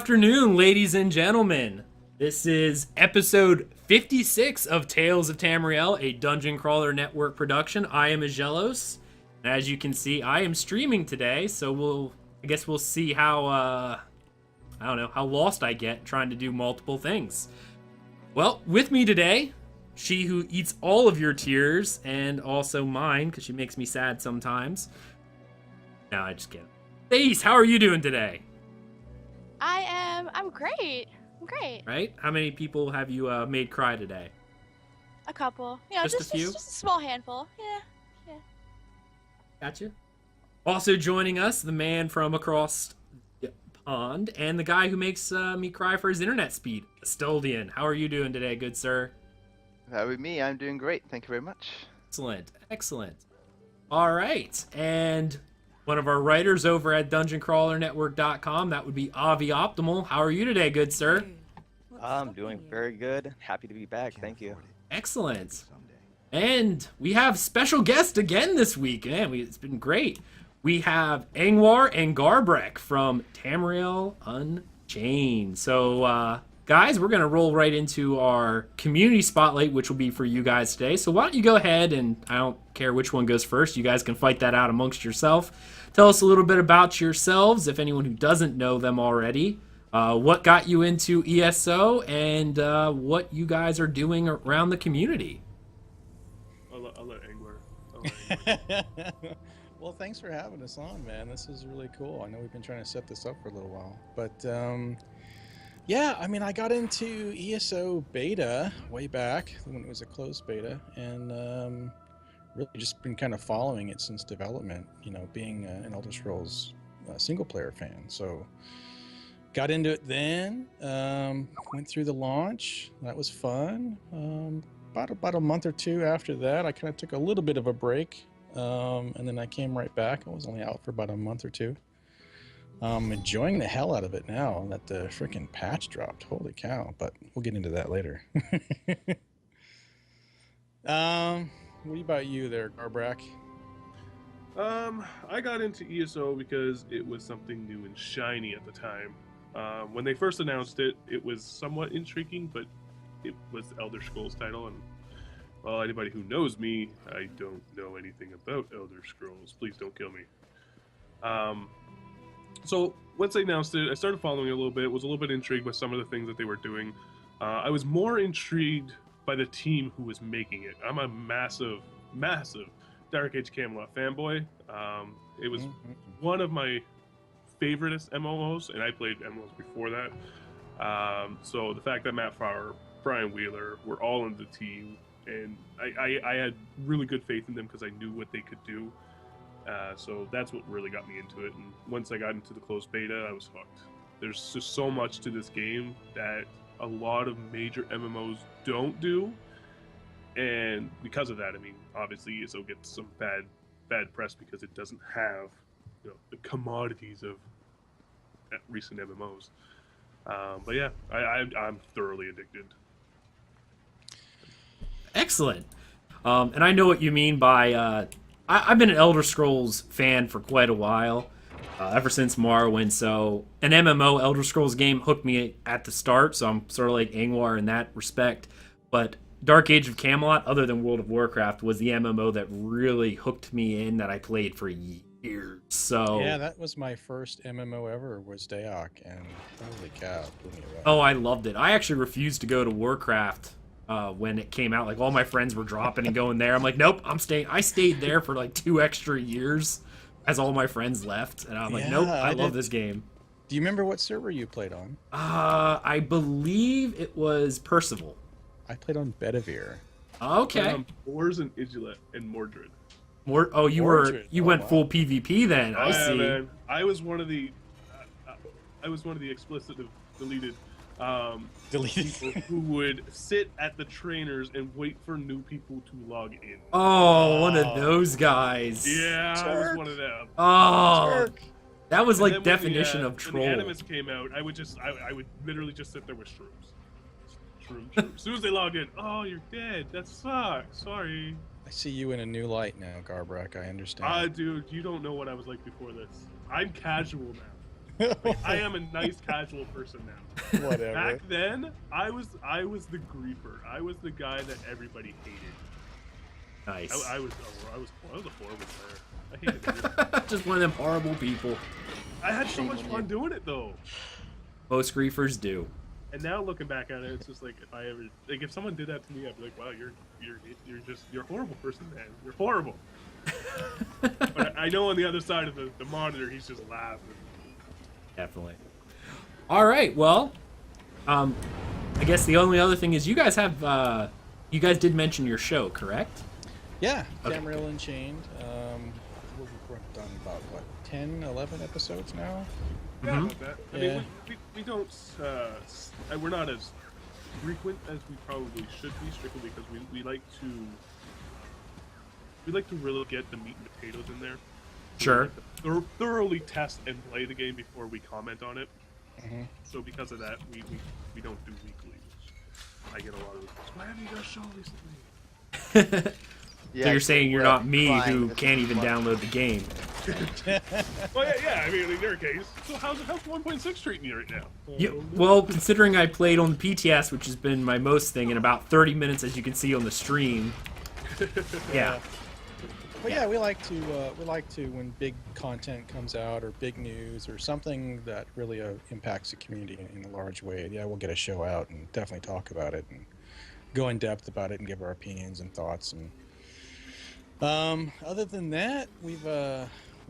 afternoon, ladies and gentlemen. This is episode 56 of Tales of Tamriel, a Dungeon Crawler Network production. I am Aggelos, and as you can see, I am streaming today, so I guess we'll see how, I don't know, how lost I get trying to do multiple things. Well, with me today, she who eats all of your tears, and also mine, because she makes me sad sometimes. No, I just can't. Face, how are you doing today? I'm great. I'm great. Right? How many people have you made cry today? A couple. Yeah, Just a few? Just a small handful. Yeah. Gotcha. Also joining us, the man from across the pond, and the guy who makes me cry for his internet speed, Asteldian. How are you doing today, good sir? That would me. I'm doing great. Thank you very much. Excellent. Excellent. All right. And one of our writers over at DungeonCrawlerNetwork.com, that would be Avi Optimal. How are you today, good sir? I'm doing very good. Happy to be back. Thank you. Excellent. And we have special guest again this week. Man, it's been great. We have Engwar and Garbrac from Tamriel Unchained. So, guys, we're going to roll right into our community spotlight, which will be for you guys today. So why don't you go ahead, and I don't care which one goes first. You guys can fight that out amongst yourself. Tell us a little bit about yourselves, if anyone who doesn't know them already. What got you into ESO, and what you guys are doing around the community. I'll let Engwar. Well, thanks for having us on, man. This is really cool. I know we've been trying to set this up for a little while, but yeah, I mean, I got into ESO beta way back when it was a closed beta, and really just been kind of following it since development, you know, being an Elder Scrolls single player fan. So got into it then, went through the launch. That was fun. About a month or two after that, I kind of took a little bit of a break, and then I came right back. I was only out for about a month or two. I'm enjoying the hell out of it now that the freaking patch dropped. Holy cow, but we'll get into that later. What about you there, Garbrac? I got into ESO because it was something new and shiny at the time. When they first announced it, it was somewhat intriguing, but it was the Elder Scrolls title, and well, anybody who knows me, I don't know anything about Elder Scrolls. Please don't kill me. So once they announced it, I started following it a little bit. Was a little bit intrigued by some of the things that they were doing. I was more intrigued by the team who was making it. I'm a massive Dark Age Camelot fanboy. It was one of my favoriteest MMOs, and I played MMOs before that. So the fact that Matt Farr, Brian Wheeler were all in the team, and I had really good faith in them because I knew what they could do. So that's what really got me into it. And once I got into the closed beta, I was hooked. There's just so much to this game that a lot of major MMOs don't do. And because of that, I mean, obviously ESO gets some bad press because it doesn't have, you know, the commodities of recent MMOs. But yeah, I'm thoroughly addicted. Excellent. And I know what you mean by... I've been an Elder Scrolls fan for quite a while, ever since Morrowind, so an MMO Elder Scrolls game hooked me at the start, so I'm sort of like Engwar in that respect. But Dark Age of Camelot, other than World of Warcraft, was the MMO that really hooked me in, that I played for years. So yeah, that was my first MMO ever, was Daok, and holy cow, blew me away. Oh, I loved it. I actually refused to go to Warcraft when it came out. Like, all my friends were dropping and going there. I'm like, nope, I'm staying. I stayed there for like 2 extra years as all my friends left, and I'm like, nope, I love this game. Do you remember what server you played on? I believe it was Percival. I played on Bedivere. Okay. Boars and Idulet and Mordred. You went full PvP then. I see. Man. I was one of the explicit deleted people who would sit at the trainers and wait for new people to log in. Oh, one of those guys. Yeah, I was one of them. Oh, that was like definition of troll. When the Animus came out, I would literally just sit there with shrooms. As soon as they logged in, oh, you're dead. That sucks. Sorry. I see you in a new light now, Garbrac. I understand. Dude, you don't know what I was like before this. I'm casual now. Like, I am a nice casual person now. Whatever. Back then, I was the griefer. I was the guy that everybody hated. Nice. I was a horrible player. I hated it. Just one of them horrible people. I had so much fun doing it though. Most griefers do. And now looking back at it, it's just like if someone did that to me, I'd be like, wow, you're a horrible person, man. You're horrible. But I know on the other side of the monitor, he's just laughing. Definitely. All right. Well, I guess the only other thing is you guys have you guys did mention your show, correct? Yeah, Okay. Tamriel Unchained. We've done about, what, 10, 11 episodes now? Yeah, about that. I Yeah. mean, we don't, we're not as frequent as we probably should be, strictly because we like to really get the meat and potatoes in there. Sure. We like to thoroughly test and play the game before we comment on it. Mm-hmm. So because of that, we don't do weekly. I get a lot of requests. Why haven't you done a show recently? So you're saying you're not me fine, who this can't is even fun. download the game. Well, yeah. I mean, in your case, so how's 1.6 treating you right now? Well, considering I played on the PTS, which has been my most thing, in about 30 minutes, as you can see on the stream. Yeah. But yeah, we like to when big content comes out or big news or something that really impacts the community in a large way. Yeah, we'll get a show out and definitely talk about it and go in depth about it and give our opinions and thoughts. And other than that, we've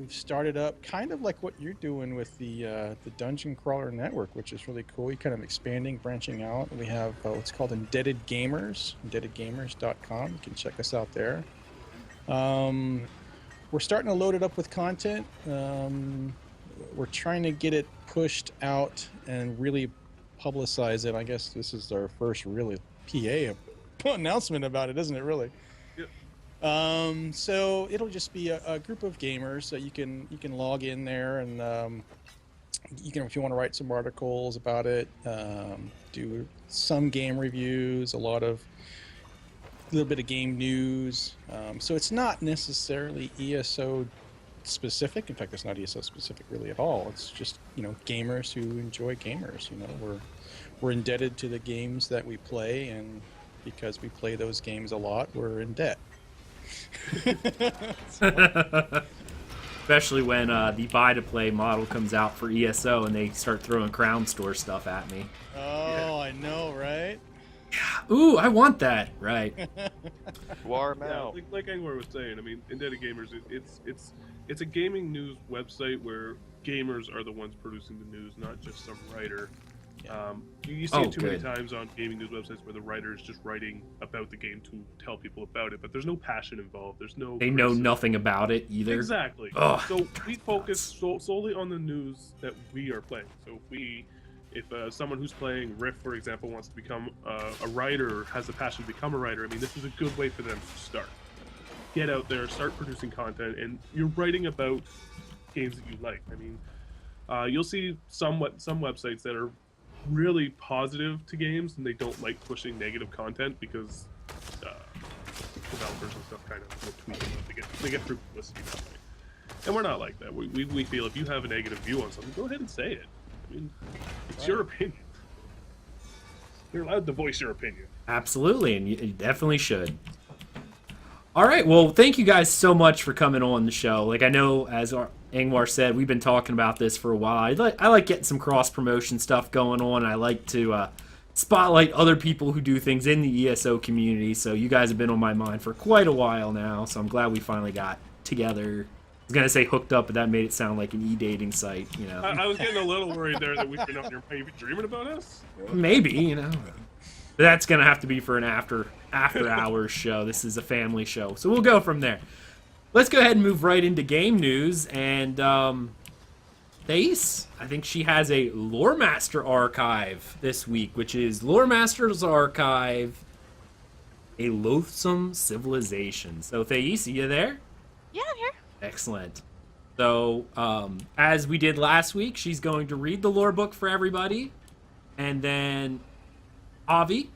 started up kind of like what you're doing with the Dungeon Crawler Network, which is really cool. You're kind of expanding, branching out. We have what's called Indebted Gamers, indebtedgamers.com. You can check us out there. We're starting to load it up with content. We're trying to get it pushed out and really publicize it. I guess this is our first really PA announcement about it, isn't it? Really. Yep. So it'll just be a group of gamers that you can log in there and you can, if you want to write some articles about it, do some game reviews, a little bit of game news. So it's not necessarily ESO specific. In fact, it's not ESO specific really at all. It's just, gamers who enjoy gamers. We're indebted to the games that we play, and because we play those games a lot, we're in debt. Especially when the buy-to-play model comes out for ESO and they start throwing Crown Store stuff at me. Oh, I know, right? Ooh, I want that. Right. Warm Yeah, out. like Engwar was saying, I mean, Indebted Gamers, it's a gaming news website where gamers are the ones producing the news, not just some writer. You see it too many times on gaming news websites where the writer is just writing about the game to tell people about it, but there's no passion involved. There's no. They know nothing about it either. Exactly. Ugh. So we focus solely on the news that we are playing. So if someone who's playing Rift, for example, wants to become a writer or has the passion to become a writer, I mean, this is a good way for them to start. Get out there, start producing content, and you're writing about games that you like. I mean, you'll see some websites that are really positive to games, and they don't like pushing negative content because developers and stuff kind of will tweet them out. They get through publicity that way. And we're not like that. We feel if you have a negative view on something, go ahead and say it. I mean, it's your opinion. You're allowed to voice your opinion. Absolutely, and you definitely should. All right, well, thank you guys so much for coming on the show. Like, I know, as Engwar said, we've been talking about this for a while. I like getting some cross-promotion stuff going on. I like to spotlight other people who do things in the ESO community, so you guys have been on my mind for quite a while now, so I'm glad we finally got together. I was going to say hooked up, but that made it sound like an e-dating site, I was getting a little worried there that we've been out here maybe dreaming about us. Maybe, But that's going to have to be for an after hours show. This is a family show. So we'll go from there. Let's go ahead and move right into game news. And Thais, I think she has a Loremaster archive this week, which is Loremaster's Archive, a Loathsome Civilization. So Thais, are you there? Yeah, I'm here. Excellent. So, as we did last week, she's going to read the lore book for everybody. And then Avi,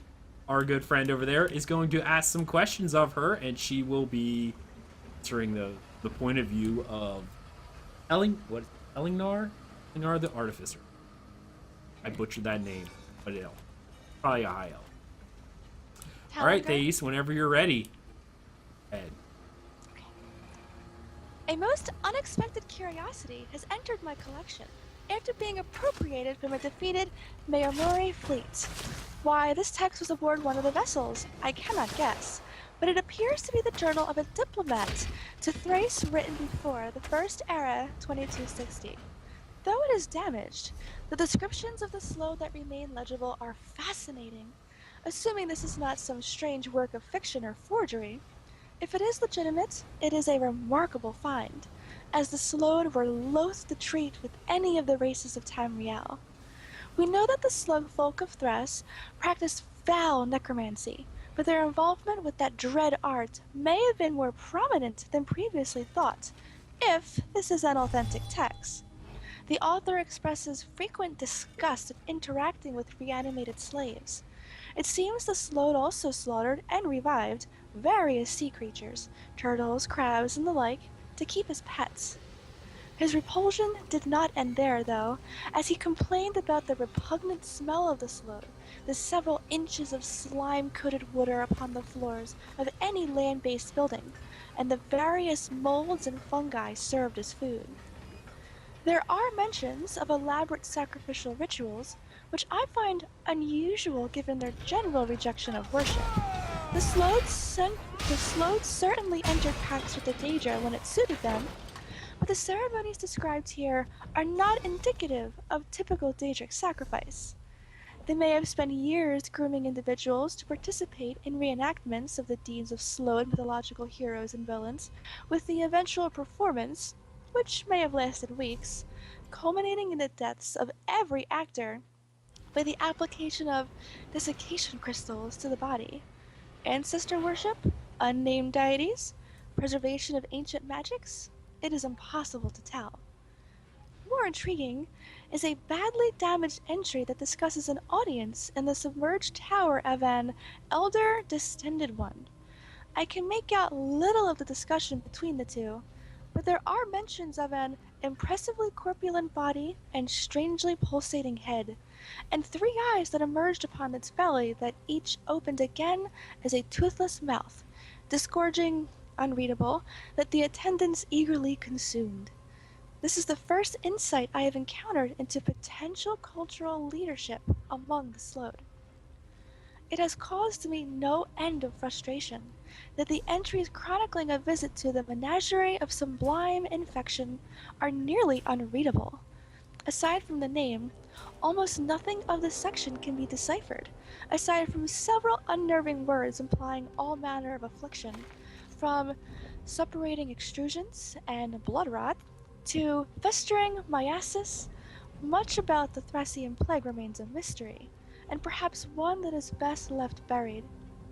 our good friend over there, is going to ask some questions of her, and she will be answering the point of view of Elingnar? Ingvar the Artificer. I butchered that name, but it'll probably a high L. All right, Thais, whenever you're ready. Ed. A most unexpected curiosity has entered my collection after being appropriated from a defeated Mayomori fleet. Why this text was aboard one of the vessels, I cannot guess, but it appears to be the journal of a diplomat to Thrace written before the First Era 2260. Though it is damaged, the descriptions of the slow that remain legible are fascinating. Assuming this is not some strange work of fiction or forgery, if it is legitimate, it is a remarkable find, as the Slode were loath to treat with any of the races of Tamriel. We know that the slug folk of Thrace practiced foul necromancy, but their involvement with that dread art may have been more prominent than previously thought, if this is an authentic text. The author expresses frequent disgust at interacting with reanimated slaves. It seems the Slode also slaughtered and revived various sea creatures, turtles, crabs, and the like, to keep as pets. His repulsion did not end there, though, as he complained about the repugnant smell of the Slode, the several inches of slime-coated water upon the floors of any land-based building, and the various molds and fungi served as food. There are mentions of elaborate sacrificial rituals, which I find unusual given their general rejection of worship. The Slodes certainly entered pacts with the Daedra when it suited them, but the ceremonies described here are not indicative of typical Daedric sacrifice. They may have spent years grooming individuals to participate in reenactments of the deeds of Slode mythological heroes and villains, with the eventual performance, which may have lasted weeks, culminating in the deaths of every actor by the application of desiccation crystals to the body. Ancestor worship, unnamed deities, preservation of ancient magics, it is impossible to tell. More intriguing is a badly damaged entry that discusses an audience in the submerged tower of an Elder Distended One. I can make out little of the discussion between the two, but there are mentions of an impressively corpulent body and strangely pulsating head, and 3 eyes that emerged upon its belly that each opened again as a toothless mouth, disgorging, unreadable, that the attendants eagerly consumed. This is the first insight I have encountered into potential cultural leadership among the Slode. It has caused me no end of frustration that the entries chronicling a visit to the menagerie of sublime infection are nearly unreadable. Aside from the name, almost nothing of this section can be deciphered, aside from several unnerving words implying all manner of affliction, from suppurating extrusions and blood rot to festering miasis. Much about the Thracian plague remains a mystery, and perhaps one that is best left buried.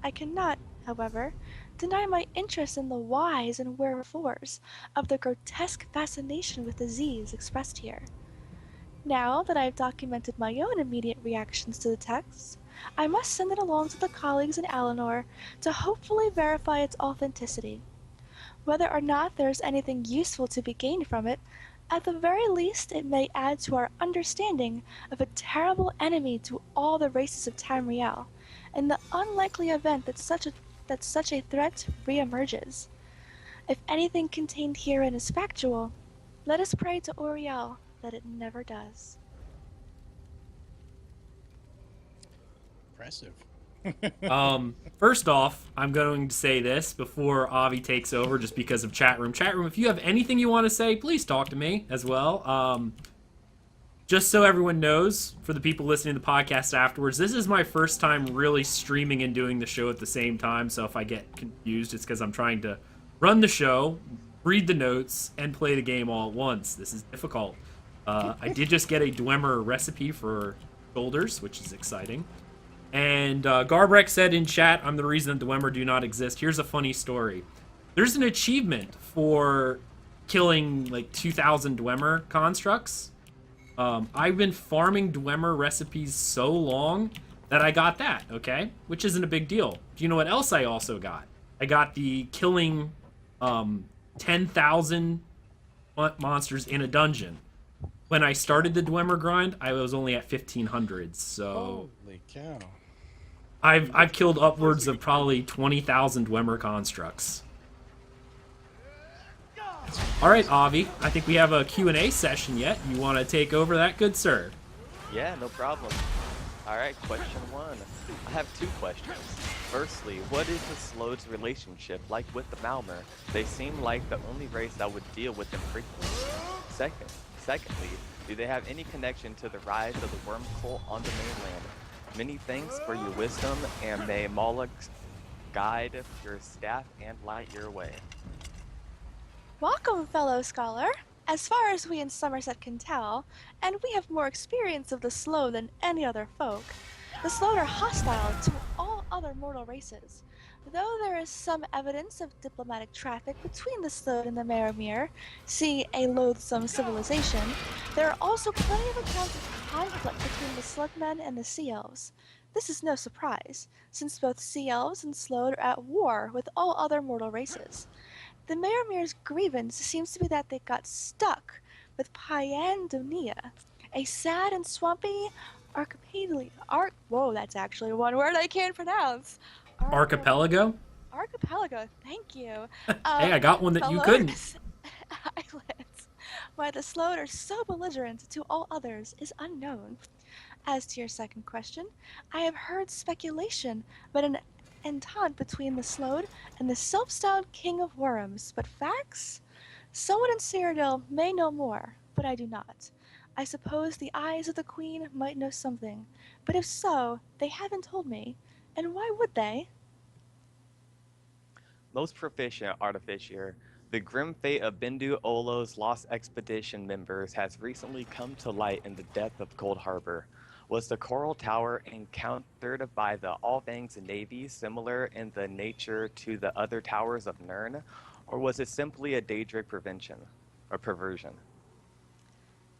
I cannot, however, deny my interest in the whys and wherefores of the grotesque fascination with disease expressed here. Now that I have documented my own immediate reactions to the text, I must send it along to the colleagues in Alinor to hopefully verify its authenticity. Whether or not there is anything useful to be gained from it, at the very least it may add to our understanding of a terrible enemy to all the races of Tamriel, in the unlikely event that such a threat reemerges. If anything contained herein is factual, let us pray to Auriel that it never does. Impressive. First off, I'm going to say this before Avi takes over, just because of chat room. Chat room, if you have anything you want to say, please talk to me as well. Just so everyone knows, for the people listening to the podcast afterwards, this is my first time really streaming and doing the show at the same time. So if I get confused, it's because I'm trying to run the show, read the notes, and play the game all at once. This is difficult. I did just get a Dwemer recipe for shoulders, which is exciting. And Garbrac said in chat, I'm the reason that Dwemer do not exist. Here's a funny story. There's an achievement for killing like 2,000 Dwemer constructs. I've been farming Dwemer recipes so long that I got that, okay? Which isn't a big deal. Do you know what else I also got? I got the killing 10,000 monsters in a dungeon. When I started the Dwemer grind, I was only at 1500, so Holy cow. I've killed upwards of probably 20,000 Dwemer constructs. All right, Avi, I think we have a Q&A session yet. You want to take over that, good sir? Yeah, no problem. All right, question 1. I have 2 questions. Firstly, what is the Slode's relationship like with the Malmer? They seem like the only race that would deal with them frequently. Secondly, do they have any connection to the rise of the worm cult on the mainland? Many thanks for your wisdom, and may Moloch guide your staff and light your way. Welcome, fellow scholar. As far as we in Somerset can tell, and we have more experience of the Slow than any other folk, the Slow are hostile to all other mortal races. Though there is some evidence of diplomatic traffic between the Slow and the Meramir, see A Loathsome Civilization, there are also plenty of accounts of conflict between the Slugmen and the Sea Elves. This is no surprise, since both Sea Elves and Slow are at war with all other mortal races. The Meramir's grievance seems to be that they got stuck with Pyandonia, a sad and swampy whoa, that's actually one word I can't pronounce. Archipelago? Archipelago, thank you. Hey, I got one that you couldn't. Islands. Why the Sload are so belligerent to all others is unknown. As to your second question, I have heard speculation about an entente between the Sload and the self-styled King of Worms, but facts? Someone in Cyrodiil may know more, but I do not. I suppose the eyes of the Queen might know something, but if so, they haven't told me. And why would they? Most proficient artificer, the grim fate of Bendu Olo's lost expedition members has recently come to light in the depth of Cold Harbor. Was the Coral Tower encountered by the Allfangs Navy similar in the nature to the other towers of Nirn, or was it simply a Daedric perversion?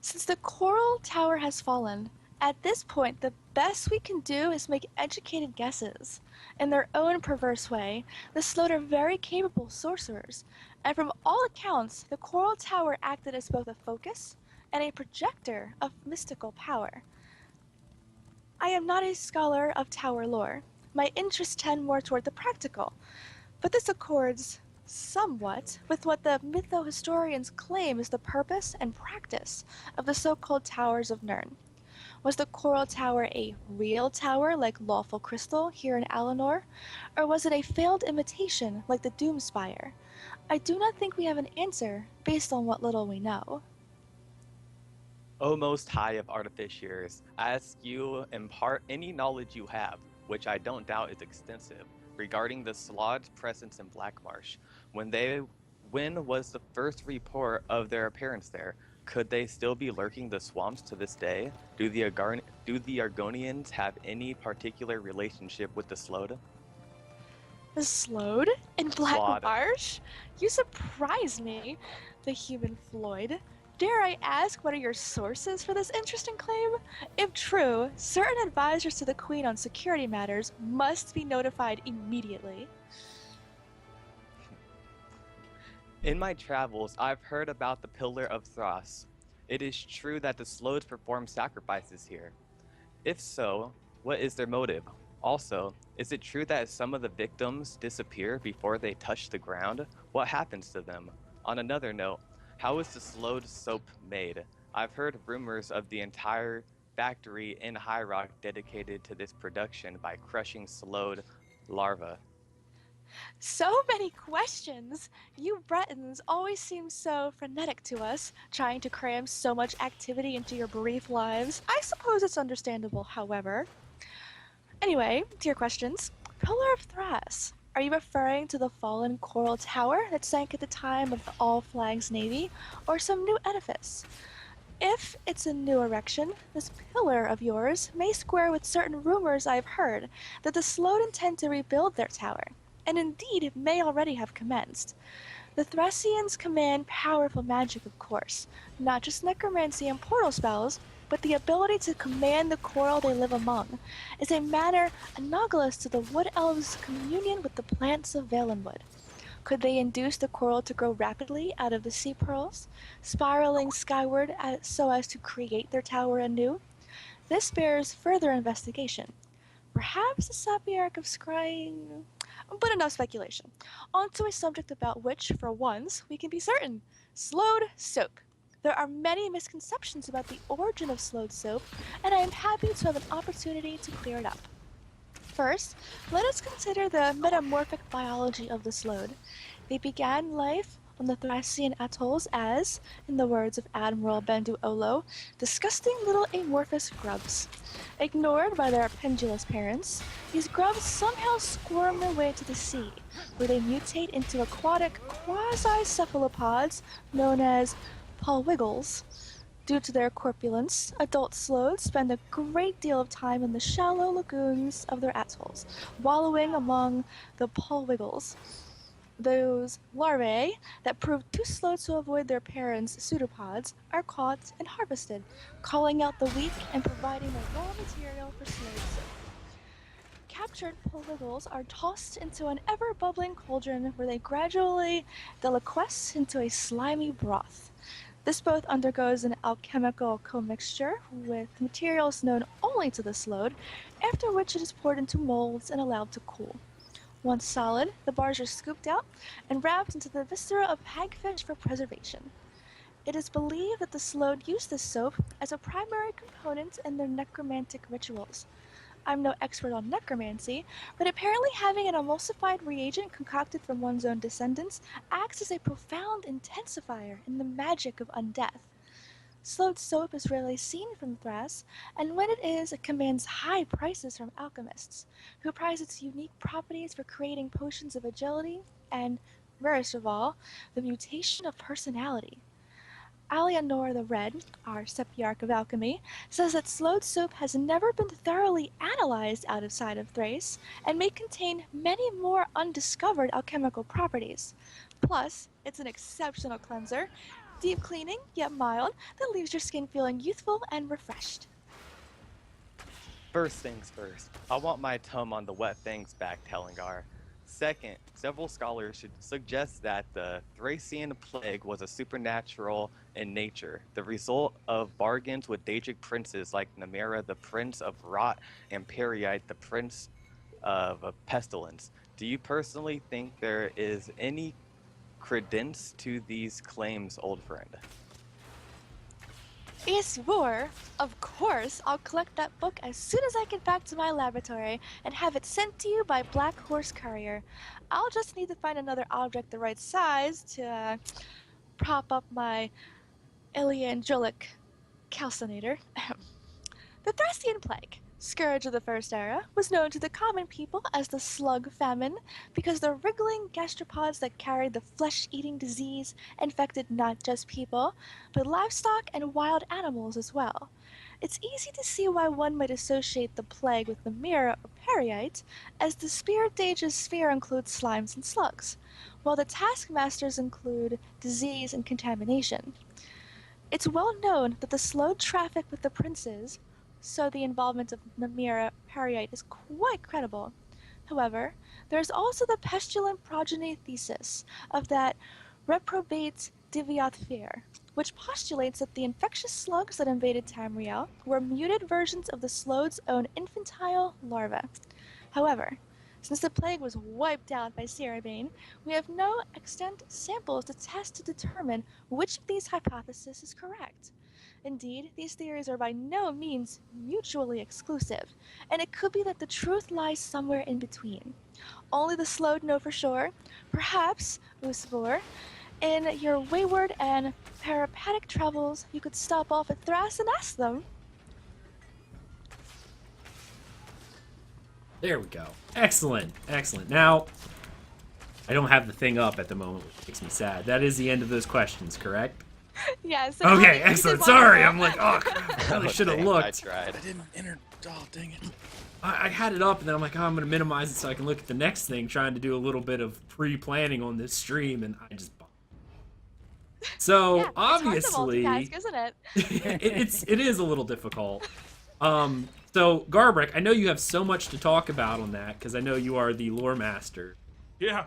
Since the Coral Tower has fallen, at this point the best we can do is make educated guesses. In their own perverse way, the Sload are very capable sorcerers, and from all accounts, the Coral Tower acted as both a focus and a projector of mystical power. I am not a scholar of tower lore. My interests tend more toward the practical, but this accords somewhat with what the mytho-historians claim is the purpose and practice of the so-called Towers of Nirn. Was the Coral Tower a real tower like Lawful Crystal here in Alinor, or was it a failed imitation like the Doomspire? I do not think we have an answer based on what little we know. O most high of artificers, I ask you impart any knowledge you have, which I don't doubt is extensive, regarding the Slod's presence in Blackmarsh. When was the first report of their appearance there? Could they still be lurking the swamps to this day? Do the Argonians have any particular relationship with the Slod? The Sload? In Blackmarsh? You surprise me, the human Floyd. Dare I ask, what are your sources for this interesting claim? If true, certain advisors to the Queen on security matters must be notified immediately. In my travels, I've heard about the Pillar of Thras. It is true that the Slodes perform sacrifices here. If so, what is their motive? Also, is it true that some of the victims disappear before they touch the ground? What happens to them? On another note, how is the Slode soap made? I've heard rumors of the entire factory in High Rock dedicated to this production by crushing Slode larvae. So many questions! You Bretons always seem so frenetic to us, trying to cram so much activity into your brief lives. I suppose it's understandable, however. Anyway, to your questions. Pillar of Thras. Are you referring to the fallen Coral Tower that sank at the time of the All Flags Navy, or some new edifice? If it's a new erection, this pillar of yours may square with certain rumors I've heard that the Sload intend to rebuild their tower, and indeed it may already have commenced. The Thracians command powerful magic, of course, not just necromancy and portal spells, but the ability to command the coral they live among is a manner analogous to the Wood Elves' communion with the plants of Valenwood. Could they induce the coral to grow rapidly out of the sea pearls, spiraling skyward so as to create their tower anew? This bears further investigation. Perhaps the sapiarch of scrying, but enough speculation. On to a subject about which, for once, we can be certain. Slowed soap. There are many misconceptions about the origin of slowed soap, and I am happy to have an opportunity to clear it up. First, let us consider the metamorphic biology of the slowed. They began life on the Thracian atolls as, in the words of Admiral Bendu-Olo, disgusting little amorphous grubs. Ignored by their pendulous parents, these grubs somehow squirm their way to the sea, where they mutate into aquatic quasi-cephalopods known as polwiggles. Due to their corpulence, adult slowed spend a great deal of time in the shallow lagoons of their atolls, wallowing among the polwiggles. Those larvae that prove too slow to avoid their parents' pseudopods are caught and harvested, calling out the weak and providing the raw material for slowed soap. Captured polwiggles are tossed into an ever-bubbling cauldron where they gradually deliquesce into a slimy broth. This both undergoes an alchemical commixture with materials known only to the slowed, after which it is poured into molds and allowed to cool. Once solid, the bars are scooped out and wrapped into the viscera of hagfish for preservation. It is believed that the slowed use this soap as a primary component in their necromantic rituals. I'm no expert on necromancy, but apparently having an emulsified reagent concocted from one's own descendants acts as a profound intensifier in the magic of undeath. Slowed soap is rarely seen from Thrace, and when it is, it commands high prices from alchemists, who prize its unique properties for creating potions of agility and, rarest of all, the mutation of personality. Alianor the Red, our Sepiarch of Alchemy, says that slowed soap has never been thoroughly analyzed outside of Thrace, and may contain many more undiscovered alchemical properties. Plus, it's an exceptional cleanser, deep cleaning, yet mild, that leaves your skin feeling youthful and refreshed. First things first, I want my tome on the wet things back, Telingar. Second, several scholars should suggest that the Thracian plague was a supernatural in nature, the result of bargains with Daedric princes like Namira, the Prince of Rot, and Periite, the Prince of Pestilence. Do you personally think there is any credence to these claims, old friend? Yes, war. Of course, I'll collect that book as soon as I get back to my laboratory and have it sent to you by Black Horse Courier. I'll just need to find another object the right size to prop up my Eliangelic calcinator. The Thracian plague, scourge of the First Era, was known to the common people as the slug famine because the wriggling gastropods that carried the flesh-eating disease infected not just people, but livestock and wild animals as well. It's easy to see why one might associate the plague with the Mira or Periite, as the Spirit Age's sphere includes slimes and slugs, while the Taskmasters include disease and contamination. It's well known that the slow traffic with the princes, so the involvement of Namira Periite is quite credible. However, there is also the pestilent progeny thesis of that reprobate Diviath fear, which postulates that the infectious slugs that invaded Tamriel were muted versions of the slowed's own infantile larvae. However, since the plague was wiped out by Cerebane, we have no extant samples to test to determine which of these hypotheses is correct. Indeed, these theories are by no means mutually exclusive, and it could be that the truth lies somewhere in between. Only the slowed know for sure. Perhaps, Usvor, in your wayward and peripatic travels, you could stop off at Thrace and ask them. There we go. Excellent, excellent. Now, I don't have the thing up at the moment, which makes me sad. That is the end of those questions, correct? Yeah, so Okay, excellent. Sorry, I'm like, oh, crap, I really should have Dang, looked. I tried. I didn't enter. Oh, dang it. I had it up, and then I'm like, oh, I'm going to minimize it so I can look at the next thing, trying to do a little bit of pre-planning on this stream, and I just... So, yeah, obviously... it's hard to multitask, isn't it? it is a little difficult. So, Garbrac, I know you have so much to talk about on that, because I know you are the lore master. Yeah.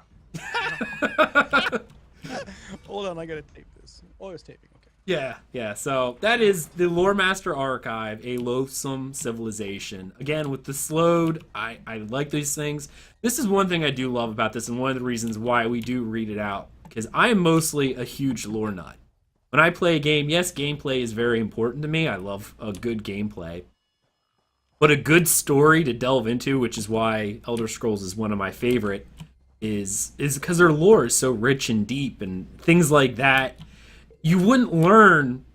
Hold on, I gotta tape this. Oh, it's taping. Okay. Yeah. So that is the Loremaster Archive, a Loathsome Civilization. Again, with the slowed, I like these things. This is one thing I do love about this, and one of the reasons why we do read it out, because I am mostly a huge lore nut. When I play a game, yes, gameplay is very important to me. I love a good gameplay. But a good story to delve into, which is why Elder Scrolls is one of my favorite, is because their lore is so rich and deep, and things like that you wouldn't learn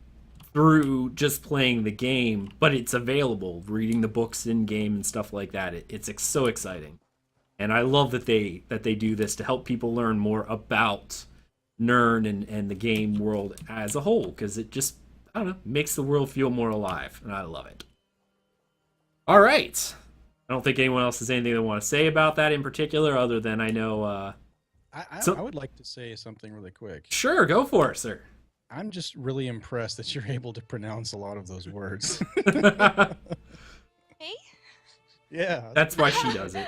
through just playing the game, but it's available, reading the books in game and stuff like that. It's so exciting, and I love that they do this to help people learn more about Nern and the game world as a whole, because it just, I don't know, makes the world feel more alive, and I love it. All right. I don't think anyone else has anything they want to say about that in particular, other than I know. I would like to say something really quick. Sure, go for it, sir. I'm just really impressed that you're able to pronounce a lot of those words. Me? Yeah. That's why she does it.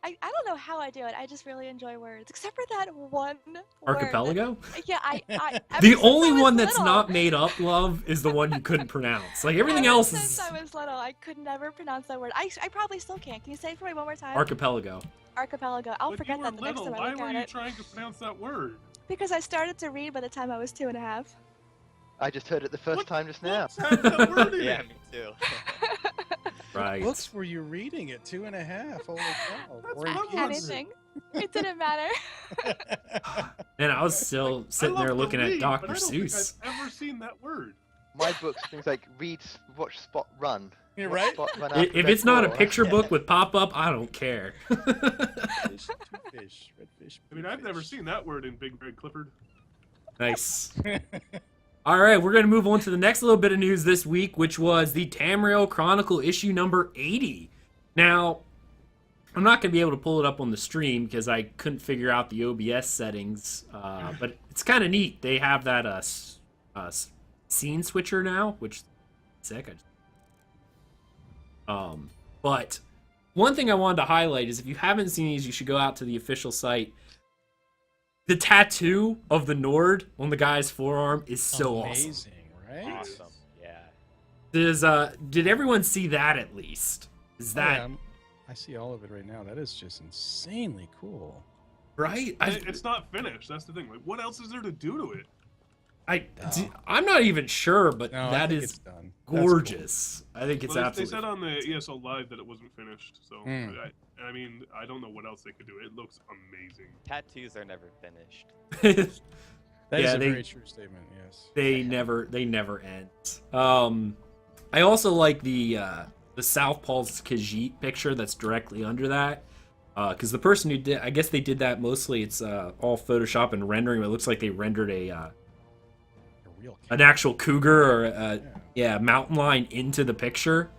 I don't know how I do it. I just really enjoy words, except for that one Archipelago? word. Yeah, The ever since only I was one that's little- not made up, love, is the one you couldn't pronounce. Like everything ever else since is I was little, I could never pronounce that word. I probably still can't. Can you say it for me one more time? archipelago. Archipelago. I'll But forget you were that the next little. time I Why look were at you it. trying to pronounce that word? Because I started to read by the time I was 2.5. I just heard it the first What- time just now. What's that word in Yeah, it? me too. Right. What books were you reading at 2.5? Holy cow. That's Or in what kids? Anything. It didn't matter. And I was still sitting I there love to looking at read, Dr. but I don't think Seuss. I've ever seen that word. My books, things like read, watch, spot, run. You're Watch, right. spot, run If after it's not a bed, picture crawl. book with pop-up, I don't care. Fish, two fish, red fish. I mean, blue I've never fish. seen that word in Big Red Clifford. Nice. All right, we're going to move on to the next little bit of news this week, which was the Tamriel Chronicle issue number 80. Now, I'm not going to be able to pull it up on the stream because I couldn't figure out the OBS settings, but it's kind of neat. They have that scene switcher now, which is sick. But one thing I wanted to highlight is if you haven't seen these, you should go out to the official site. The tattoo of the Nord on the guy's forearm is so awesome. Amazing, right? Awesome. Yeah. Did everyone see that at least? Is Oh, that yeah, I see all of it right now. That is just insanely cool. right? It's not finished. That's the thing. Like, what else is there to do to it? I'm not even sure, but No, I that think is it's done. That's cool. gorgeous. I think it's Well, they absolutely. said on the ESO Live that it wasn't finished, so Mm. I mean, I don't know what else they could do. It looks amazing. Tattoos are never finished. That is Yeah, a they- very true statement. Yes. they never end. I also like the South Paul's Khajiit picture that's directly under that. Because the person who did, I guess they did that mostly. It's all Photoshop and rendering. But it looks like they rendered A real an actual cougar or a mountain lion into the picture,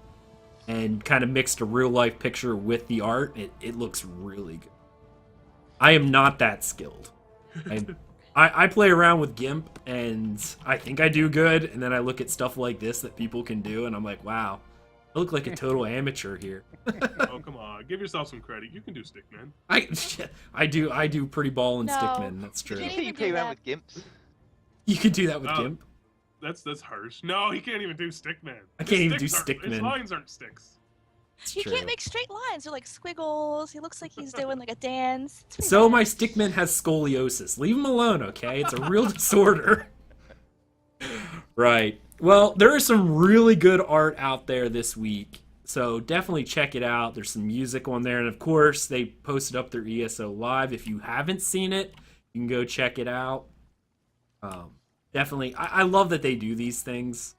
and kind of mixed a real life picture with the art. It looks really good. I am not that skilled. I play around with GIMP, and I think I do good. And then I look at stuff like this that people can do, and I'm like, wow, I look like a total amateur here. Oh, come on. Give yourself some credit. You can do Stickman. I do pretty ball and No. Stickman. That's true. You You can't say you even play do around that. with gimps? You could do that with Oh. GIMP. That's harsh. No, he can't even do Stickman. I can't even do His Stickman. lines aren't sticks. It's You true. can't make straight lines. They're like squiggles. He looks like he's doing like a dance. It's pretty So bad. my Stickman has scoliosis. Leave him alone, okay? It's a real disorder. Right. Well, there is some really good art out there this week. So definitely check it out. There's some music on there. And of course, they posted up their ESO Live. If you haven't seen it, you can go check it out. Definitely. I love that they do these things.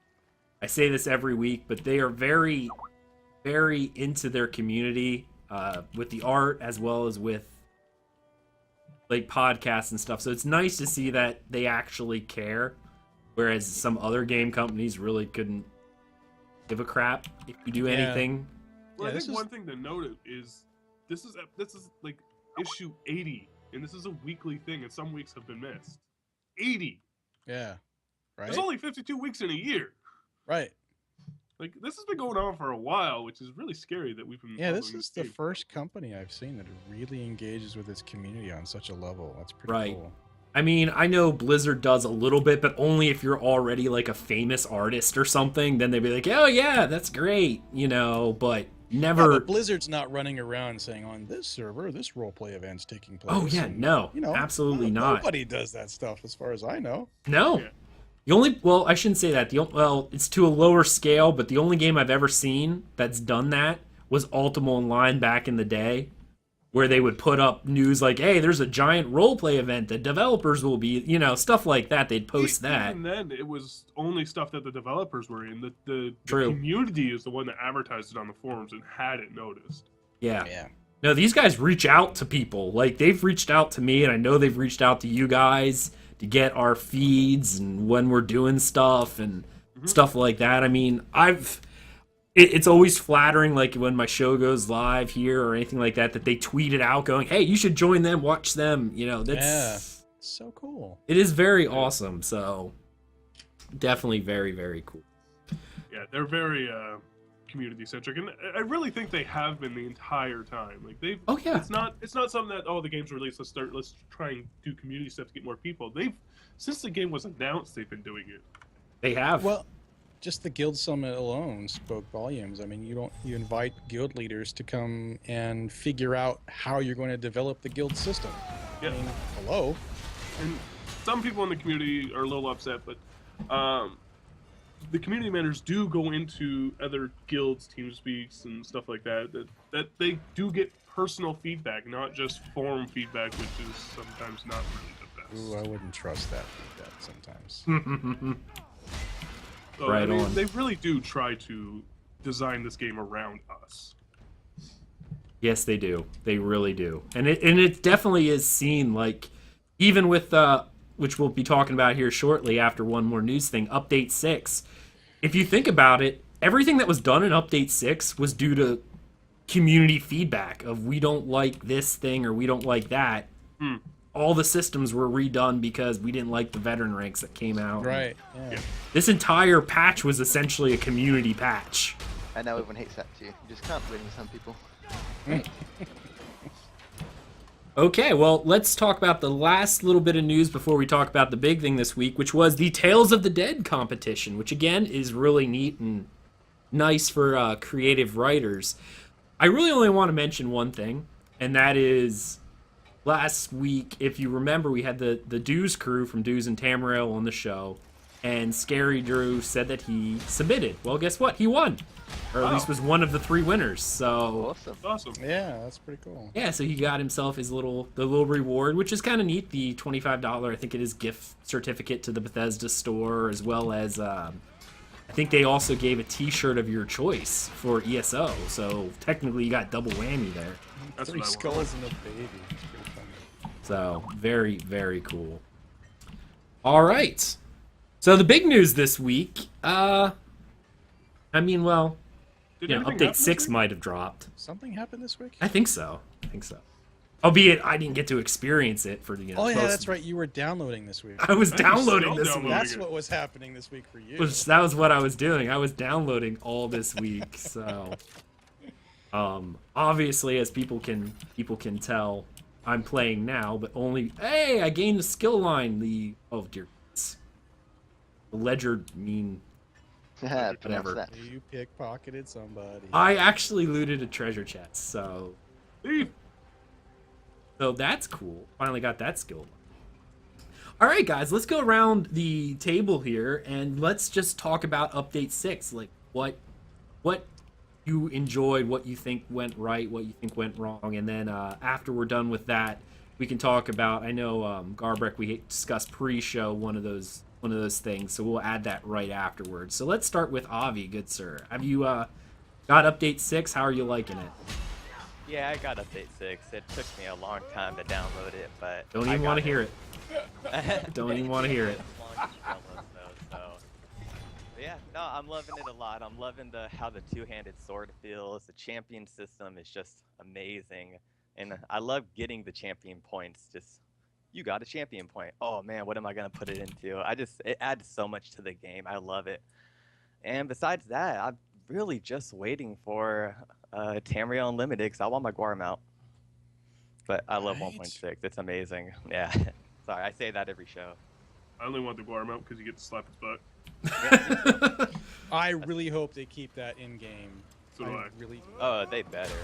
I say this every week, but they are very, very into their community with the art as well as with like podcasts and stuff. So it's nice to see that they actually care, whereas some other game companies really couldn't give a crap if you do Yeah. anything. Well, Yeah, I this think is- one thing to note is this is like issue 80, and this is a weekly thing, and some weeks have been missed. 80. Yeah. Right. There's only 52 weeks in a year. Right. Like, this has been going on for a while, which is really scary that we've been. Yeah, this following is the game. first company I've seen that really engages with its community on such a level. That's pretty Right. cool. I mean, I know Blizzard does a little bit, but only if you're already like a famous artist or something. Then they'd be like, "Oh yeah, that's great," you know. But never. Yeah, but Blizzard's not running around saying on this server, this roleplay event's taking place. Oh yeah, and, no, you know, absolutely not. Nobody does that stuff, as far as I know. No. Yeah. The only, well, I shouldn't say that. Well, it's to a lower scale, but the only game I've ever seen that's done that was Ultima Online back in the day, where they would put up news like, "Hey, there's a giant roleplay event. The developers will be," you know, stuff like that. They'd post that. Even then, it was only stuff that the developers were in. The True. community is the one that advertised it on the forums and had it noticed. Yeah. Yeah. No, these guys reach out to people. Like, they've reached out to me, and I know they've reached out to you guys to get our feeds and when we're doing stuff and stuff like that. I mean, it's always flattering, like when my show goes live here or anything like that, that they tweet it out going, "Hey, you should join them, watch them." You know, that's so cool. It is very awesome. So definitely very, very cool. Yeah, they're very community centric, and I really think they have been the entire time. Like they've. Oh yeah. It's not something that the game's released. Let's try and do community stuff to get more people. Since the game was announced, they've been doing it. They have. Well, just the guild summit alone spoke volumes. I mean, you invite guild leaders to come and figure out how you're going to develop the guild system. Yeah. I mean, hello. And some people in the community are a little upset, but the community managers do go into other guilds, team speaks, and stuff like that. That they do get personal feedback, not just forum feedback, which is sometimes not really the best. Ooh, I wouldn't trust that feedback sometimes. So, Right I mean, on. they really do try to design this game around us. Yes, they do. They really do. And it definitely is seen, like, even with which we'll be talking about here shortly after one more news thing, Update 6. If you think about it, everything that was done in Update 6 was due to community feedback of we don't like this thing or we don't like that. All the systems were redone because we didn't like the veteran ranks that came out. Right. Yeah. This entire patch was essentially a community patch. And now everyone hates that too. You just can't win with some people. Okay, well, let's talk about the last little bit of news before we talk about the big thing this week, which was the Tales of the Dead competition, which again is really neat and nice for creative writers. I really only want to mention one thing, and that is last week, if you remember, we had the Dews crew from Dews and Tamriel on the show, and Scary Drew said that he submitted. Well, guess what? He won. Or at least was one of the 3 winners. So Awesome. Yeah, that's pretty cool. yeah, so he got himself his little reward, which is kind of neat. The $25, I think it is, gift certificate to the Bethesda store, as well as I think they also gave a T-shirt of your choice for ESO. So technically, you got double whammy there. That's 3 what I skulls and a baby. It's pretty funny. So very, very cool. All right. So the big news this week. I mean, well, Did you know, anything happen Update this 6 week? might have dropped. Something happened this week? I think so. Albeit, I didn't get to experience it for Oh yeah, that's right. You were downloading this week. I was I think you're downloading still this downloading. week. That's what was happening this week for you. That was what I was doing. I was downloading all this week. So, obviously, as people can tell, I'm playing now, but only. Hey, I gained the skill line. The ledger mean. Pronounce Whatever. that. You pickpocketed somebody. I actually looted a treasure chest, so Thief. that's cool. Finally got that skill. All right, guys, let's go around the table here and let's just talk about Update 6. Like, what you enjoyed, what you think went right, what you think went wrong, and then after we're done with that, we can talk about. I know Garbrac, we discussed pre-show one of those things, so we'll add that right afterwards. So let's start with Avi, good sir. Have you got Update 6? How are you liking it? Yeah, I got Update 6. It took me a long time to download it, but Don't even want to hear it. Don't even want to hear it. Yeah, no, I'm loving it a lot. I'm loving how the two-handed sword feels. The champion system is just amazing, and I love getting the champion points. Just, you got a champion point. Oh man, what am I gonna put it into? It adds so much to the game. I love it. And besides that, I'm really just waiting for Tamriel Unlimited because I want my Gwar mount. But I love Right. 1.6. It's amazing. Yeah. Sorry, I say that every show. I only want the Gwar mount because you get to slap his butt. I really hope they keep that in game. So do I. Really. Oh, they better.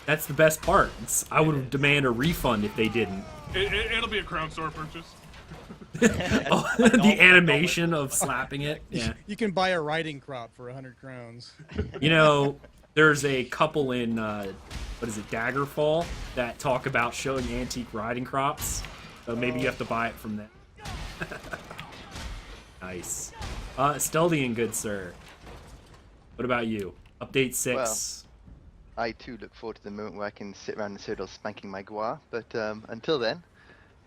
That's the best part. I would demand a refund if they didn't. It'll be a Crown Store purchase. Oh, the animation of slapping it. Yeah. You can buy a riding crop for 100 crowns. You know, there's a couple in what is it, Daggerfall, that talk about showing antique riding crops. So maybe you have to buy it from them. Nice. Asteldian, good sir. What about you? Update 6. Well, I too look forward to the moment where I can sit around the Citadel spanking my Gwar, but until then,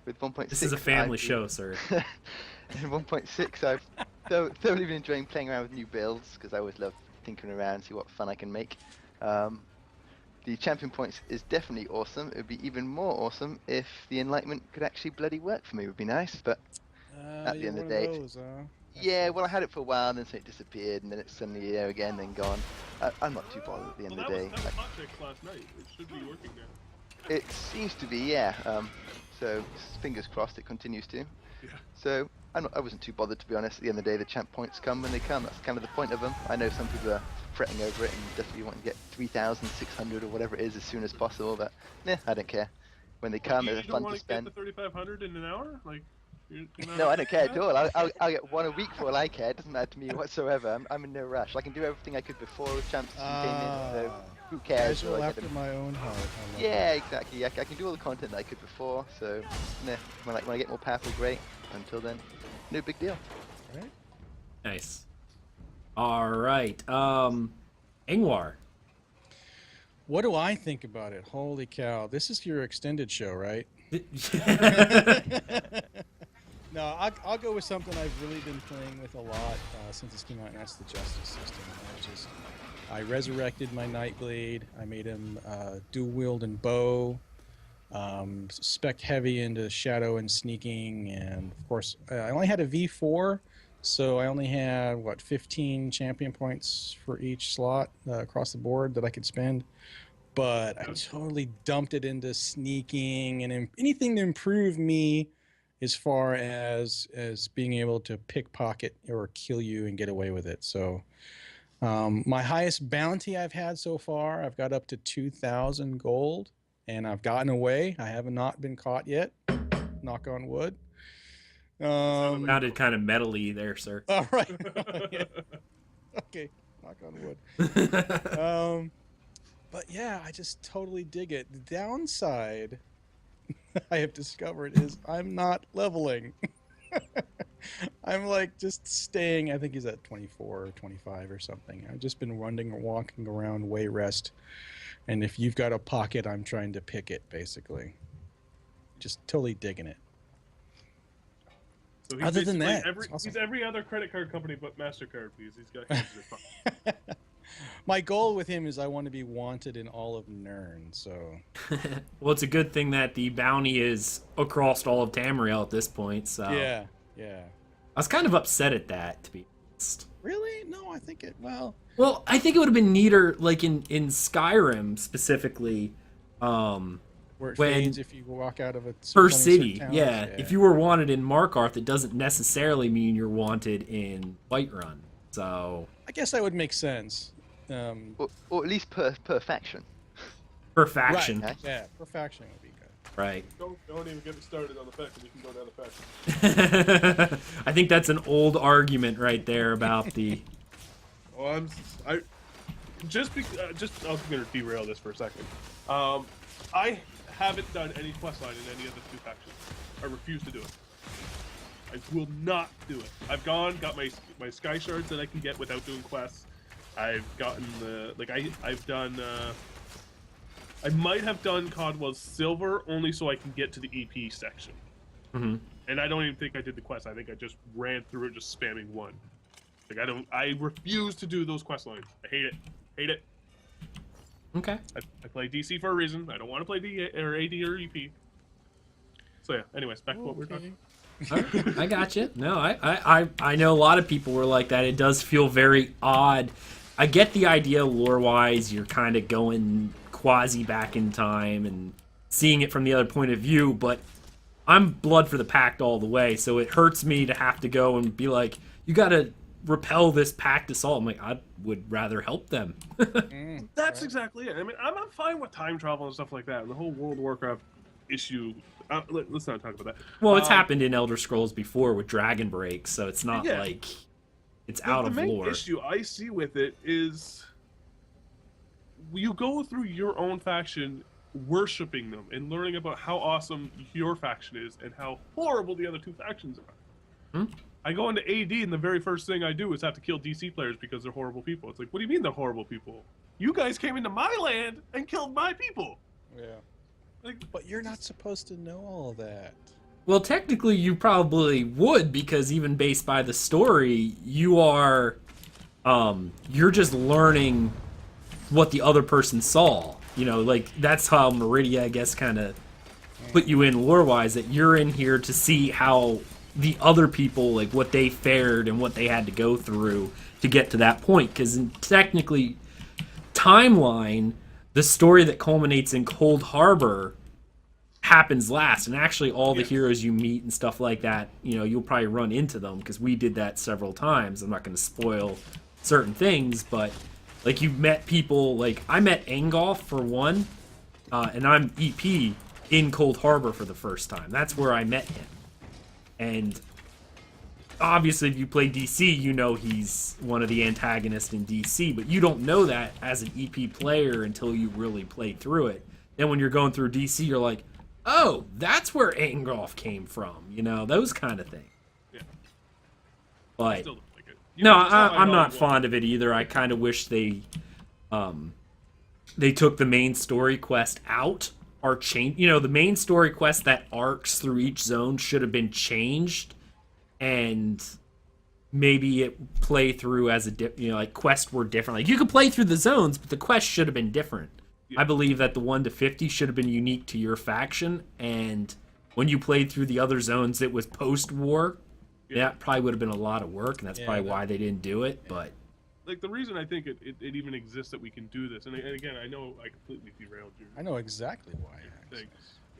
with 1.6... This is a family show, sir. In 1.6, I've thoroughly been enjoying playing around with new builds, because I always love tinkering around, see what fun I can make. The champion points is definitely awesome. It would be even more awesome if the Enlightenment could actually bloody work for me. It would be nice, but at the end of the day... Yeah, well, I had it for a while, and then so it disappeared, and then it's suddenly there again, then gone. I'm not too bothered at the end of the day. That was hot fixed last night. It should be working now. It seems to be, yeah. So fingers crossed it continues to. Yeah. So I wasn't too bothered, to be honest. At the end of the day, the champ points come when they come. That's kind of the point of them. I know some people are fretting over it and desperately want to get 3,600 or whatever it is as soon as possible, but yeah, I don't care. When they come, You they're don't fun want to to get spend. the 3,500 in an hour? Like, you're not- No, I don't care at all. I'll get one a week for all I care. It doesn't matter to me whatsoever. I'm in no rush. I can do everything I could before the champs came in, so who cares? Casual Will I get after them? my own heart. I love Yeah, exactly. I can do all the content that I could before, so nah, when I get more powerful, great. Until then, no big deal. that. Right? Nice. All right. Engwar. What do I think about it? Holy cow. This is your extended show, right? No, I'll go with something I've really been playing with a lot since this came out, and that's the Justice system. I resurrected my Nightblade. I made him dual wield and bow. Spec heavy into shadow and sneaking, and of course I only had a V4, so I only had 15 champion points for each slot across the board that I could spend. But I totally dumped it into sneaking and anything to improve me as far as being able to pickpocket or kill you and get away with it. So my highest bounty I've had so far, I've got up to 2,000 gold, and I've gotten away. I have not been caught yet. Knock on wood. Sounded kind of metally there, sir. All right. Yeah. Okay. Knock on wood. But yeah, I just totally dig it. The downside I have discovered is I'm not leveling. I'm like just staying, I think he's at 24 or 25 or something. I've just been walking around way rest. And if you've got a pocket, I'm trying to pick it, basically. Just totally digging it. So he's Other than basically that, it's awesome. he's every other credit card company but MasterCard because he's got hands in his pocket. My goal with him is I want to be wanted in all of Nern, so... Well, it's a good thing that the bounty is across all of Tamriel at this point, so... Yeah. I was kind of upset at that, to be honest. Really? No, I think it... Well, I think it would have been neater, like in Skyrim specifically, where it when fades if you walk out of a per only certain city. towns, Yeah. If you were wanted in Markarth, it doesn't necessarily mean you're wanted in Whiterun. So I guess that would make sense. Or at least per faction. per faction, Right. Yeah, per faction would be good. right? Don't even get me started on the fact that we can go down the faction. I think that's an old argument right there about the. Well, I'm gonna derail this for a second. I haven't done any quest line in any of the two factions. I refuse to do it. I will not do it. I've got my sky shards that I can get without doing quests. I've gotten I've done I might have done Codwell's Silver only so I can get to the EP section. Mm-hmm. And I don't even think I did the quest. I think I just ran through it just spamming one. Like I refuse to do those quest lines. I hate it. Hate it. Okay. I play DC for a reason. I don't want to play AD or EP. So yeah, anyways, back to what we're talking. I got you. No, I know a lot of people were like that. It does feel very odd. I get the idea lore-wise, you're kind of going quasi back in time and seeing it from the other point of view, but I'm blood for the pact all the way, so it hurts me to have to go and be like, you gotta repel this pact assault. I'm like, I would rather help them. That's exactly it. I mean, I'm fine with time travel and stuff like that, and the whole World of Warcraft issue. Let's not talk about that. Well, it's happened in Elder Scrolls before with Dragon Break, so it's not like it's out of lore. The main lore. issue I see with it is you go through your own faction worshipping them and learning about how awesome your faction is and how horrible the other two factions are. I go into AD and the very first thing I do is have to kill DC players because they're horrible people. It's like, what do you mean they're horrible people? You guys came into my land and killed my people. Yeah. Like, But you're not supposed to know all of that. Well, technically, you probably would, because even based by the story, you are, you're just learning what the other person saw. You know, like, that's how Meridia, I guess, kind of put you in lore-wise, that you're in here to see how the other people, like, what they fared and what they had to go through to get to that point. Because technically, timeline, the story that culminates in Cold Harbor happens last, and actually all the heroes you meet and stuff like that, you know, you'll probably run into them, because we did that several times. I'm not going to spoil certain things, but like, you've met people, like I met Angolf for one, and I'm EP in Cold Harbor for the first time. That's where I met him. And obviously if you play DC, you know he's one of the antagonists in DC, but you don't know that as an EP player until you really play through it. Then when you're going through DC, you're like, oh, that's where Angolf came from, you know, those kind of things. Yeah. But still don't like it. no, I'm not fond of it either. I kind of wish they took the main story quest out, or change. You know, the main story quest that arcs through each zone should have been changed, and maybe it play through as a like quests were different. Like, you could play through the zones, but the quest should have been different. I believe that the 1 to 50 should have been unique to your faction, and when you played through the other zones, it was post-war. That probably would have been a lot of work, and that's probably why they didn't do it. But like, the reason I think it even exists that we can do this, and again, I know I completely derailed you. I know exactly why.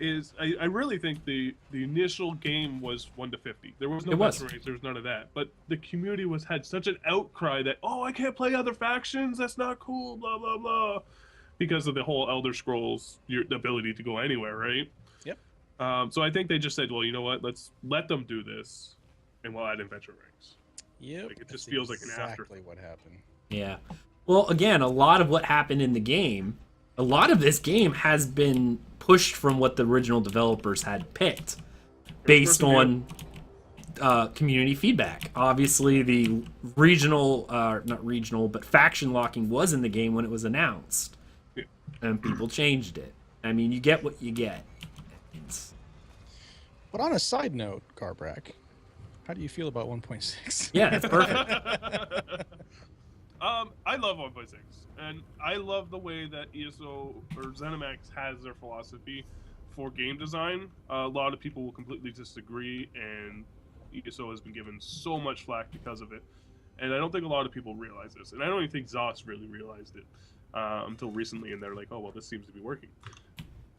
Is I really think the initial game was 1 to 50. There was no veteran race, there was none of that. But the community had such an outcry that, oh, I can't play other factions, that's not cool, blah blah blah, because of the whole Elder Scrolls, the ability to go anywhere, right? Yep. So I think they just said, well, you know what, let's let them do this, and we'll add in veteran ranks. Yep. Like, it just feels like an after. Exactly what happened. yeah, well, again, a lot of what happened in the game, a lot of this game has been pushed from what the original developers had picked, based on community feedback. Obviously, the regional, not regional, but faction locking was in the game when it was announced. Yeah. And people changed it. I mean, you get what you get. But on a side note, Garbrac, how do you feel about 1.6? Yeah, that's perfect. I love 1.6, and I love the way that ESO or ZeniMax has their philosophy for game design. A lot of people will completely disagree, and ESO has been given so much flack because of it. And I don't think a lot of people realize this, and I don't even think ZOS really realized it until recently, and they're like, oh, well, this seems to be working.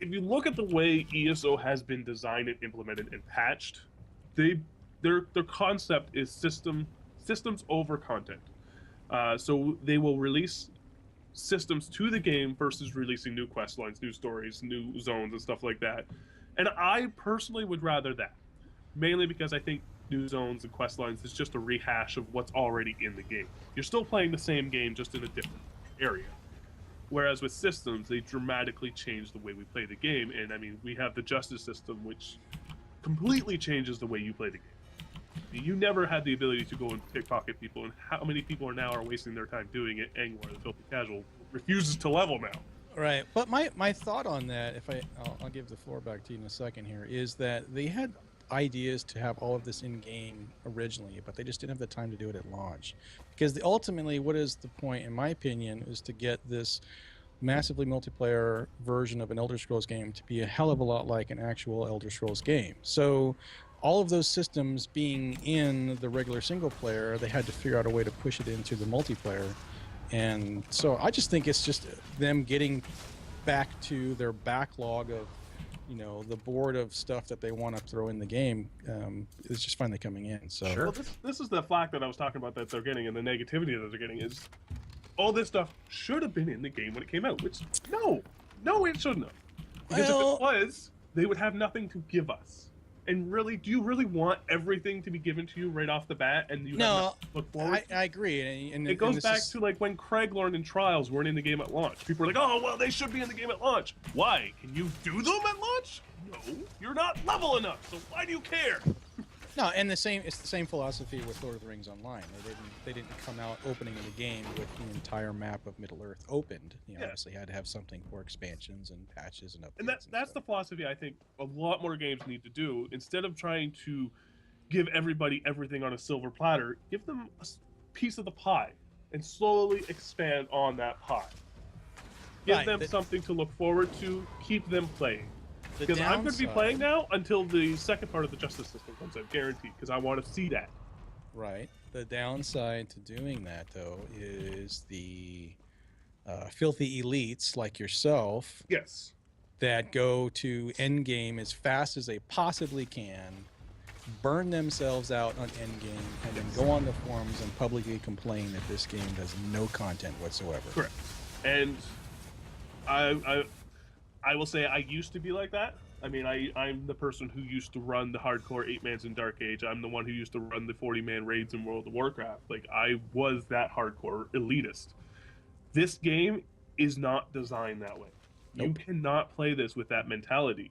If you look at the way ESO has been designed and implemented and patched, their concept is systems over content. So they will release systems to the game versus releasing new quest lines, new stories, new zones, and stuff like that. And I personally would rather that, mainly because I think new zones and quest lines is just a rehash of what's already in the game. You're still playing the same game, just in a different area. Whereas with systems, they dramatically change the way we play the game. And I mean, we have the justice system, which completely changes the way you play the game. You never had the ability to go and pickpocket people, and how many people are wasting their time doing it? Engwar, the filthy casual, refuses to level now. Right. But my thought on that, I'll give the floor back to you in a second here, is that they had ideas to have all of this in game originally, but they just didn't have the time to do it at launch. Because ultimately, what is the point, in my opinion, is to get this massively multiplayer version of an Elder Scrolls game to be a hell of a lot like an actual Elder Scrolls game. So all of those systems being in the regular single player, they had to figure out a way to push it into the multiplayer. And so I just think it's just them getting back to their backlog of, you know, the board of stuff that they want to throw in the game. It's just finally coming in. So Sure. Well, this is the flack that I was talking about that they're getting, and the negativity that they're getting is all this stuff should have been in the game when it came out. Which no, it shouldn't have. Because if it was, they would have nothing to give us. And really, do you really want everything to be given to you right off the bat, and you have nothing to look forward to? I agree. And it goes back to like when Craiglorn and Trials weren't in the game at launch. People were like, "Oh, well, they should be in the game at launch." Why? Can you do them at launch? No, you're not level enough. So why do you care? No, and it's the same philosophy with Lord of the Rings Online. They didn't come out opening the game with the entire map of Middle Earth opened. You know, Yeah. obviously had to have something for expansions and patches and updates. And that's the philosophy I think a lot more games need to do. Instead of trying to give everybody everything on a silver platter, give them a piece of the pie and slowly expand on that pie. Give Right, them something to look forward to. Keep them playing. The Because I'm going to be downside- playing now until the second part of the justice system comes out, guaranteed. Because I want to see that. Right. The downside to doing that, though, is the filthy elites like yourself Yes. that go to endgame as fast as they possibly can, burn themselves out on endgame, and then go on the forums and publicly complain that this game has no content whatsoever. Correct. And I will say I used to be like that. I mean, I'm the person who used to run the hardcore 8-mans in Dark Age. I'm the one who used to run the 40-man raids in World of Warcraft. Like, I was that hardcore elitist. This game is not designed that way. Nope. You cannot play this with that mentality.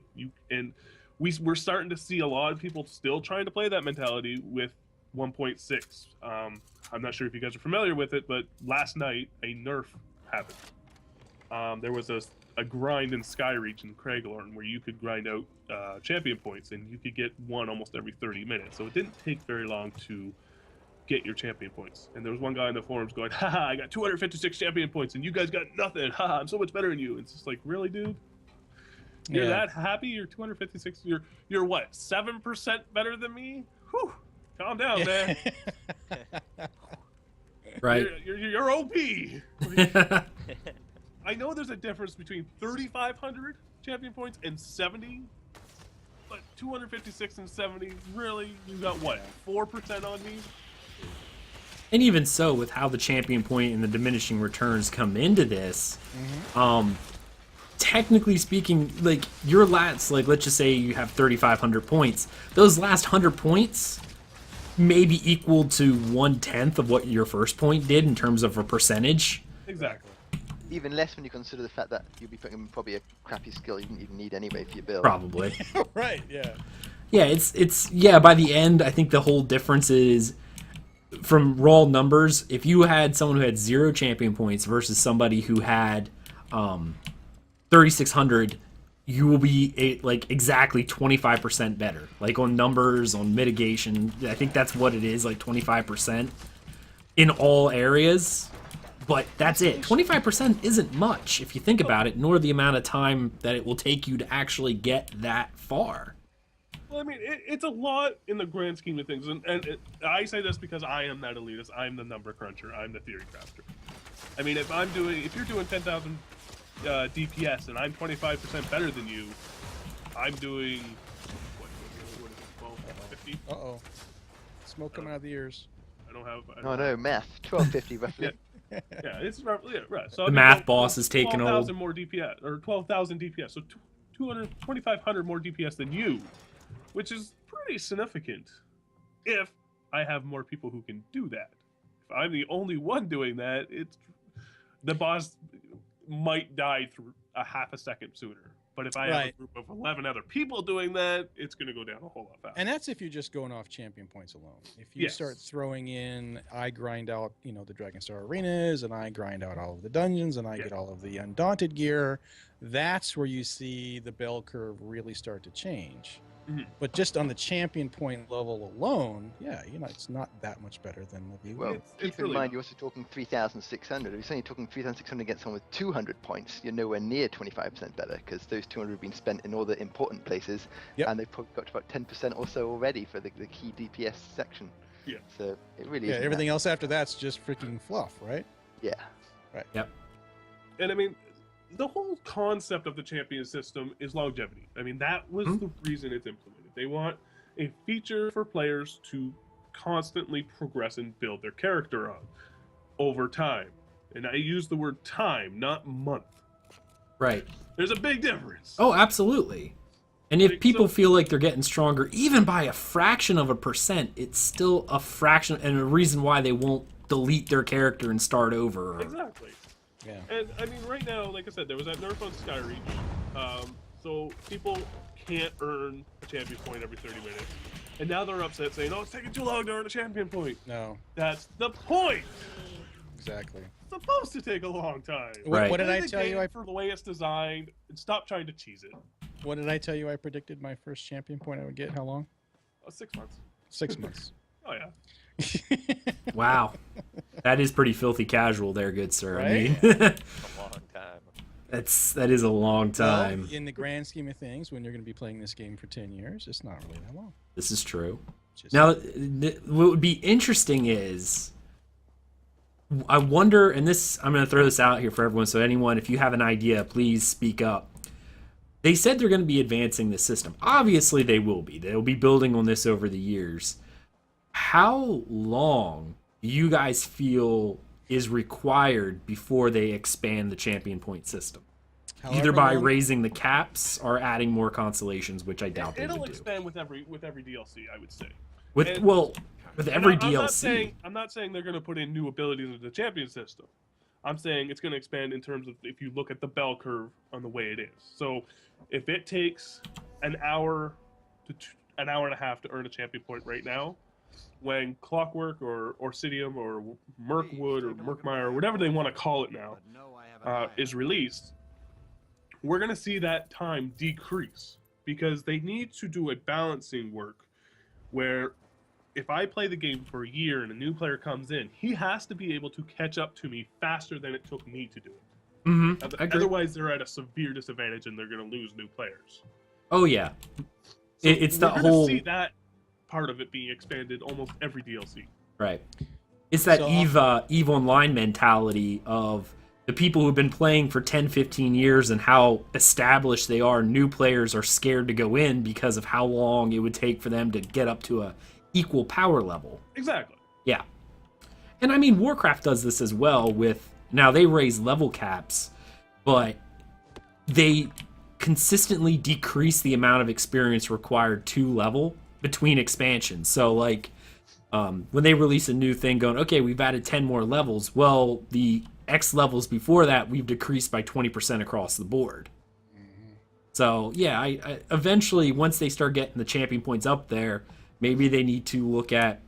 We're starting to see a lot of people still trying to play that mentality with 1.6. I'm not sure if you guys are familiar with it, but last night a nerf happened. There was a grind in Skyreach in Craiglorn where you could grind out champion points, and you could get one almost every 30 minutes. So it didn't take very long to get your champion points. And there was one guy in the forums going, "Haha, I got 256 champion points, and you guys got nothing. Haha, I'm so much better than you." And it's just like, really, dude? You're that happy? You're 256. You're what? 7% better than me? Whew. Calm down, man. Right. You're OP. I know there's a difference between 3,500 champion points and 70, but 256 and 70, really? You got what, 4% on me? And even so, with how the champion point and the diminishing returns come into this, technically speaking, like, your lats, like, let's just say you have 3,500 points, those last 100 points may be equal to 1/10 of what your first point did in terms of a percentage. Exactly. Even less when you consider the fact that you'll be putting in probably a crappy skill you didn't even need anyway for your build. Probably. Right, yeah. Yeah, it's by the end, I think the whole difference is, from raw numbers, if you had someone who had 0 champion points versus somebody who had 3,600, you will be like exactly 25% better. Like on numbers, on mitigation, I think that's what it is, like 25% in all areas. But that's it. 25% isn't much if you think about it, nor the amount of time that it will take you to actually get that far. Well, I mean, it's a lot in the grand scheme of things, and I say this because I am that elitist. I'm the number cruncher. I'm the theory crafter. I mean, if you're doing 10,000 DPS and I'm 25% better than you, I'm doing what is it, 12, 50? Uh-oh. Smoke coming out of the ears. I don't have. Oh no, math. 1250 roughly. Yeah, it's roughly right. So The math boss is taking 12,000 more DPS, or 12,000 DPS, so 2,500 more DPS than you, which is pretty significant. If I have more people who can do that, if I'm the only one doing that, the boss might die through a half a second sooner. But if I have a group of 11 other people doing that, it's going to go down a whole lot faster. And that's if you're just going off champion points alone. If you start throwing in, I grind out, the Dragonstar arenas, and I grind out all of the dungeons, and I get all of the Undaunted gear, that's where you see the bell curve really start to change. Mhm. But just on the champion point level alone, yeah, it's not that much better than the V1. Well, It's keep in really mind not. you're also talking 3,600. If you're saying you're talking 3,600 against someone with 200 points, you're nowhere near 25% better because those 200 have been spent in all the important places, Yep. and they've probably got to about 10% or so already for the key DPS section. Yeah. So it really Yeah, isn't everything that else after that's just freaking fluff, right? Yeah. And I mean, the whole concept of the champion system is longevity. I mean, that was the reason it's implemented. They want a feature for players to constantly progress and build their character on over time. And I use the word time, not month. Right. There's a big difference. Oh, absolutely. And if people feel like they're getting stronger, even by a fraction of a percent, it's still a fraction and a reason why they won't delete their character and start over. Exactly. Yeah. And I mean, right now, like I said, there was that nerf on Skyreach. So people can't earn a champion point every 30 minutes. And now they're upset saying, oh, it's taking too long to earn a champion point. No, That's the point. exactly. It's supposed to take a long time. Right. What did Play I the tell you? game for the way it's designed and stop trying to cheese it. What did I tell you? I predicted my first champion point I would get. How long? 6 months. 6 months. Oh, yeah. Wow. That is pretty filthy casual there, good sir. I Right? mean, A long time. that is a long time. Well, in the grand scheme of things, when you're going to be playing this game for 10 years, it's not really that long. This is true. Just Now, what would be interesting is, I wonder, and this, I'm going to throw this out here for everyone, so anyone, if you have an idea, please speak up. They said they're going to be advancing the system. Obviously, they will be. They'll be building on this over the years. How long do you guys feel is required before they expand the champion point system? Either however by long- raising the caps or adding more constellations, which I doubt they It'll would do. expand with every DLC, I would say. With and- with every I'm DLC. I'm not saying they're going to put in new abilities into the champion system. I'm saying it's going to expand in terms of if you look at the bell curve on the way it is. So if it takes an hour to an hour and a half to earn a champion point right now, when Clockwork or Orcidium or Mirkwood or Murkmire or whatever they want to call it now is released, we're going to see that time decrease because they need to do a balancing work where if I play the game for a year and a new player comes in, he has to be able to catch up to me faster than it took me to do it. Mm-hmm. I agree. Otherwise, they're at a severe disadvantage and they're going to lose new players. Oh yeah, So it's the we're gonna whole see that part of it being expanded almost every DLC. right. It's that So, EVE Online mentality of the people who've been playing for 10, 15 years and how established they are. New players are scared to go in because of how long it would take for them to get up to a equal power level. Exactly. Yeah. And I mean, Warcraft does this as well with, now they raise level caps, but they consistently decrease the amount of experience required to level between expansions. So like, when they release a new thing going, okay, we've added 10 more levels. Well, the X levels before that, we've decreased by 20% across the board. So yeah, I eventually, once they start getting the champion points up there, maybe they need to look at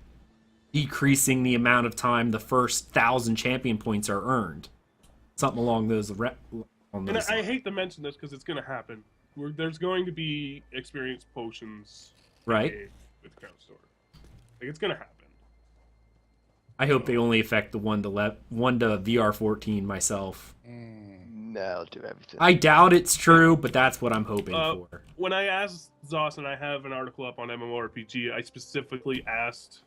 decreasing the amount of time the first 1,000 champion points are earned. Something along those And I hate to mention this because it's going to happen. There's going to be experience potions Right. with Crown Store. Like, it's going to happen. I hope they only affect the one to VR14 myself. No, I'll do everything. I doubt it's true, but that's what I'm hoping for. When I asked Zoss, and I have an article up on MMORPG, I specifically asked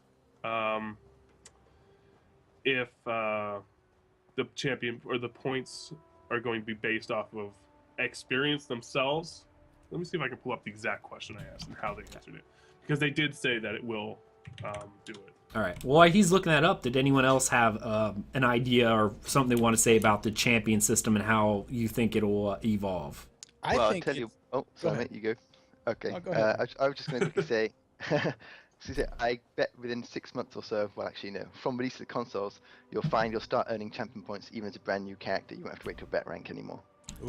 if the champion or the points are going to be based off of experience themselves. Let me see if I can pull up the exact question I asked and how they answered it, because they did say that it will do it. All right. Well, while he's looking that up, did anyone else have an idea or something they want to say about the champion system and how you think it'll evolve? I'll think tell you. it's- Oh, sorry, ahead. mate, you go. Okay. No, go ahead. I was just going to quickly say, I bet within 6 months or so, well, actually, no, from release of the consoles, you'll find you'll start earning champion points even as a brand new character. You won't have to wait till bet rank anymore.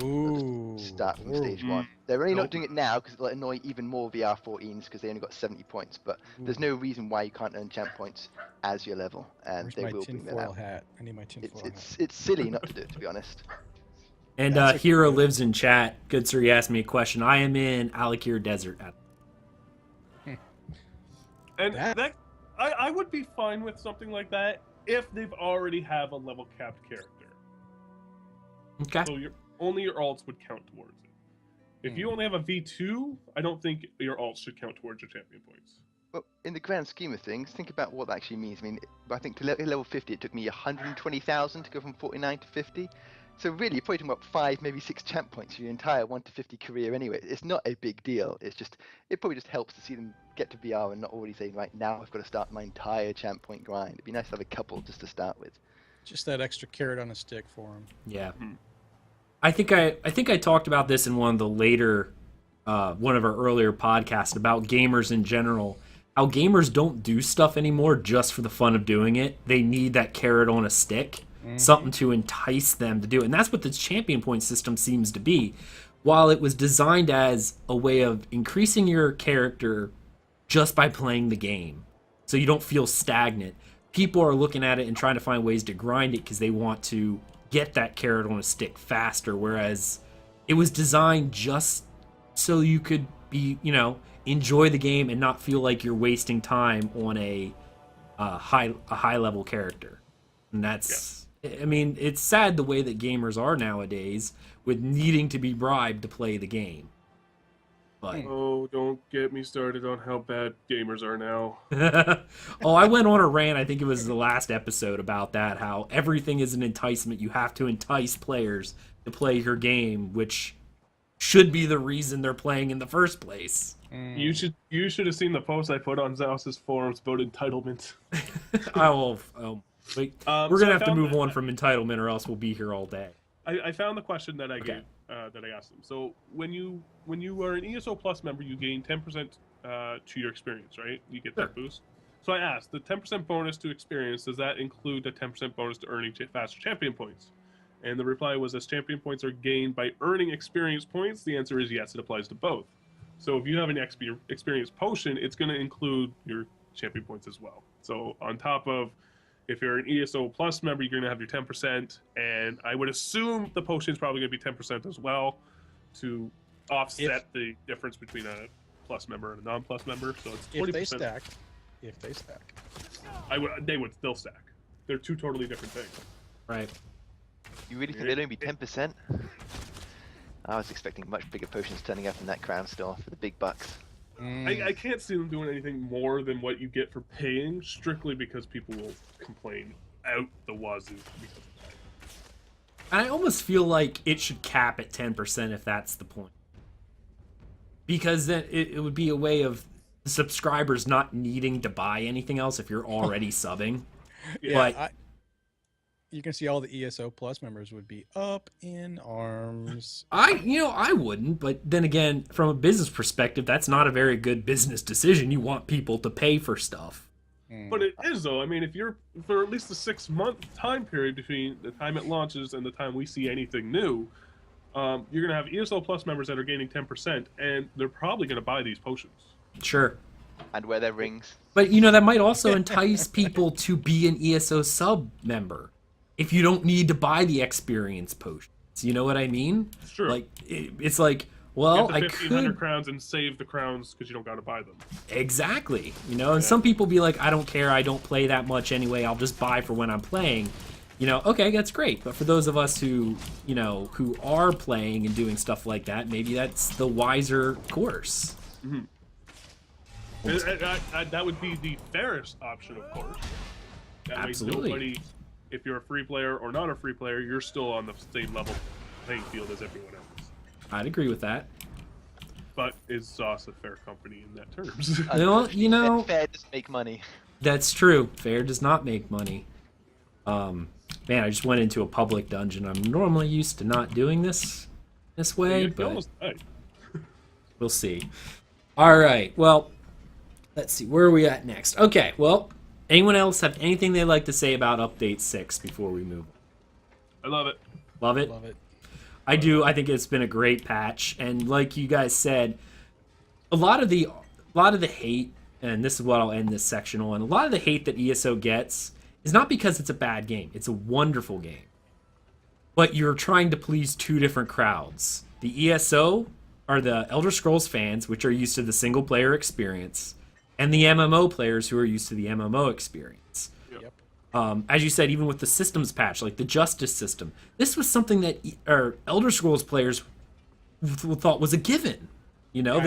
Ooh. Start from stage Ooh. 1. They're only Nope. not doing it now because it'll annoy even more VR14s because they only got 70 points. But there's no reason why you can't earn champ points as your level, and Where's they my will bring that tinfoil out. hat? I need my tinfoil hat. It's silly not to do it, to be honest. And That's a Hero good- lives in chat. Good sir, he asked me a question. I am in Alakir Desert. And That- I would be fine with something like that if they've already have a level capped character. Okay. So only your alts would count towards it. If you only have a V2, I don't think your alts should count towards your champion points. Well, in the grand scheme of things, think about what that actually means. I mean, I think to level 50, it took me 120,000 to go from 49 to 50. So really, you're probably talking about 5, maybe 6 champ points for your entire 1 to 50 career anyway. It's not a big deal. It's just, it probably just helps to see them get to VR and not already saying, right, now I've got to start my entire champ point grind. It'd be nice to have a couple just to start with. Just that extra carrot on a stick for him. Yeah. I think I talked about this in one of the later, one of our earlier podcasts about gamers in general. How gamers don't do stuff anymore just for the fun of doing it. They need that carrot on a stick, something to entice them to do it. And that's what the champion point system seems to be. While it was designed as a way of increasing your character just by playing the game, so you don't feel stagnant, people are looking at it and trying to find ways to grind it because they want to get that carrot on a stick faster, whereas it was designed just so you could be, enjoy the game and not feel like you're wasting time on a high level character. And that's, I mean, it's sad the way that gamers are nowadays with needing to be bribed to play the game. But Oh, don't get me started on how bad gamers are now. oh, I went on a rant, I think it was the last episode, about that, how everything is an enticement. You have to entice players to play your game, which should be the reason they're playing in the first place. You should have seen the post I put on Zeus's forums about entitlement. Wait, So we're gonna I have to found move that- on from entitlement, or else we'll be here all day. I found the question that I Okay. gave that I asked them. So when you are an ESO Plus member, you gain 10% to your experience, right? You get that boost. So I asked, the 10% bonus to experience, does that include the 10% bonus to earning faster champion points? And the reply was, as champion points are gained by earning experience points, the answer is yes, it applies to both. So if you have an experience potion, it's going to include your champion points as well. So on top of, if you're an ESO Plus member, you're going to have your 10%, and I would assume the potion is probably going to be 10% as well to offset the difference between a Plus member and a non-Plus member. So it's 20%. If they stack. They would still stack. They're two totally different things. Right. You really think they'd only be 10%? I was expecting much bigger potions turning up in that crown store for the big bucks. I can't see them doing anything more than what you get for paying, strictly because people will complain out the wazoo because of that. I almost feel like it should cap at 10% if that's the point. Because then it would be a way of the subscribers not needing to buy anything else if you're already subbing. Yeah, But you can see all the ESO Plus members would be up in arms. I wouldn't, but then again, from a business perspective, that's not a very good business decision. You want people to pay for stuff. But it is, though. I mean, if you're for at least a 6-month time period between the time it launches and the time we see anything new, you're going to have ESO Plus members that are gaining 10%, and they're probably going to buy these potions. Sure. And wear their rings. But, that might also entice people to be an ESO sub member if you don't need to buy the experience potions. You know what I mean? Sure. Like, it's like, well, Get I the 1,500 could... crowns and save the crowns because you don't got to buy them. Exactly. And some people be like, I don't care, I don't play that much anyway, I'll just buy for when I'm playing. Okay, that's great. But for those of us who are playing and doing stuff like that, maybe that's the wiser course. Mm-hmm. That would be the fairest option, of course. That Absolutely. Way nobody, if you're a free player or not a free player, you're still on the same level playing field as everyone else. I'd agree with that. But is Sauce a fair company in that terms? Fair doesn't make money. That's true. Fair does not make money. Man, I just went into a public dungeon. I'm normally used to not doing this way, You but almost died. we'll see. All right. Well, let's see. Where are we at next? Okay. Well, anyone else have anything they'd like to say about Update 6 before we move on? I love it. Love it? Love it. I do. I think it's been a great patch, and like you guys said, a lot of the hate, and this is what I'll end this section on. A lot of the hate that ESO gets is not because it's a bad game. It's a wonderful game, but you're trying to please two different crowds. The ESO are the Elder Scrolls fans, which are used to the single player experience, and the MMO players who are used to the MMO experience. Yep. As you said, even with the systems patch, like the justice system, this was something that Elder Scrolls players thought was a given. You know,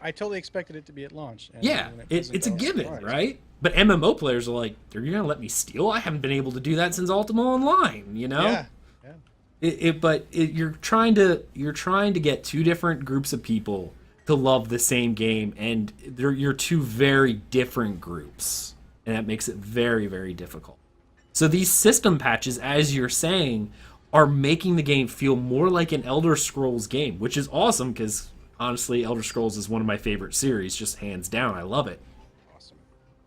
I totally expected it to be at launch. And yeah, when it it's a wasn't, I was given, surprised. right? But MMO players are like, "You're gonna let me steal? I haven't been able to do that since Ultima Online." You know? Yeah. You're trying to get two different groups of people to love the same game, and you're two very different groups, and that makes it very, very difficult. So these system patches, as you're saying, are making the game feel more like an Elder Scrolls game, which is awesome because honestly, Elder Scrolls is one of my favorite series, just hands down. I love it. Awesome.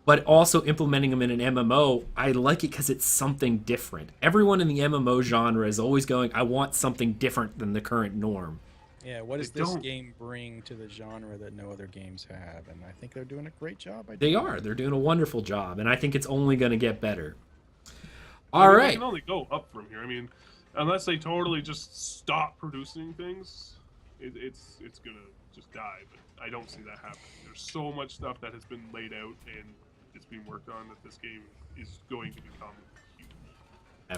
But also implementing them in an MMO, I like it because it's something different. Everyone in the MMO genre is always going, I want something different than the current norm. Yeah, what does this game bring to the genre that no other games have? And I think they're doing a great job. They're doing a wonderful job, and I think it's only going to get better. I mean, right. They can only go up from here. I mean, unless they totally just stop producing things, it's gonna just die. But I don't see that happening. There's so much stuff that has been laid out and it's been worked on that this game is going to become huge.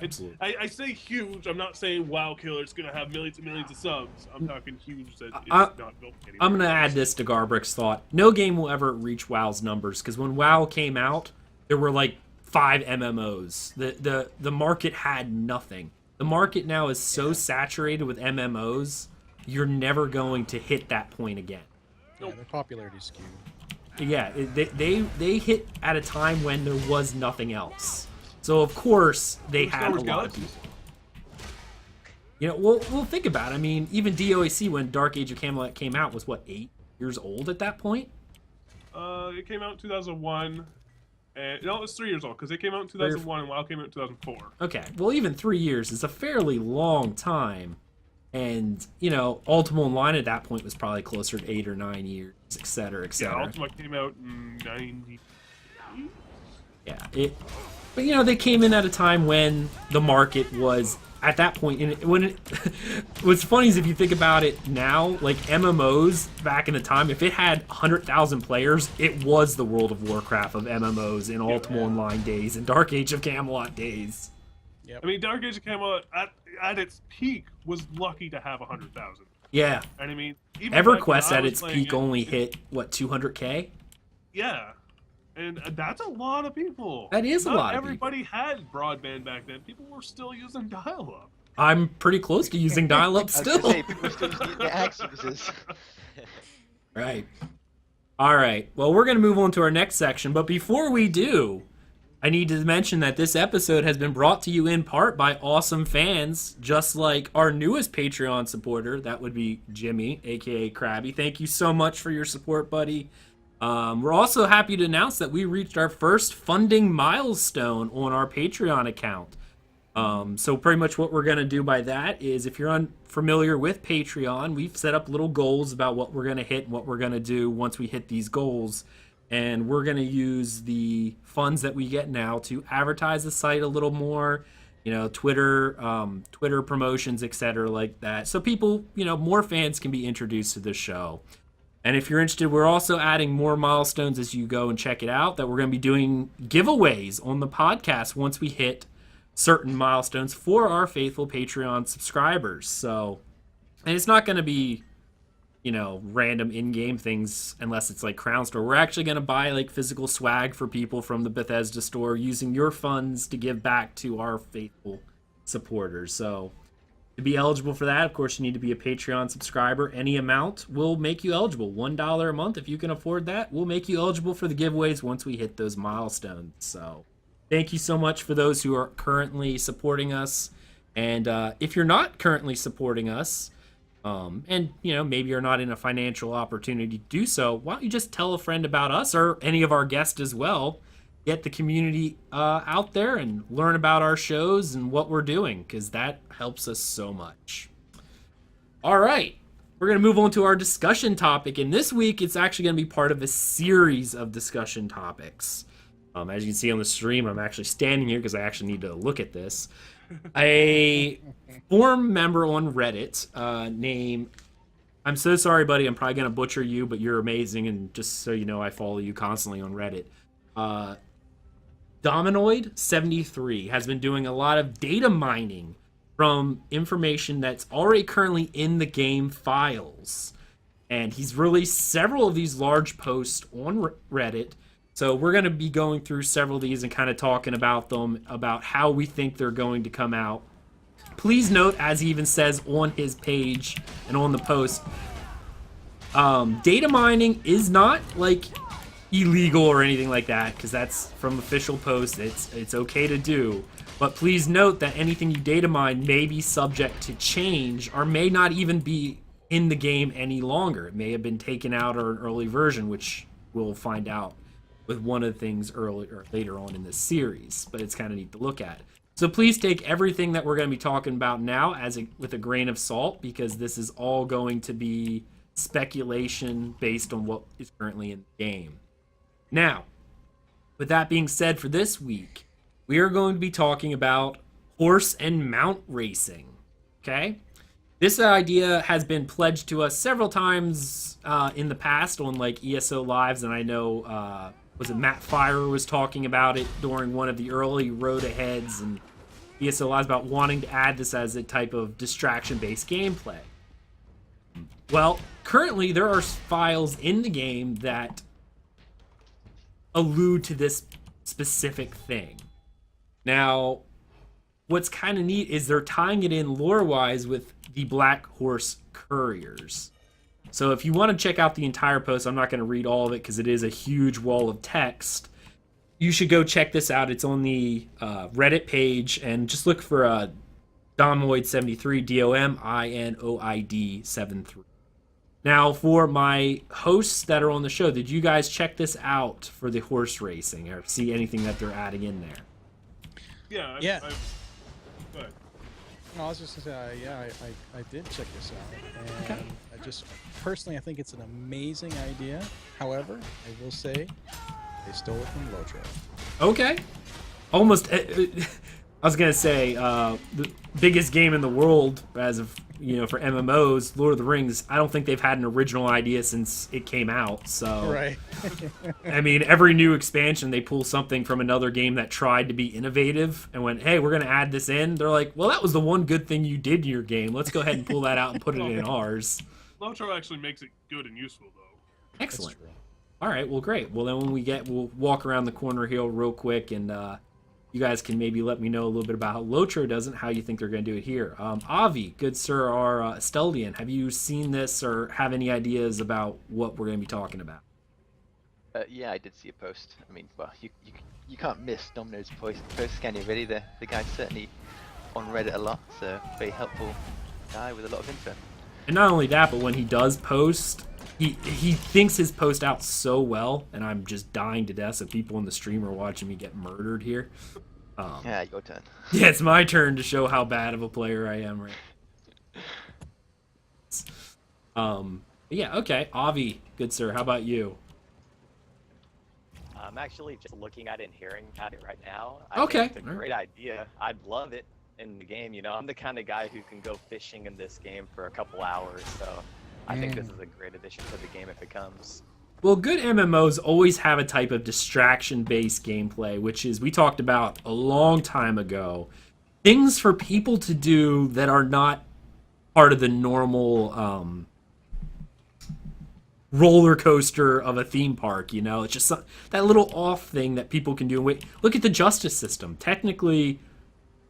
Absolutely. I say huge. I'm not saying WoW Killer. It's gonna have millions and millions of subs. I'm talking huge that it's not built anywhere. I'm gonna add this to Garbrac's thought. No game will ever reach WoW's numbers because when WoW came out, there were like 5 MMOs. The market had nothing. The market now is so saturated with MMOs, you're never going to hit that point again. Yeah, their popularity skewed. Yeah, they hit at a time when there was nothing else. So of course they had a lot of people. You know, we'll think about it. I mean, even DOAC when Dark Age of Camelot came out was what, 8 years old at that point? It came out in 2001. And, no, it was 3 years old because it came out in 2001 and WoW came out in 2004. Okay, well, even 3 years is a fairly long time. And, you know, Ultima Online at that point was probably closer to 8 or 9 years, et cetera, et cetera. Yeah, Ultima came out in 90. Yeah, but, you know, they came in at a time when the market was, at that point, what's funny is if you think about it now, like MMOs back in the time, if it had 100,000 players, it was the World of Warcraft of MMOs in Ultima Online days and Dark Age of Camelot days. Yep. I mean, Dark Age of Camelot at its peak was lucky to have 100,000. Yeah. And I mean, even EverQuest at its peak only hit, what, 200K? Yeah. And that's a lot of people. That is a lot of people. Everybody had broadband back then. People were still using dial-up. I'm pretty close to using dial-up I was gonna still. say, people are still using the axes. Right. All right. Well, we're going to move on to our next section, but before we do, I need to mention that this episode has been brought to you in part by awesome fans, just like our newest Patreon supporter. That would be Jimmy, aka Krabby. Thank you so much for your support, buddy. We're also happy to announce that we reached our first funding milestone on our Patreon account. So pretty much what we're going to do by that is, if you're unfamiliar with Patreon, we've set up little goals about what we're going to hit and what we're going to do once we hit these goals. And we're going to use the funds that we get now to advertise the site a little more, you know, Twitter promotions, etc. like that. So people, you know, more fans can be introduced to the show. And if you're interested, we're also adding more milestones as you go and check it out, that we're going to be doing giveaways on the podcast once we hit certain milestones for our faithful Patreon subscribers. So, and it's not going to be, you know, random in-game things unless it's like Crown Store. We're actually going to buy like physical swag for people from the Bethesda store using your funds to give back to our faithful supporters. So to be eligible for that, of course, you need to be a Patreon subscriber. Any amount will make you eligible. $1 a month, if you can afford that, will make you eligible for the giveaways once we hit those milestones. So thank you so much for those who are currently supporting us. And if you're not currently supporting us, and, you know, maybe you're not in a financial opportunity to do so, why don't you just tell a friend about us or any of our guests as well? Get the community out there and learn about our shows and what we're doing, because that helps us so much. All right, we're going to move on to our discussion topic, and this week it's actually going to be part of a series of discussion topics. As you can see on the stream, I'm actually standing here because I actually need to look at this. A forum member on Reddit named I'm so sorry, buddy. I'm probably gonna butcher you, but you're amazing, and just so you know, I follow you constantly on Reddit. Dominoid73 has been doing a lot of data mining from information that's already currently in the game files. And he's released several of these large posts on Reddit. So we're going to be going through several of these and kind of talking about them, about how we think they're going to come out. Please note, as he even says on his page and on the post, data mining is not like illegal or anything like that, because that's from official posts. It's okay to do. But please note that anything you data mine may be subject to change or may not even be in the game any longer. It may have been taken out or an early version, which we'll find out with one of the things earlier later on in this series. But it's kind of neat to look at. So please take everything that we're going to be talking about now with a grain of salt, because this is all going to be speculation based on what is currently in the game. Now, with that being said, for this week, we are going to be talking about horse and mount racing. Okay? This idea has been pledged to us several times in the past on like ESO Lives, and I know, was it Matt Fire was talking about it during one of the early Road Aheads and ESO Lives about wanting to add this as a type of distraction-based gameplay. Well, currently there are files in the game that allude to this specific thing. Now, what's kind of neat is they're tying it in lore-wise with the Black Horse Couriers. So if you want to check out the entire post, I'm not going to read all of it because it is a huge wall of text. You should go check this out. It's on the Reddit page, and just look for Dominoid73, DOMINOID73. Now, for my hosts that are on the show, did you guys check this out for the horse racing or see anything that they're adding in there? Yeah. Yeah. Go ahead. No, I was just gonna say, I did check this out, and I just personally, I think it's an amazing idea. However, I will say they stole it from Lotro. Okay. Almost. I was gonna say the biggest game in the world as of for MMOs, Lord of the Rings. I don't think they've had an original idea since it came out. So Right. I mean, every new expansion they pull something from another game that tried to be innovative and went, "Hey, we're gonna add this in." They're like, "Well, that was the one good thing you did in your game. Let's go ahead and pull that out and put it in ours." Lotro actually makes it good and useful, though. Excellent. All right. Well, great. Well, then when we'll walk around the corner here real quick, and you guys can maybe let me know a little bit about how Lotro does it, how you think they're going to do it here. Avi, good sir, our Asteldian, have you seen this or have any ideas about what we're going to be talking about? Yeah, I did see a post. I mean, well, you can't miss Domino's post, can you, really? The guy's certainly on Reddit a lot, so very helpful guy with a lot of info. And not only that, but when he does post, he thinks his post out so well, and I'm just dying to death, so people in the stream are watching me get murdered here. Yeah, your turn. Yeah, it's my turn to show how bad of a player I am right yeah, okay. Avi, good sir, how about you? I'm actually just looking at it and hearing about it right now. Okay. Think it's a great idea. I'd love it in the game. I'm the kind of guy who can go fishing in this game for a couple hours, so I think this is a great addition to the game if it comes. Well, good MMOs always have a type of distraction-based gameplay, which is, we talked about a long time ago, things for people to do that are not part of the normal roller coaster of a theme park, It's just that little off thing that people can do. Wait, look at the justice system. Technically,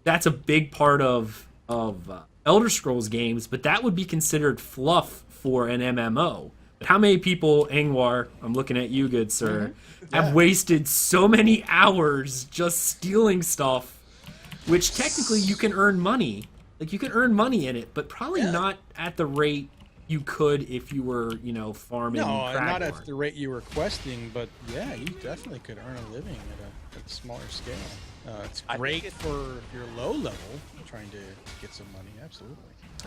that's a big part of Elder Scrolls games, but that would be considered fluff for an MMO. But how many people, Engwar, I'm looking at you, good sir, have wasted so many hours just stealing stuff, which technically you can earn money. Like, you can earn money in it, but probably not at the rate you could if you were, farming. No, Cragmore. not at the rate you were questing, but yeah, you definitely could earn a living at a smaller scale. It's great for your low level, trying to get some money, absolutely.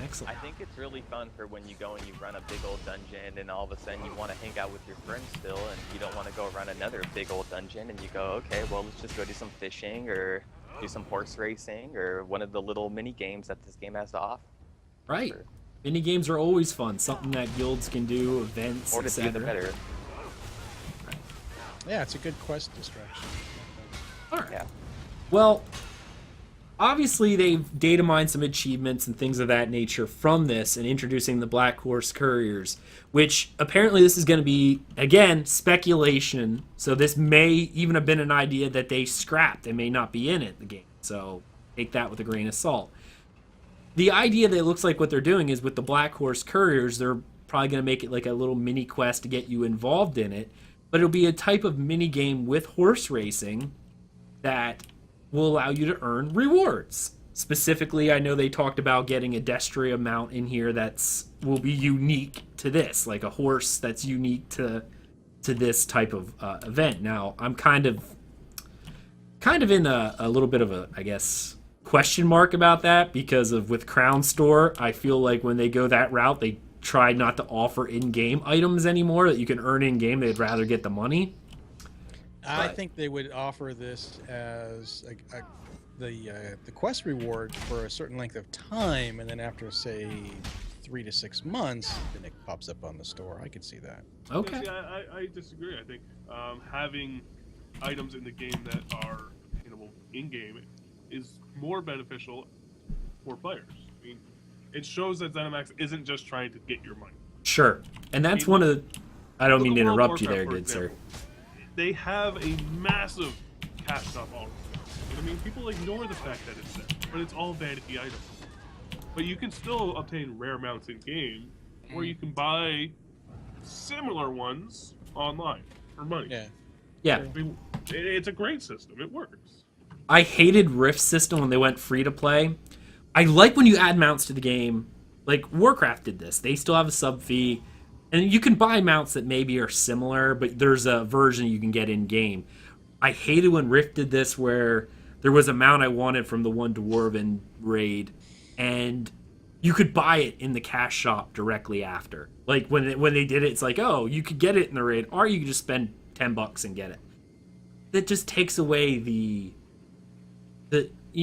Excellent. I think it's really fun for when you go and you run a big old dungeon and all of a sudden you want to hang out with your friends still and you don't want to go run another big old dungeon and you go, okay, well, let's just go do some fishing or do some horse racing or one of the little mini games that this game has to offer. Right. Mini games are always fun. Something that guilds can do, events, Or to see the etc. better. Yeah, it's a good quest distraction. All right. Yeah. Well, obviously they've data mined some achievements and things of that nature from this and introducing the Black Horse Couriers, which apparently this is going to be, again, speculation. So this may even have been an idea that they scrapped. They may not be in it, the game. So take that with a grain of salt. The idea that it looks like what they're doing is with the Black Horse Couriers, they're probably going to make it like a little mini quest to get you involved in it. But it'll be a type of mini game with horse racing that will allow you to earn rewards. Specifically, I know they talked about getting a Destria mount in here that's will be unique to this, like a horse that's unique to this type of event. Now, I'm kind of in a little bit of a, I guess, question mark about that because of with Crown Store, I feel like when they go that route, they try not to offer in-game items anymore that you can earn in-game. They'd rather get the money. I think they would offer this as the quest reward for a certain length of time, and then after, say, 3 to 6 months, then it pops up on the store. I could see that. Okay. See, I disagree. I think having items in the game that are obtainable in-game is more beneficial for players. I mean, it shows that ZeniMax isn't just trying to get your money. Sure. And that's one of the... I don't mean to interrupt you there, good sir. They have a massive cash shop already. I mean, people ignore the fact that it's there, but it's all vanity items. But you can still obtain rare mounts in game, or you can buy similar ones online for money. Yeah. I mean, it's a great system. It works. I hated Rift system when they went free to play. I like when you add mounts to the game. Like Warcraft did this. They still have a sub fee. And you can buy mounts that maybe are similar, but there's a version you can get in game. I hated when Rift did this where there was a mount I wanted from the one Dwarven raid, and you could buy it in the cash shop directly after. Like when they did it, it's like, oh, you could get it in the raid, or you could just spend $10 and get it. That just takes away the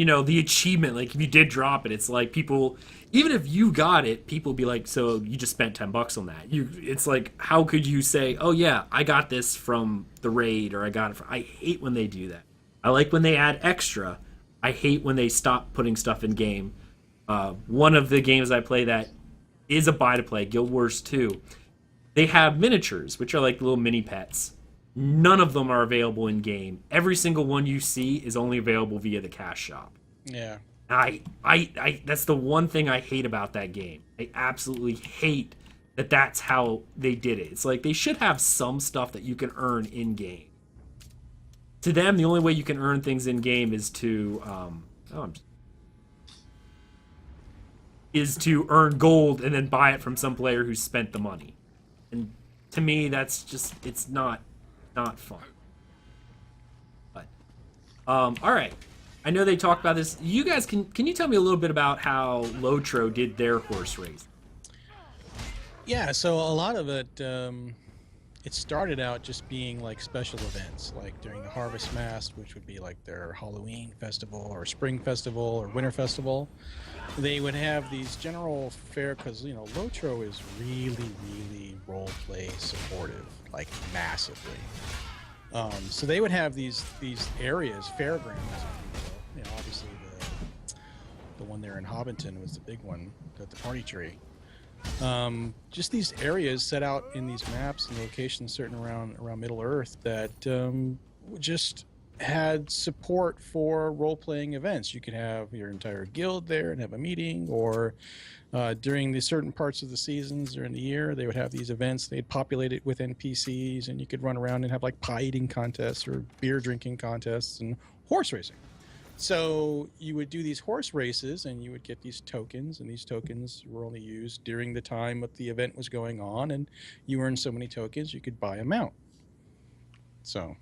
achievement. Like if you did drop it, it's like people, even if you got it, people be like, so you just spent $10 on that. It's like, how could you say, oh yeah, I got this from the raid, or I got it from... I hate when they do that. I like when they add extra. I hate when they stop putting stuff in game. One of the games I play that is a buy to play, Guild Wars 2, they have miniatures, which are like little mini pets. None of them are available in game. Every single one you see is only available via the cash shop. Yeah. I that's the one thing I hate about that game. I absolutely hate that that's how they did it. It's like they should have some stuff that you can earn in game. To them, the only way you can earn things in game is to earn gold and then buy it from some player who spent the money. And to me, that's just, it's not fun. But all right. I know they talked about this. You guys, can you tell me a little bit about how Lotro did their horse race? Yeah, so a lot of it, it started out just being like special events, like during the Harvest Mast, which would be like their Halloween festival or Spring Festival or Winter Festival. They would have these general fair, because, you know, Lotro is really, really role-play supportive, like massively. So they would have these areas, fairgrounds, if you will. You know, obviously the one there in Hobbiton was the big one, the party tree. Just these areas set out in these maps and locations certain around Middle Earth that just had support for role-playing events. You could have your entire guild there and have a meeting, or during the certain parts of the seasons during the year, they would have these events. They'd populate it with NPCs, and you could run around and have like pie eating contests or beer drinking contests and horse racing. So you would do these horse races, and you would get these tokens, and these tokens were only used during the time that the event was going on, and you earned so many tokens, you could buy a mount. So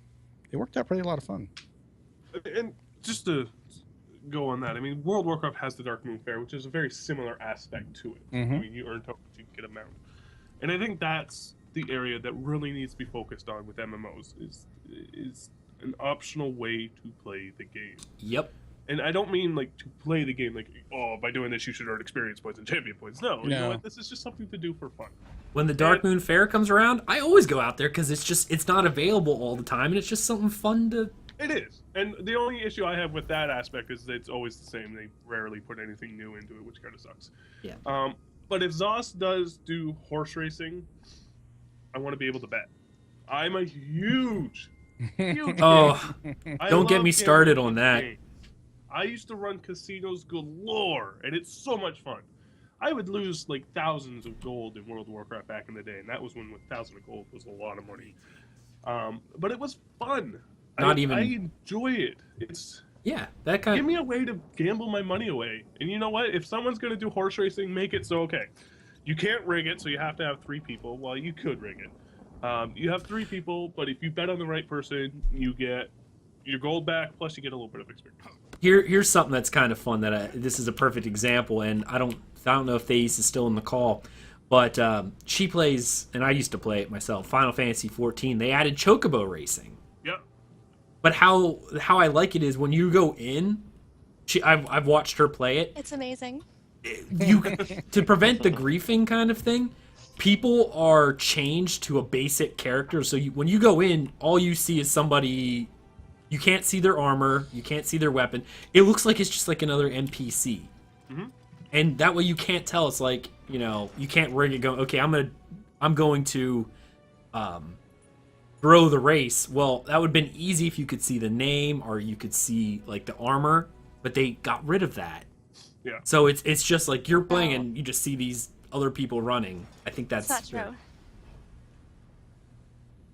it worked out pretty a lot of fun. And just to go on that, I mean, World of Warcraft has the Dark Moon Fair, which is a very similar aspect to it. Mm-hmm. I mean, you earn tokens, you can get a mount. And I think that's the area that really needs to be focused on with MMOs, is an optional way to play the game. Yep. And I don't mean like to play the game like, oh, by doing this you should earn experience points and champion points. No, you know what? This is just something to do for fun. When the Dark Moon Fair comes around, I always go out there because it's not available all the time, and it's just something fun to. It is, and the only issue I have with that aspect is that it's always the same. They rarely put anything new into it, which kind of sucks. Yeah. But if Zos does do horse racing, I want to be able to bet. I'm a huge Oh, I don't get love me started gambling on that. games. I used to run casinos galore, and it's so much fun. I would lose like thousands of gold in World of Warcraft back in the day, and that was when 1,000 of gold was a lot of money. But it was fun. I enjoy it. It's that kind. Give me a way to gamble my money away. And you know what? If someone's going to do horse racing, make it so okay. You can't rig it, so you have to have 3 people. Well, you could rig it. You have 3 people, but if you bet on the right person, you get your gold back, plus you get a little bit of experience. Here's something that's kind of fun this is a perfect example, and I don't know if Thais is still in the call, but she plays, and I used to play it myself, Final Fantasy 14. They added chocobo racing. Yep. But how I like it is when you go in, I've watched her play it. It's amazing. You to prevent the griefing kind of thing, people are changed to a basic character. So when you go in, all you see is somebody. You can't see their armor. You can't see their weapon. It looks like it's just like another NPC. Mm-hmm. And that way you can't tell. It's like, you can't rig it going, okay, I'm going to grow the race. Well, that would have been easy if you could see the name or you could see like the armor, but they got rid of that. Yeah. So it's just like you're playing and you just see these other people running. I think that's not true.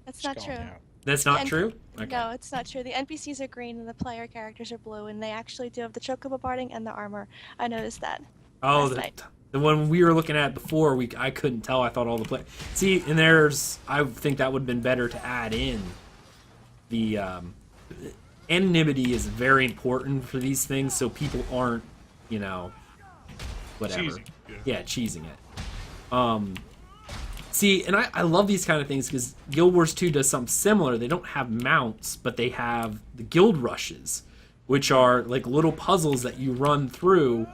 That's not true. That's not true? Okay. No, it's not true. The NPCs are green and the player characters are blue, and they actually do have the chocobo barding and the armor. I noticed that. Oh, the one we were looking at before, I couldn't tell. I thought all the play. See, and I think that would have been better to add in the anonymity is very important for these things, so people aren't, whatever. Cheesy. Yeah, cheesing it. See, and I love these kind of things because Guild Wars 2 does something similar. They don't have mounts, but they have the guild rushes, which are like little puzzles that you run through,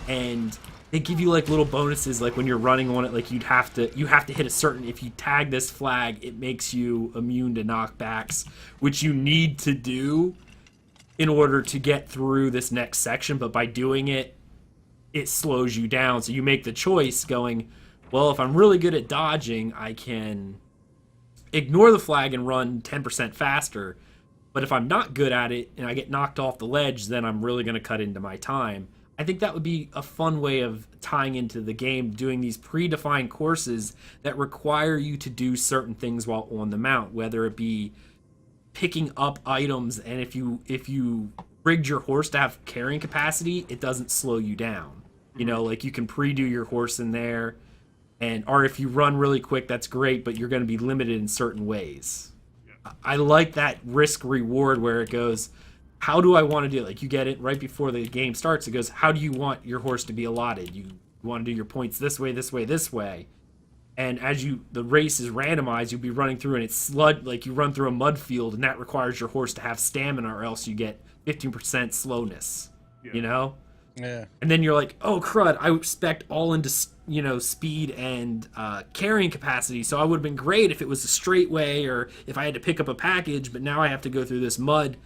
and they give you like little bonuses. Like when you're running on it, like you have to hit a certain. If you tag this flag, it makes you immune to knockbacks, which you need to do in order to get through this next section. But by doing it, it slows you down. So you make the choice going, well, if I'm really good at dodging, I can ignore the flag and run 10% faster. But if I'm not good at it and I get knocked off the ledge, then I'm really going to cut into my time. I think that would be a fun way of tying into the game, doing these predefined courses that require you to do certain things while on the mount, whether it be picking up items, and if you rigged your horse to have carrying capacity, it doesn't slow you down. Like you can pre-do your horse in there. Or if you run really quick, that's great, but you're going to be limited in certain ways. Yeah. I like that risk reward where it goes, how do I want to do it? Like you get it right before the game starts. It goes, how do you want your horse to be allotted? You want to do your points this way, this way, this way. And as the race is randomized, you'll be running through and it's like you run through a mud field, and that requires your horse to have stamina or else you get 15% slowness, Yeah. And then you're like, oh crud, I expect all into speed and carrying capacity, so I would have been great if it was a straight way or if I had to pick up a package, but now I have to go through this mud.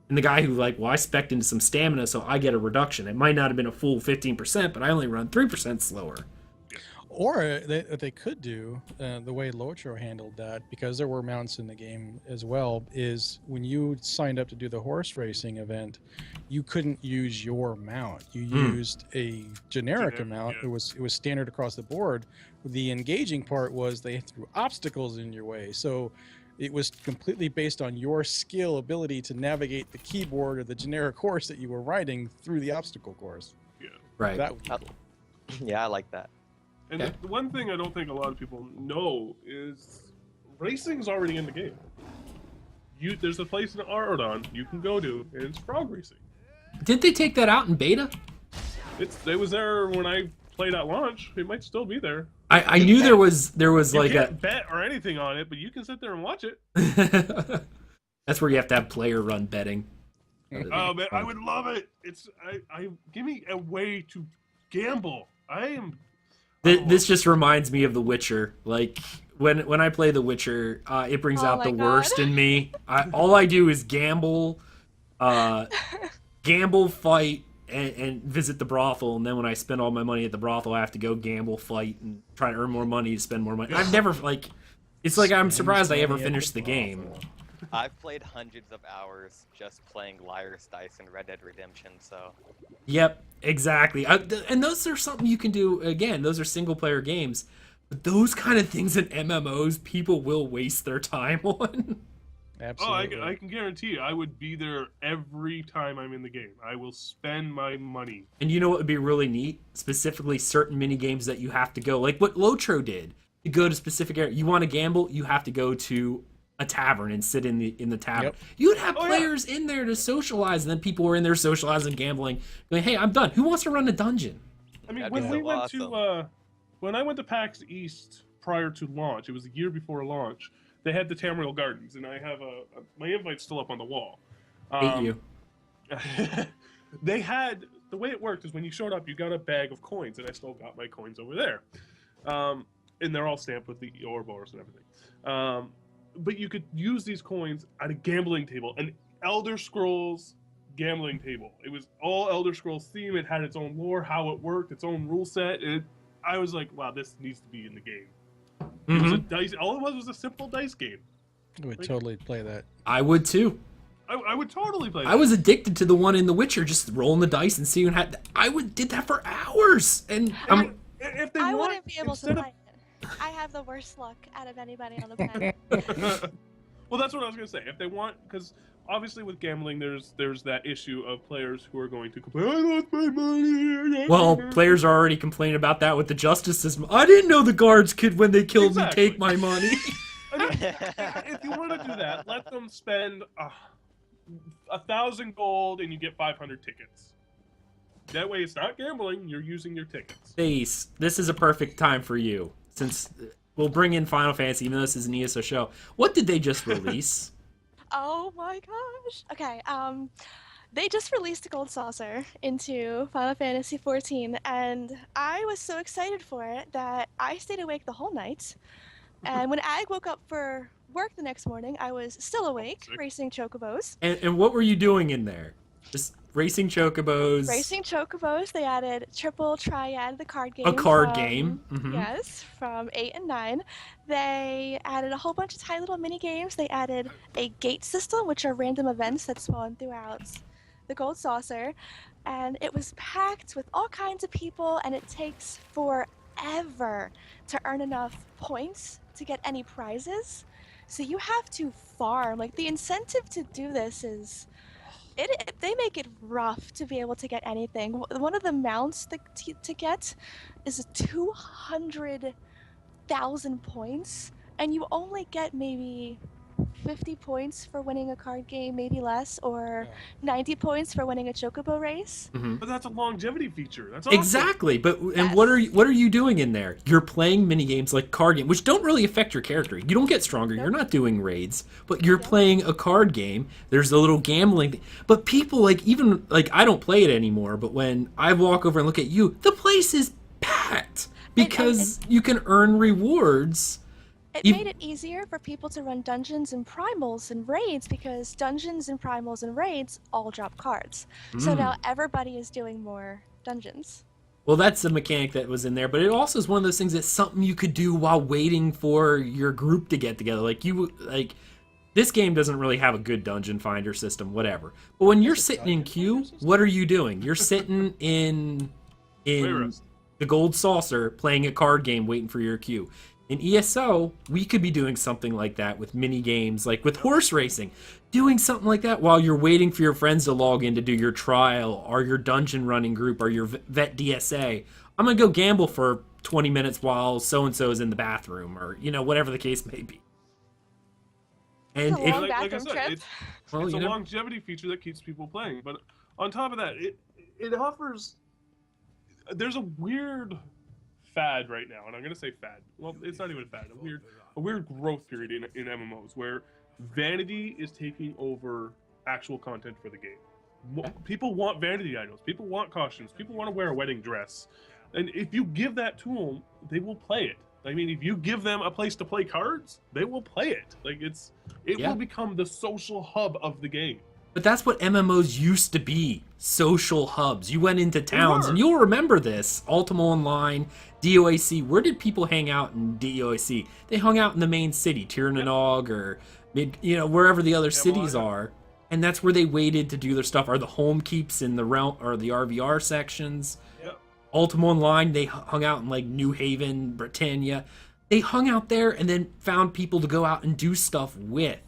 And the guy who I spec'd into some stamina, so I get a reduction. It might not have been a full 15%, but I only run 3% slower. Or they could do the way Lotro handled that, because there were mounts in the game as well, is when you signed up to do the horse racing event, you couldn't use your mount. You used a generic mount. Yeah. It was standard across the board. The engaging part was they threw obstacles in your way. So it was completely based on your skill ability to navigate the keyboard or the generic horse that you were riding through the obstacle course. Yeah. Right. That would be cool. Yeah, I like that. And the one thing I don't think a lot of people know is racing's already in the game. There's a place in Arodon you can go to, and it's frog racing. Did they take that out in beta? It was there when I played at launch. It might still be there. I knew there was you like can't bet or anything on it, but you can sit there and watch it. That's where you have to have player run betting. Oh man, I would love it. I give me a way to gamble. This just reminds me of The Witcher. Like when I play The Witcher, it brings Oh out my the God. worst in me. All I do is gamble, fight, and visit the brothel. And then when I spend all my money at the brothel, I have to go gamble, fight, and try to earn more money to spend more money. I've never like. It's like I'm surprised I ever finished the game. I've played hundreds of hours just playing Liar's Dice and Red Dead Redemption, so... Yep, exactly. And those are something you can do. Again, those are single player games. But those kind of things in MMOs, people will waste their time on. Absolutely. I can guarantee you, I would be there every time I'm in the game. I will spend my money. And you know what would be really neat? Specifically, certain mini games that you have to go, like what Lotro did. You go to specific area. You want to gamble, you have to go to a tavern and sit in the tavern. Yep. You'd have players in there to socialize, and then people were in there socializing, gambling, going, "Hey, I'm done. Who wants to run a dungeon?" I mean, That'd when be we so went awesome. to when I went to PAX East prior to launch, it was a year before launch. They had the Tamriel Gardens, and I have my invite's still up on the wall. Hate you. They had the way it worked is when you showed up, you got a bag of coins, and I still got my coins over there, and they're all stamped with the Ouroboros and everything. But you could use these coins at a gambling table, an Elder Scrolls gambling table. It was all Elder Scrolls theme. It had its own lore, how it worked, its own rule set. I was like, wow, this needs to be in the game. It was a dice. All it was a simple dice game. I would totally play that. I would too. I would totally play that. I was addicted to the one in The Witcher, just rolling the dice and seeing what did that for hours. And If they I want, wouldn't be able to instead play it. I have the worst luck out of anybody on the planet. Well, that's what I was gonna say. If they want, because obviously with gambling, there's that issue of players who are going to complain, "I lost my money." well, players are already complaining about that with the justice system. I didn't know the guards could, when they killed me, Exactly. take my money. I mean, if you want to do that, let them spend 1,000 gold and you get 500 tickets. That way, it's not gambling. You're using your tickets. Face, this is a perfect time for you, since we'll bring in Final Fantasy, even though this is an ESO show. What did they just release? Oh my gosh. Okay, they just released a gold saucer into Final Fantasy XIV, and I was so excited for it that I stayed awake the whole night. And when Ag woke up for work the next morning, I was still awake, racing chocobos. And what were you doing in there? Just racing chocobos. Racing chocobos. They added Triple Triad, the card game. A card from- game. Mhm. Yes, from 8 and 9. They added a whole bunch of tiny little mini games. They added a gate system, which are random events that spawn throughout the gold saucer. And it was packed with all kinds of people, and it takes forever to earn enough points to get any prizes. So you have to farm. Like, the incentive to do this is... they make it rough to be able to get anything. One of the mounts to get is 200,000 points, and you only get maybe 50 points for winning a card game, maybe less, or 90 points for winning a chocobo race. But that's a longevity feature. That's awesome. Exactly, but and Yes. what are you doing in there? You're playing mini games like card game, which don't really affect your character. You don't get stronger. You're not doing raids, but you're playing a card game. There's a little gambling, but people even I don't play it anymore. But when I walk over and look at you, the place is packed because you can earn rewards. It made it easier for people to run dungeons and primals and raids, because dungeons and primals and raids all drop cards. So now everybody is doing more dungeons. Well, that's the mechanic that was in there, but it also is one of those things that's something you could do while waiting for your group to get together. This game doesn't really have a good dungeon finder system, whatever. But when you're sitting in queue, what are you doing? You're sitting in the gold saucer playing a card game waiting for your queue. In ESO, we could be doing something like that with mini games, like with horse racing. Doing something like that while you're waiting for your friends to log in to do your trial or your dungeon running group or your vet DSA. I'm going to go gamble for 20 minutes while so-and-so is in the bathroom, or, whatever the case may be. And It's a long like I bathroom said, trip. it's a longevity feature that keeps people playing. But on top of that, it offers... There's a weird fad right now, and I'm gonna say fad. Well, it's not even a fad. A weird growth period in MMOs where vanity is taking over actual content for the game. People want vanity items. People want costumes. People want to wear a wedding dress. And if you give that to them, they will play it. I mean, if you give them a place to play cards, they will play it. Like it will become the social hub of the game. But that's what MMOs used to be, social hubs. You went into towns, and you'll remember this, Ultima Online, DOAC. Where did people hang out in DOAC? They hung out in the main city, Tirnanog, or wherever the other cities are. And that's where they waited to do their stuff, or the home keeps in the realm, or the RVR sections. Yep. Ultima Online, they hung out in like New Haven, Britannia. They hung out there and then found people to go out and do stuff with.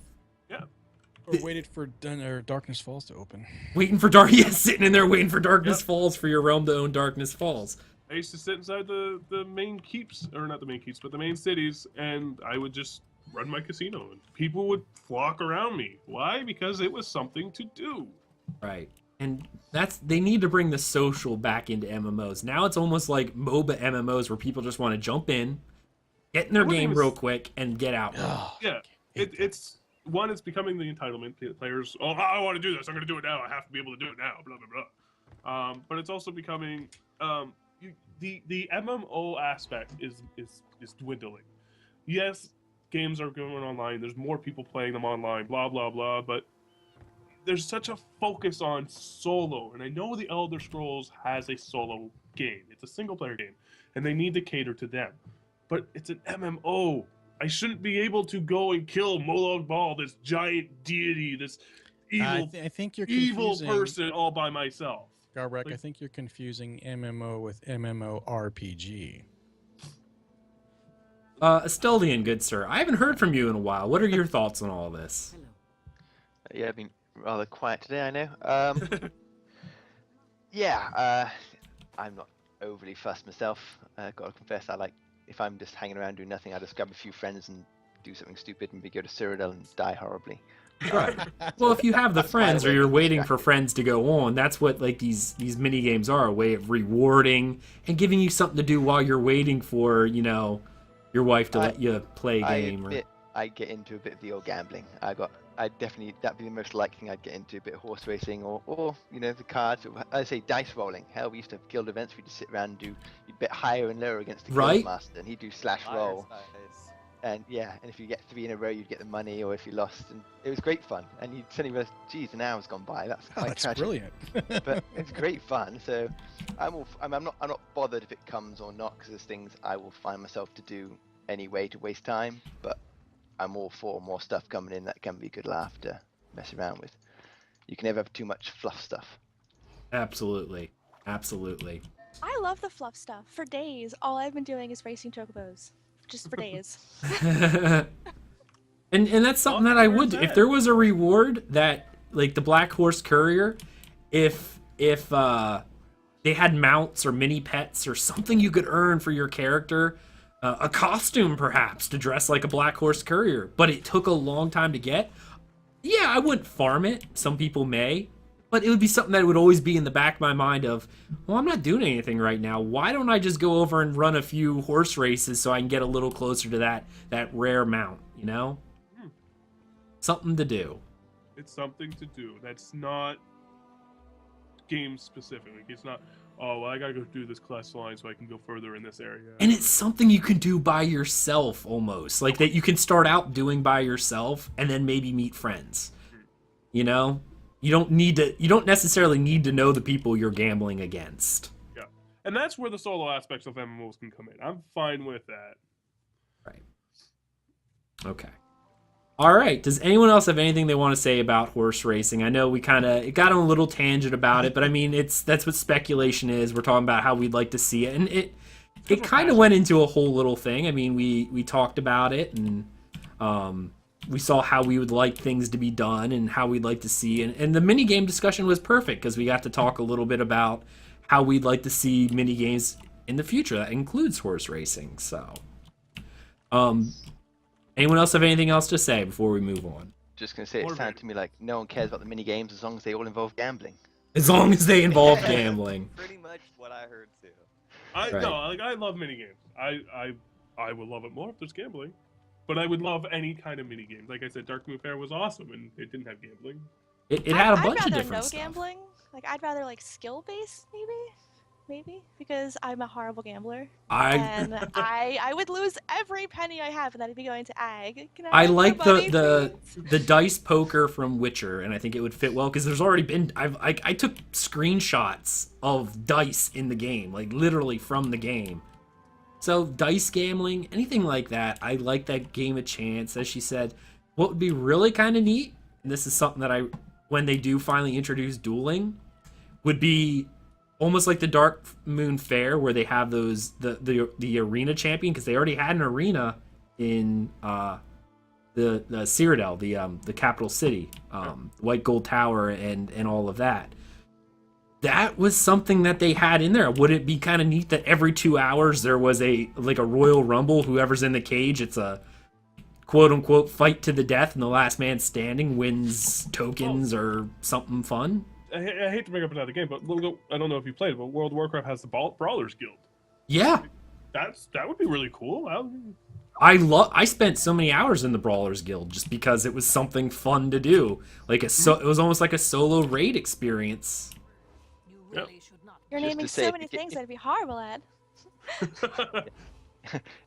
Or waited for Darkness Falls to open. Waiting for sitting in there waiting for Darkness Falls for your realm to own Darkness Falls. I used to sit inside the main keeps, or not the main keeps, but the main cities, and I would just run my casino, and people would flock around me. Why? Because it was something to do. Right. And they need to bring the social back into MMOs. Now it's almost like MOBA MMOs where people just want to jump in, get in their game real quick, and get out. Yeah, it's becoming the entitlement. Players, I want to do this. I'm going to do it now. I have to be able to do it now. Blah blah blah. But it's also becoming the MMO aspect is dwindling. Yes, games are going online. There's more people playing them online. Blah blah blah. But there's such a focus on solo, and I know the Elder Scrolls has a solo game. It's a single player game, and they need to cater to them. But it's an MMO. I shouldn't be able to go and kill Molag Bal, this giant deity, this evil, I think you're evil confusing, person all by myself. Garbrac, I think you're confusing MMO with MMORPG. Asteldian, good sir. I haven't heard from you in a while. What are your thoughts on all this? Yeah, I've been rather quiet today, I know. I'm not overly fussed myself. Gotta confess, if I'm just hanging around doing nothing, I just grab a few friends and do something stupid and go to Cyrodiil and die horribly. Right. Well, if you have the friends, or you're waiting for friends to go on, that's what like these mini games are, a way of rewarding and giving you something to do while you're waiting for your wife to let you play a game. I get into a bit of the old gambling. That'd be the most likely thing I'd get into, a bit of horse racing or the cards. I say dice rolling. Hell, we used to have guild events where you'd just sit around and you'd bet higher and lower against the guild master, and he'd do slash roll. And if you get 3 in a row, you'd get the money, or if you lost, and it was great fun. And you'd suddenly realize, geez, an hour's gone by. That's quite tragic. Brilliant. But it's great fun. So I'm not bothered if it comes or not, because there's things I will find myself to do anyway to waste time. But I'm all for more stuff coming in that can be good laugh to mess around with. You can never have too much fluff stuff. Absolutely. I love the fluff stuff. For days, all I've been doing is racing chocobos. Just for days. and that's something that I would do. If there was a reward that, like the Black Horse Courier, if they had mounts or mini pets or something you could earn for your character, a costume perhaps to dress like a Black Horse Courier, but it took a long time to get, I wouldn't farm it. Some people may. But it would be something that would always be in the back of my mind of, well, I'm not doing anything right now. Why don't I just go over and run a few horse races so I can get a little closer to that rare mount, Something to do. It's something to do. That's not game specific. It's not, I gotta go do this quest line so I can go further in this area. And it's something you can do by yourself almost. Like that you can start out doing by yourself and then maybe meet friends. You don't necessarily need to know the people you're gambling against. Yeah. And that's where the solo aspects of MMOs can come in. I'm fine with that. Right. Okay. All right. Does anyone else have anything they want to say about horse racing? I know we it got on a little tangent about it, but I mean, that's what speculation is. We're talking about how we'd like to see it. And it kind of went into a whole little thing. I mean, we talked about it, and we saw how we would like things to be done and how we'd like to see. And the minigame discussion was perfect because we got to talk a little bit about how we'd like to see minigames in the future. That includes horse racing. So, anyone else have anything else to say before we move on? Just going to say, it sounded to me like no one cares about the minigames as long as they all involve gambling. As long as they involve gambling. Pretty much what I heard too. I love minigames. I would love it more if there's gambling. But I would love any kind of minigame. Like I said, Dark Moon Fair was awesome, and it didn't have gambling. It had a bunch I'd of rather different no stuff. gambling. Like I'd rather like skill based maybe because I'm a horrible gambler and I would lose every penny I have and then I'd be going to ag. Can I have my like money, the please? dice poker from Witcher, and I think it would fit well because there's already been I took screenshots of dice in the game, like literally from the game. So dice gambling, anything like that, I like that game a chance. As she said, what would be really kind of neat, and this is something that when they do finally introduce dueling, would be almost like the Dark Moon Fair where they have those the arena champion, because they already had an arena in the Cyrodiil, the capital city, White Gold Tower and all of that. That was something that they had in there. Would it be kind of neat that every 2 hours there was a Royal Rumble? Whoever's in the cage, it's a quote unquote fight to the death, and the last man standing wins tokens or something fun. I hate to bring up another game, but I don't know if you played it, but World of Warcraft has the Brawlers Guild. Yeah, that would be really cool. I spent so many hours in the Brawlers Guild just because it was something fun to do. It was almost like a solo raid experience. Yep. You're Just naming to say, so if many you get- things I'd be horrible at.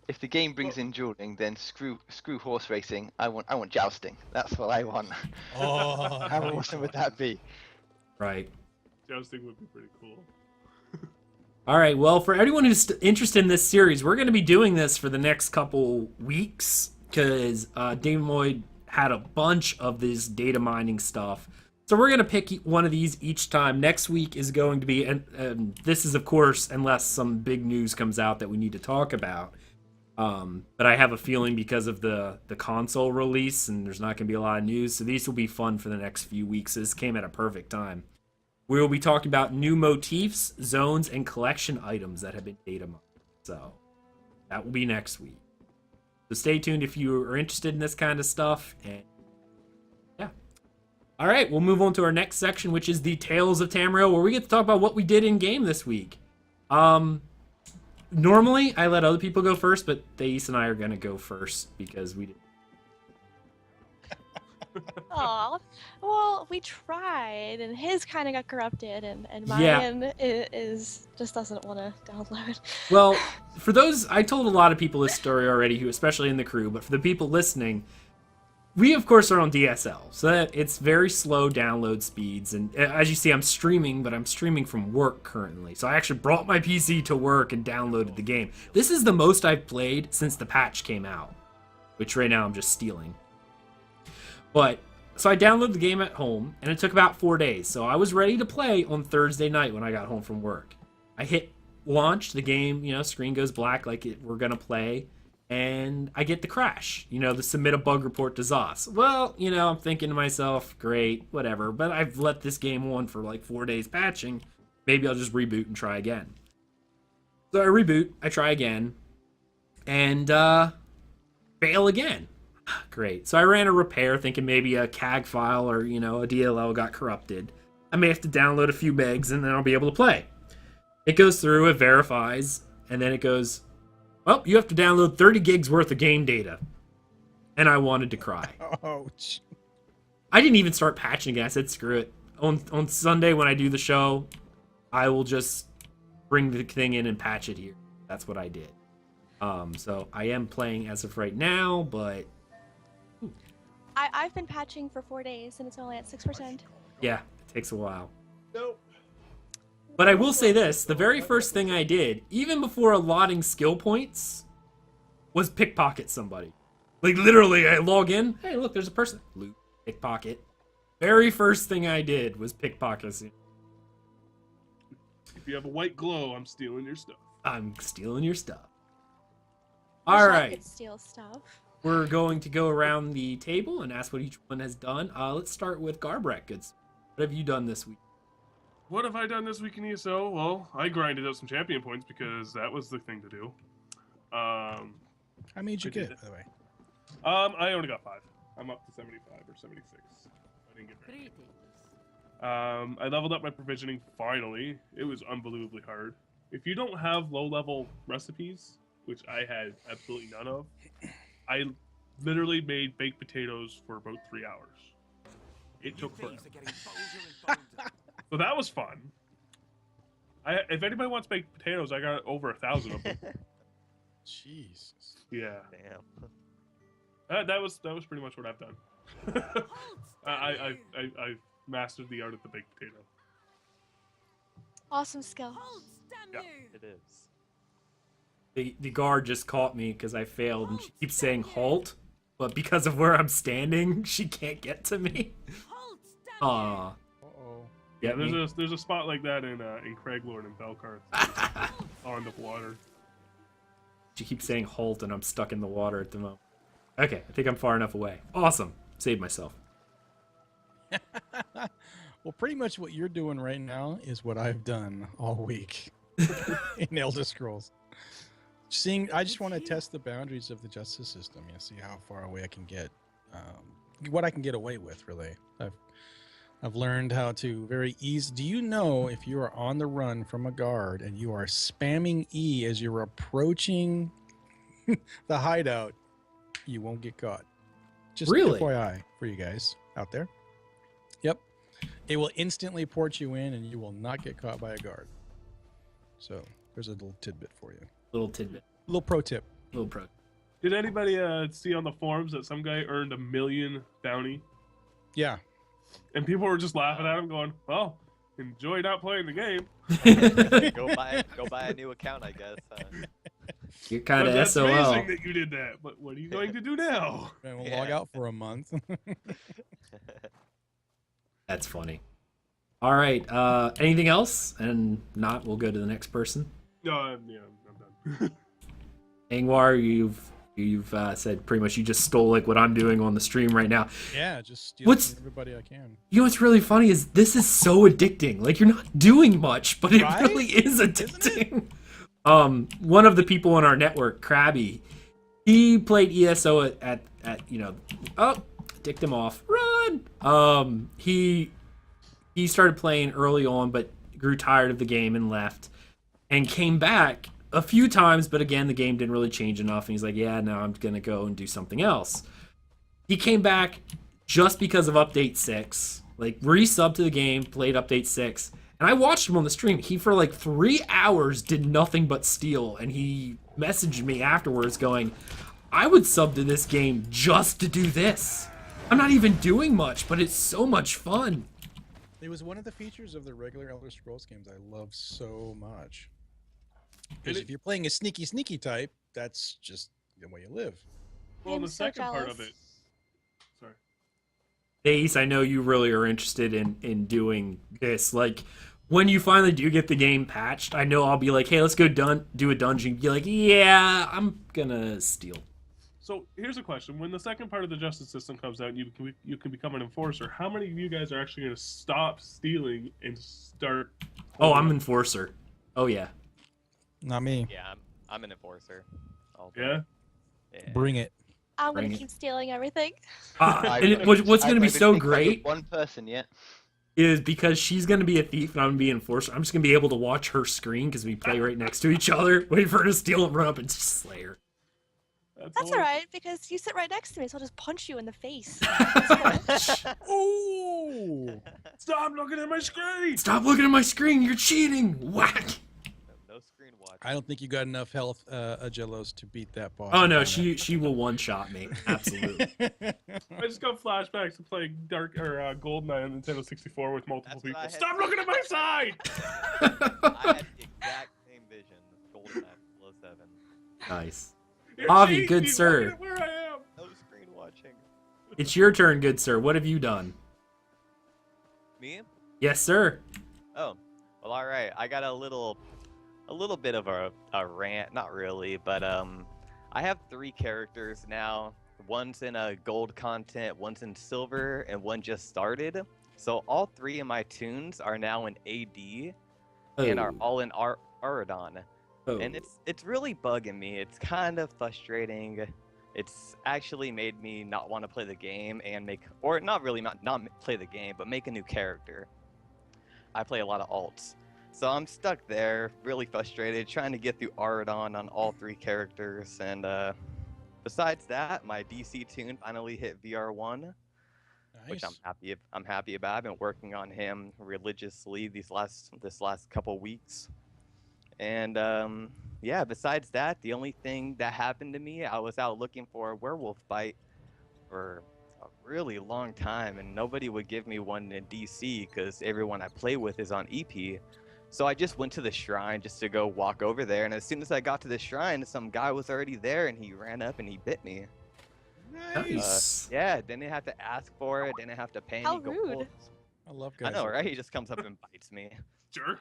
If the game brings in dueling, then screw horse racing. I want jousting. That's what I want. Oh, How awesome would that be? Right. Jousting would be pretty cool. All right, well, for everyone who's interested in this series, we're going to be doing this for the next couple weeks because David Moyd had a bunch of this data mining stuff. So we're going to pick one of these each time. Next week is going to be, and this is, of course, unless some big news comes out that we need to talk about. But I have a feeling because of the console release, and there's not going to be a lot of news, so these will be fun for the next few weeks. This came at a perfect time. We will be talking about new motifs, zones, and collection items that have been data mined. So that will be next week. So stay tuned if you are interested in this kind of stuff. And yeah. All right, we'll move on to our next section, which is the Tales of Tamriel, where we get to talk about what we did in game this week. Normally, I let other people go first, but Thais and I are going to go first because we did. Aw, well, we tried, and his kind of got corrupted, and Yeah. mine is just doesn't want to download. Well, for those, I told a lot of people this story already, who especially in the crew, but for the people listening, we of course are on DSL, so that it's very slow download speeds, and as you see, I'm streaming, but I'm streaming from work currently, so I actually brought my PC to work and downloaded the game. This is the most I've played since the patch came out, which right now I'm just stealing. But, so I downloaded the game at home, and it took about 4 days. So I was ready to play on Thursday night when I got home from work. I hit launch, the game, screen goes black like we're going to play, and I get the crash, the submit a bug report to ZOS. Well, I'm thinking to myself, great, whatever, but I've let this game on for like 4 days patching. Maybe I'll just reboot and try again. So I reboot, I try again, and fail again. Great. So I ran a repair thinking maybe a CAG file or, a DLL got corrupted. I may have to download a few megs and then I'll be able to play. It goes through, it verifies, and then it goes, well, you have to download 30 gigs worth of game data. And I wanted to cry. Ouch. I didn't even start patching again. I said, screw it. On Sunday when I do the show, I will just bring the thing in and patch it here. That's what I did. So I am playing as of right now, but I've been patching for 4 days, and it's only at 6%. yeah, it takes a while. Nope. But I will say this, the very first thing I did, even before allotting skill points, was pickpocket somebody. Literally, I log in, hey, look, there's a person. Loot, pickpocket. Very first thing I did was pickpocket. If you have a white glow, I'm stealing your stuff. I'm stealing your stuff. Wish I Alright, could steal stuff. we're going to go around the table and ask what each one has done. Let's start with Garbrac. What have you done this week? What have I done this week in ESO? Well, I grinded out some champion points because that was the thing to do. How many did you I did get, by the way? I only got 5. I'm up to 75 or 76. I didn't get very many. I leveled up my provisioning finally. It was unbelievably hard. If you don't have low-level recipes, which I had absolutely none of, I literally made baked potatoes for about 3 hours. It took forever. So that was fun. If anybody wants baked potatoes, I got over 1,000 of them. Jesus. Yeah. Damn. That was pretty much what I've done. I've mastered the art of the baked potato. Awesome skill. Yeah. It is. The guard just caught me because I failed, and she keeps saying halt, but because of where I'm standing, she can't get to me. Aw. Uh-oh. Yeah, Get me? there's a spot like that in Craiglord and Belkarth on the water. She keeps saying halt, and I'm stuck in the water at the moment. Okay, I think I'm far enough away. Awesome. Saved myself. Well, pretty much what you're doing right now is what I've done all week in Elder Scrolls. I just want to test the boundaries of the justice system. See how far away I can get, what I can get away with. Really, I've learned how to very easy. Do you know if you are on the run from a guard and you are spamming E as you're approaching the hideout, you won't get caught? Just Really? FYI for you guys out there. Yep. It will instantly port you in and you will not get caught by a guard. So there's a little tidbit for you. Little tidbit. Little pro tip. Little pro. Did anybody see on the forums that some guy earned 1 million bounty? Yeah. And people were just laughing at him, going, "Well, enjoy not playing the game." Go buy a new account, I guess. You're kind But of that's SOL. amazing that you did that. But what are you going to do now? And we'll Yeah. log out for a month. That's funny. All right. Anything else? And not, we'll go to the next person. No, yeah, I'm done. Engwar, you've said pretty much you just stole like what I'm doing on the stream right now. Yeah, just steal What's- from everybody I can. You know what's really funny is this is so addicting. Like you're not doing much, but it Right? really is addicting. One of the people on our network, Krabby, he played ESO at dicked him off. Run. He started playing early on, but grew tired of the game and left, and came back a few times, but again the game didn't really change enough, and he's like, yeah, no, I'm gonna go and do something else. He came back just because of update 6, like resubbed to the game, played update 6, and I watched him on the stream. He for like 3 hours did nothing but steal, and he messaged me afterwards going, I would sub to this game just to do this. I'm not even doing much, but it's so much fun. It was one of the features of the regular Elder Scrolls games I love so much. And Because it- if you're playing a sneaky type, that's just the way you live. Well, I'm the so second part of jealous. it. Sorry. Ace, I know you really are interested in doing this. Like, when you finally do get the game patched, I know I'll be like, hey, let's go do a dungeon. Be like, yeah, I'm gonna steal. So here's a question: when the second part of the justice system comes out, and you can become an enforcer. How many of you guys are actually going to stop stealing and start? Oh, I'm enforcer. Oh yeah. Not me. Yeah, I'm an enforcer. All day. Yeah. Yeah. Bring it. I'm gonna Bring it. keep stealing everything. What's gonna be so I've only great one person yet. is because she's gonna be a thief and I'm gonna be an enforcer. I'm just gonna be able to watch her screen because we play right next to each other, wait for her to steal and run up and just slay her. That's all right because you sit right next to me, so I'll just punch you in the face. Oh! Stop looking at my screen! Stop looking at my screen. You're cheating. Whack. No screen watch. I don't think you got enough health, Aggelos, to beat that boss. Oh no, she will one shot me. Absolutely. I just got flashbacks to playing GoldenEye on Nintendo 64 with multiple That's what people. I had Stop to looking at my side! I had the exact same vision of GoldenEye 007. Nice. You're Avi, cheating, good he's sir. looking at where I am. No screen watching. It's your turn, good sir. What have you done? Me? Yes, sir. Oh, well, all right. I got a little bit of a rant, not really, but I have 3 characters now. One's in a gold content, one's in silver, and one just started. So all 3 of my tunes are now in AD and are all in Aradon. Oh. And it's really bugging me. It's kind of frustrating. It's actually made me not want to play the game and not play the game, but make a new character. I play a lot of alts. So I'm stuck there, really frustrated, trying to get through Aradon on all 3 characters. And besides that, my DC tune finally hit VR1. which I'm Nice. happy about. I've been working on him religiously this last couple weeks. And yeah, besides that, the only thing that happened to me, I was out looking for a werewolf bite for a really long time, and nobody would give me one in DC because everyone I play with is on EP. So I just went to the shrine just to go walk over there, and as soon as I got to the shrine, some guy was already there, and he ran up and he bit me. Nice. Yeah, didn't have to ask for it, didn't have to pay How any gold. rude. I love I guys. know, like right? He just comes up and bites me. Jerk.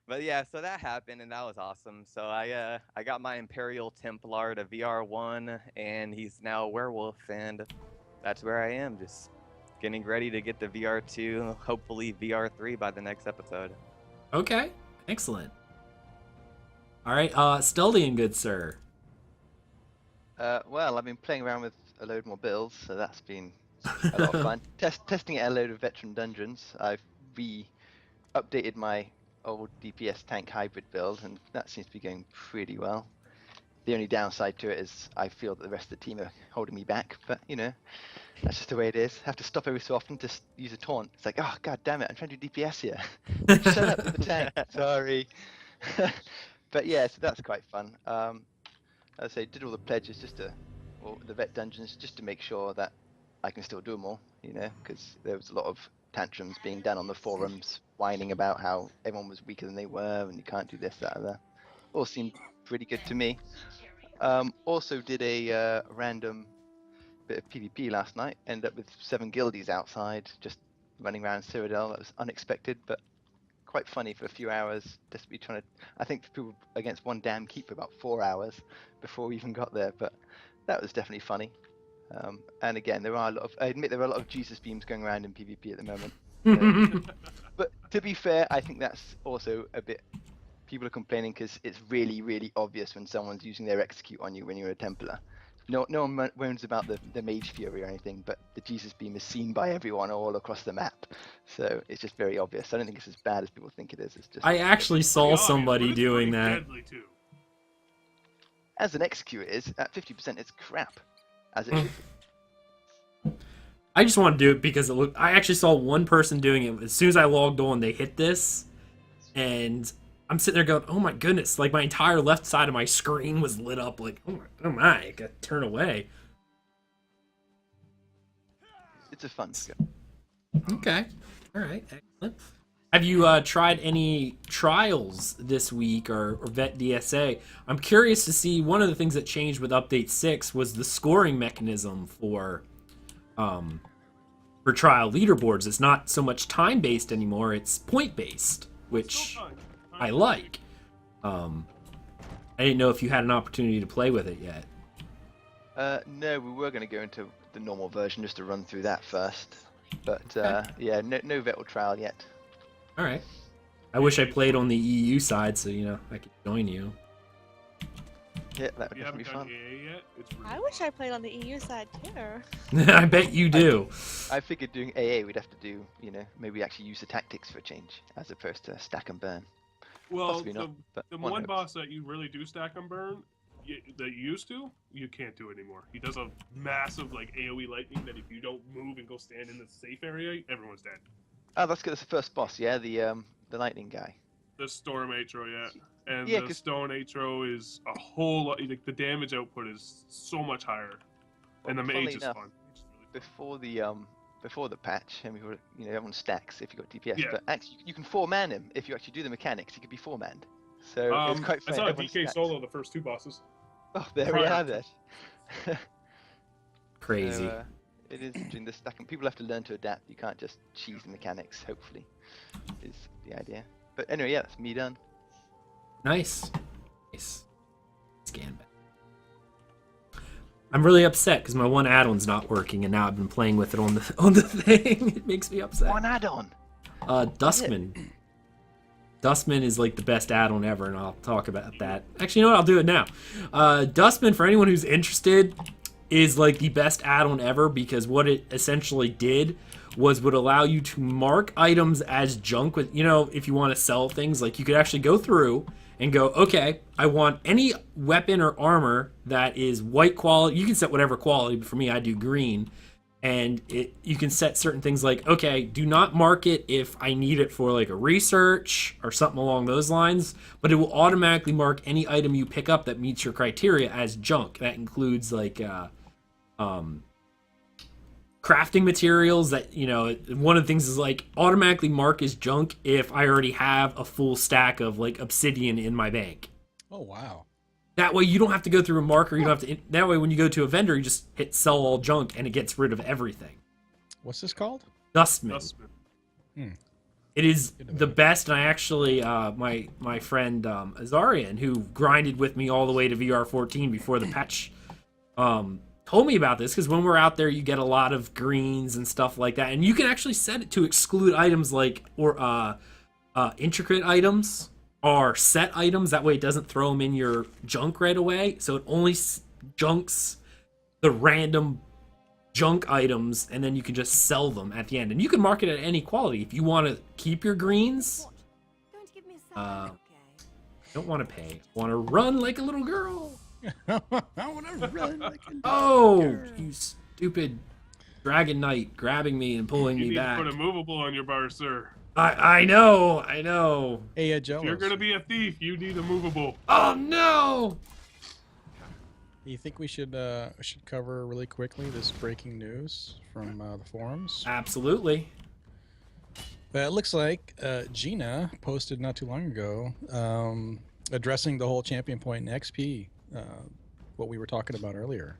But yeah, so that happened and that was awesome. So I got my Imperial Templar to VR1 and he's now a werewolf and that's where I am, just getting ready to get to VR2, hopefully VR3 by the next episode. Okay, excellent. All right, Asteldian, good sir. Well, I've been playing around with a load more builds, so that's been a lot of fun. Testing out a load of veteran dungeons. I've updated my old DPS tank hybrid build, and that seems to be going pretty well. The only downside to it is I feel that the rest of the team are holding me back, but you know, that's just the way it is. I have to stop every so often to use a taunt. It's like, oh god damn it, I'm trying to do DPS here. Shut up with the tank. Sorry. But yeah, so that's quite fun. As I say, did all the pledges or the vet dungeons just to make sure that I can still do them all, you know, because there was a lot of tantrums being done on the forums, whining about how everyone was weaker than they were and you can't do this, that, or that. All seemed pretty good to me. Also did a random bit of PvP last night. Ended up with 7 guildies outside, just running around Cyrodiil. That was unexpected, but quite funny for a few hours. Just be trying to, I think people against one damn keep for about 4 hours before we even got there, but that was definitely funny. And again, I admit there are a lot of Jesus beams going around in PvP at the moment. But to be fair, I think that's also a bit, people are complaining because it's really, really obvious when someone's using their execute on you when you're a Templar. No one moans about the Mage Fury or anything, but the Jesus beam is seen by everyone all across the map. So it's just very obvious. I don't think it's as bad as people think it is. It's just, I actually saw Pretty obvious, somebody but it's doing pretty that. Deadly too. as an execute it is, at 50% it's crap. As it should be. I just want to do it because it looked. I actually saw one person doing it. As soon as I logged on, they hit this, and I'm sitting there going, "Oh my goodness!" Like my entire left side of my screen was lit up. Like, oh my! I got to turn away. It's a fun skill. Okay, all right, excellent. Have you tried any trials this week or Vet DSA? I'm curious to see. One of the things that changed with Update 6 was the scoring mechanism for trial leaderboards. It's not so much time based anymore, it's point based, which I like. I didn't know if you had an opportunity to play with it yet. No, we were going to go into the normal version just to run through that first. But yeah, no Vettel trial yet. All right. I wish I played on the EU side, so I could join you. Yeah, that If would you haven't definitely be done fun. AA yet, it's really I wish I played on the EU side too. I bet you do. I figured doing AA we'd have to do, maybe actually use the tactics for a change, as opposed to stack and burn. well. Possibly not, but The one one hopes. boss that you really do stack and burn, that you used to, you can't do anymore. He does a massive AOE lightning that if you don't move and go stand in the safe area, everyone's dead. Oh, that's good. That's the first boss, yeah, the lightning guy. The Storm Atro, yeah. And Yeah, the 'cause- Stone Atro is a whole lot, the damage output is so much higher. And the Well, funnily mage is enough, fun. It's really fun. Before the patch, and everyone stacks if you got DPS, Yeah. but actually you can 4-man him if you actually do the mechanics. He could be 4-manned, so it's quite I fair. saw everyone DK stacks. solo the first 2 bosses. Oh, there we prior have to- it. Crazy. So, it is doing the stacking. People have to learn to adapt. You can't just cheese the mechanics. Hopefully, is the idea. But anyway, yeah, that's me done. Nice. Scan back. I'm really upset because my one add-on's not working, and now I've been playing with it on the thing. It makes me upset. One add-on. Duskman. Dustman is the best add-on ever, and I'll talk about that. Actually, you know what? I'll do it now. Dustman, for anyone who's interested, is the best add-on ever because what it essentially did would allow you to mark items as junk with, if you want to sell things, you could actually go through and go, okay, I want any weapon or armor that is white quality. You can set whatever quality, but for me, I do green. and you can set certain things like, okay, do not mark it if I need it for like a research or something along those lines, but it will automatically mark any item you pick up that meets your criteria as junk. That includes like crafting materials that, one of the things is like automatically mark as junk if I already have a full stack of like obsidian in my bank. Oh, wow. That way you don't have to go through a marker. You don't have to. That way when you go to a vendor, you just hit sell all junk and it gets rid of everything. What's this called? Dustman. It is the best, and I actually, my friend Azarian, who grinded with me all the way to VR14 before the patch, told me about this, because when we're out there, you get a lot of greens and stuff like that, and you can actually set it to exclude items like, or intricate items, or set items. That way it doesn't throw them in your junk right away, so it only junks the random junk items, and then you can just sell them at the end. And you can mark it at any quality. If you want to keep your greens, don't want to pay. Want to run like a little girl. I want to run like a Oh, girl. you stupid dragon knight grabbing me and pulling me back. You need to put a movable on your bar, sir. I know. Hey, If Aggelos. you're going to be a thief, you need a movable. Oh, no. You think we should cover really quickly this breaking news from the forums? Absolutely. It looks like Gina posted not too long ago addressing the whole champion point in XP, what we were talking about earlier.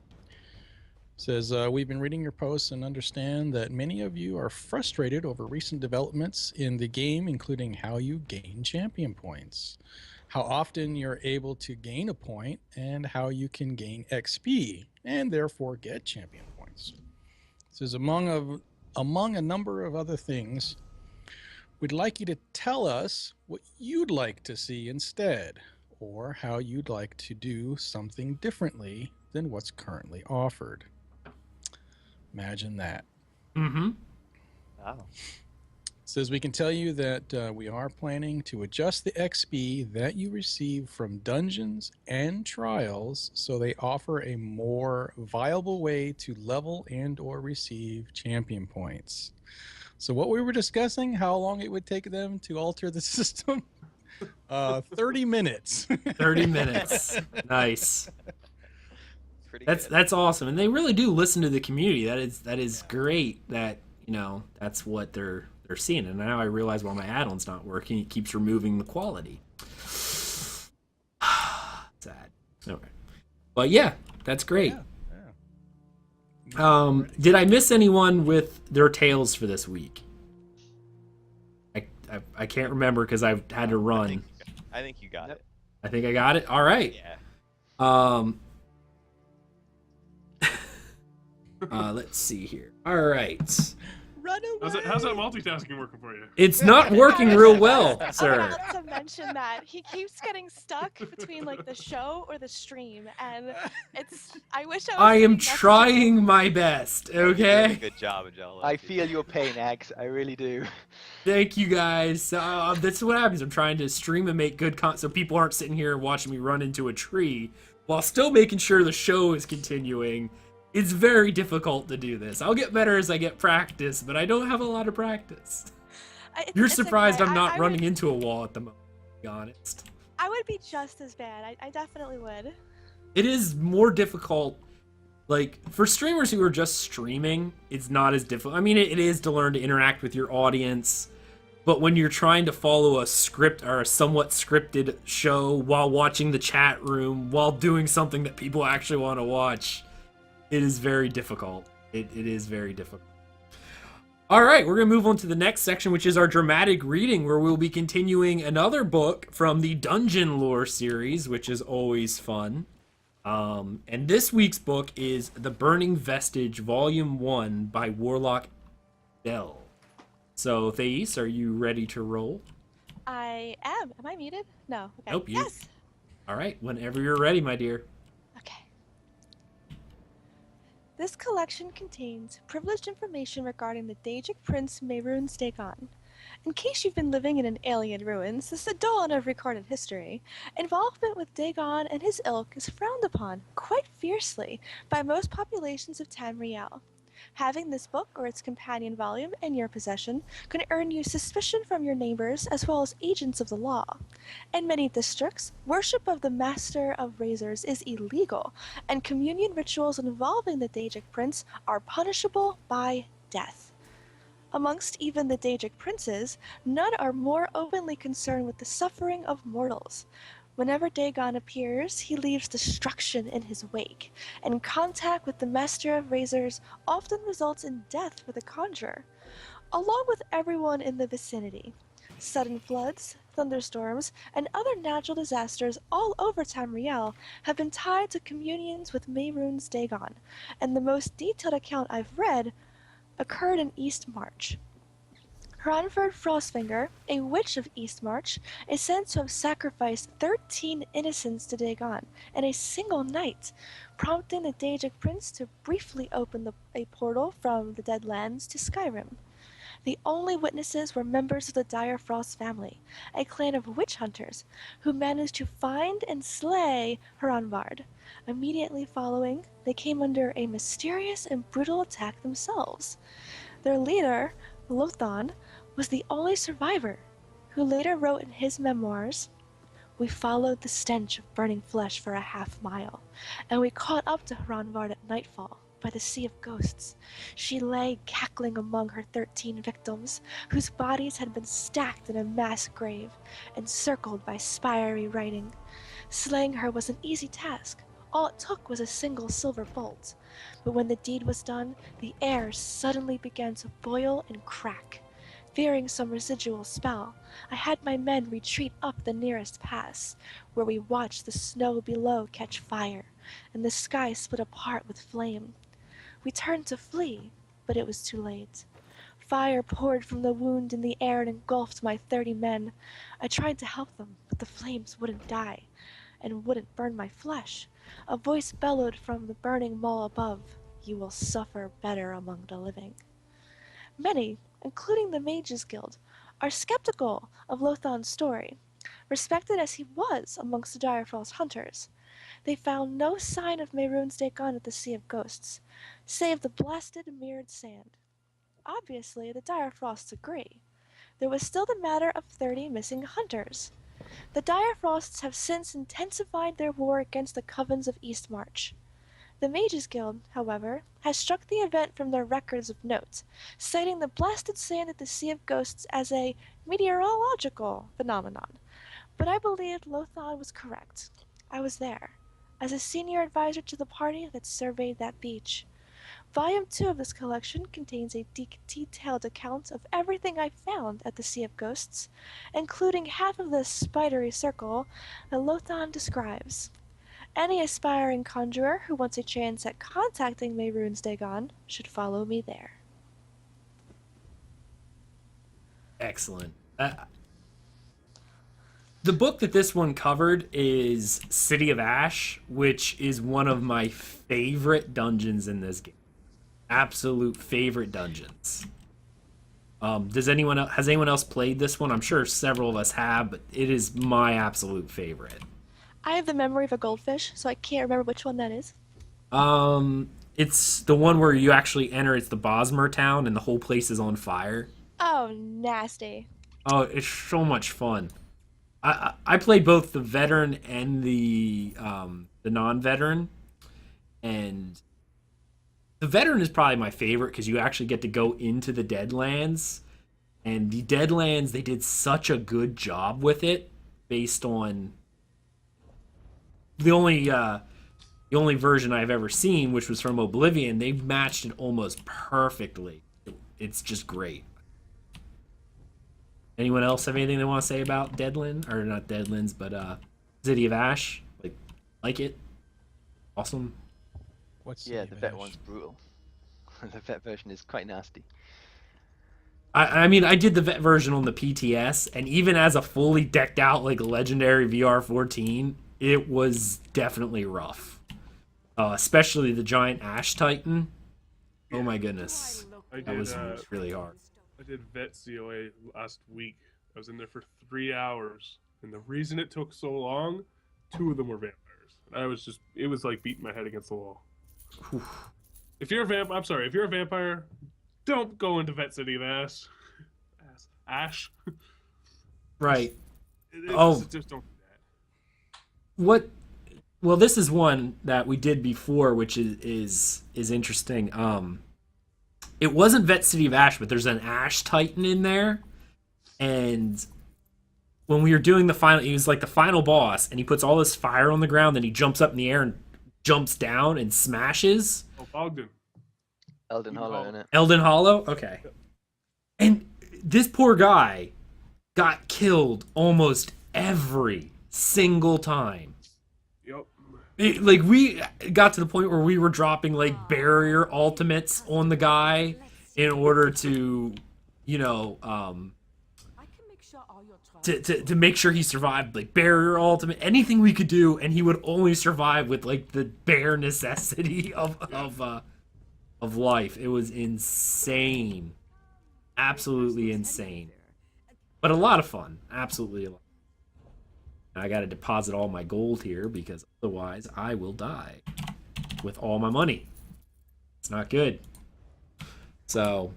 Says, we've been reading your posts and understand that many of you are frustrated over recent developments in the game, including how you gain champion points, how often you're able to gain a point, and how you can gain XP and therefore get champion points. Says, among a number of other things, we'd like you to tell us what you'd like to see instead, or how you'd like to do something differently than what's currently offered. Imagine that. Mm-hmm. Wow. Says we can tell you that we are planning to adjust the XP that you receive from dungeons and trials so they offer a more viable way to level and or receive champion points. So what we were discussing, how long it would take them to alter the system, 30 minutes. 30 minutes. Nice. Pretty That's good. that's awesome, and they really do listen to the community. That is great. That that's what they're seeing. And now I realize why my add-on's not working. It keeps removing the quality. Sad. Okay, but yeah, that's great. Yeah. Did I miss anyone with their tales for this week? I can't remember because I've had to run. I think you got it. I think I got it. All right. Yeah. Let's see here. All right. Run away. How's that multitasking working for you? It's not working real well, I sir. forgot to mention that he keeps getting stuck between like the show or the stream, and I wish I was. I am getting messages. trying my best, You're doing a okay? good job, Aggelos. I feel your pain, Ags. I really do. Thank you guys. That's what happens. I'm trying to stream and make good content so people aren't sitting here watching me run into a tree while still making sure the show is continuing. It's very difficult to do this. I'll get better as I get practice, but I don't have a lot of practice. You're It's surprised okay. I'm not I running would, into a wall at the moment, to be honest. I would be just as bad. I definitely would. It is more difficult. Like, for streamers who are just streaming, it's not as difficult. I mean, it is to learn to interact with your audience, but when you're trying to follow a script or a somewhat scripted show while watching the chat room, while doing something that people actually want to watch, it is very difficult. It is very difficult. All right, we're going to move on to the next section, which is our dramatic reading, where we'll be continuing another book from the Dungeon Lore series, which is always fun. And this week's book is The Burning Vestige, Volume 1 by Warlock Dell. So, Thais, are you ready to roll? I am. Am I muted? No. Okay. Nope, you- Yes. All right, whenever you're ready, my dear. Okay. This collection contains privileged information regarding the Daedric Prince Mehrunes Dagon. In case you've been living in an alien ruins, this is the dawn of recorded history. Involvement with Dagon and his ilk is frowned upon quite fiercely by most populations of Tamriel. Having this book or its companion volume in your possession can earn you suspicion from your neighbors as well as agents of the law. In many districts, worship of the Master of Razors is illegal, and communion rituals involving the Dajic Prince are punishable by death. Amongst even the Dajic princes, none are more openly concerned with the suffering of mortals. Whenever Dagon appears, he leaves destruction in his wake, and contact with the Master of Razors often results in death for the conjurer, along with everyone in the vicinity. Sudden floods, thunderstorms, and other natural disasters all over Tamriel have been tied to communions with Mehrunes Dagon, and the most detailed account I've read occurred in Eastmarch. Hranford Frostfinger, a witch of Eastmarch, is said to have sacrificed 13 innocents to Dagon in a single night, prompting the Dajic prince to briefly open a portal from the Deadlands to Skyrim. The only witnesses were members of the Dire Frost family, a clan of witch hunters, who managed to find and slay Hranvard. Immediately following, they came under a mysterious and brutal attack themselves. Their leader, Lothon, was the only survivor, who later wrote in his memoirs, "We followed the stench of burning flesh for a half-mile, and we caught up to Hranvard at nightfall by the Sea of Ghosts. She lay cackling among her 13 victims, whose bodies had been stacked in a mass grave, encircled by spiry writing. Slaying her was an easy task. All it took was a single silver bolt. But when the deed was done, the air suddenly began to boil and crack. Fearing some residual spell, I had my men retreat up the nearest pass, where we watched the snow below catch fire, and the sky split apart with flame. We turned to flee, but it was too late. Fire poured from the wound in the air and engulfed my 30 men. I tried to help them, but the flames wouldn't die, and wouldn't burn my flesh. A voice bellowed from the burning mall above, 'You will suffer better among the living.' Many, including the Mages Guild, are skeptical of Lothon's story, respected as he was amongst the Direfrost hunters. They found no sign of Mehrunes Dagon at the Sea of Ghosts, save the blasted mirrored sand. Obviously, the Direfrosts agree. There was still the matter of 30 missing hunters. The Direfrosts have since intensified their war against the Covens of Eastmarch. The Mages Guild, however, has struck the event from their records of note, citing the blasted sand at the Sea of Ghosts as a meteorological phenomenon. But I believed Lothon was correct. I was there, as a senior advisor to the party that surveyed that beach. Volume 2 of this collection contains a detailed account of everything I found at the Sea of Ghosts, including half of the spidery circle that Lothon describes. Any aspiring conjurer who wants a chance at contacting Mehrunes Dagon should follow me there. Excellent. The book that this one covered is City of Ash, which is one of my favorite dungeons in this game. Absolute favorite dungeons. Has anyone else played this one? I'm sure several of us have, but it is my absolute favorite. I have the memory of a goldfish, so I can't remember which one that is. It's the one where you actually enter. It's the Bosmer town, and the whole place is on fire. Oh, nasty. Oh, it's so much fun. I played both the veteran and the non-veteran, and the veteran is probably my favorite because you actually get to go into the Deadlands, and the Deadlands, they did such a good job with it based on the only version I've ever seen, which was from Oblivion. They've matched it almost perfectly. It's just great. Anyone else have anything they want to say about Deadland? Or not Deadlands, but City of Ash? Like it? Awesome. What's Yeah, City the of vet Ash? one's brutal. The vet version is quite nasty. I mean, I did the vet version on the PTS, and even as a fully decked out, legendary VR14, it was definitely rough. Especially the giant Ash Titan. Oh my goodness. That was really hard. I did vet COA last week. I was in there for 3 hours, and the reason it took so long, 2 of them were vampires. It was like beating my head against the wall. If you're a vampire, don't go into Vet City of Ash. Right. Just don't do that. What? Well, this is one that we did before, which is interesting. It wasn't Vet City of Ash, but there's an Ash Titan in there, and when we were doing the final, he was like the final boss, and he puts all this fire on the ground, then he jumps up in the air and jumps down and smashes. Oh, Bogdan. Elden Hollow, innit? Elden Hollow? Okay. And this poor guy got killed almost every single time. Yep. Like, we got to the point where we were dropping, like, barrier ultimates on the guy in order to, you know, to make sure he survived, like, barrier ultimate, anything we could do, and he would only survive with, like, the bare necessity of life. It was insane. Absolutely insane. But a lot of fun. Absolutely a lot. I gotta deposit all my gold here because otherwise I will die with all my money. It's not good. So,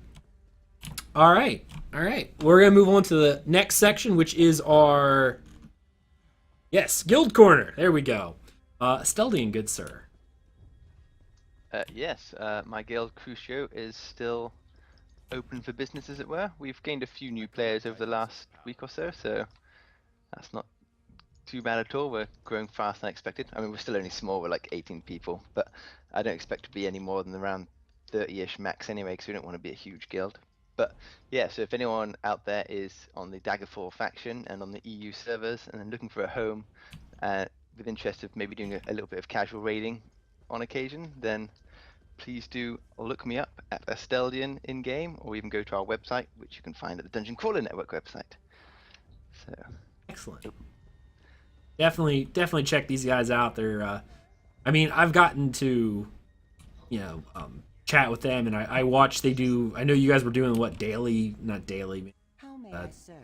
alright. Alright. We're gonna move on to the next section, which is our... Yes, Guild Corner. There we go. Asteldian, good sir. Yes, my guild Crucio is still open for business, as it were. We've gained a few new players over the last week or so, so that's not too bad at all. We're growing faster than expected. I mean, we're still only small, we're like 18 people, but I don't expect to be any more than around 30-ish max anyway, because we don't want to be a huge guild. But yeah, so if anyone out there is on the Daggerfall faction and on the EU servers and looking for a home with interest of maybe doing a little bit of casual raiding on occasion, then please do look me up at Asteldian in-game, or even go to our website, which you can find at the Dungeon Crawler Network website. So excellent. Definitely check these guys out. They're, I mean, I've gotten to, you know, chat with them, and I watch they do. I know you guys were doing what, not daily,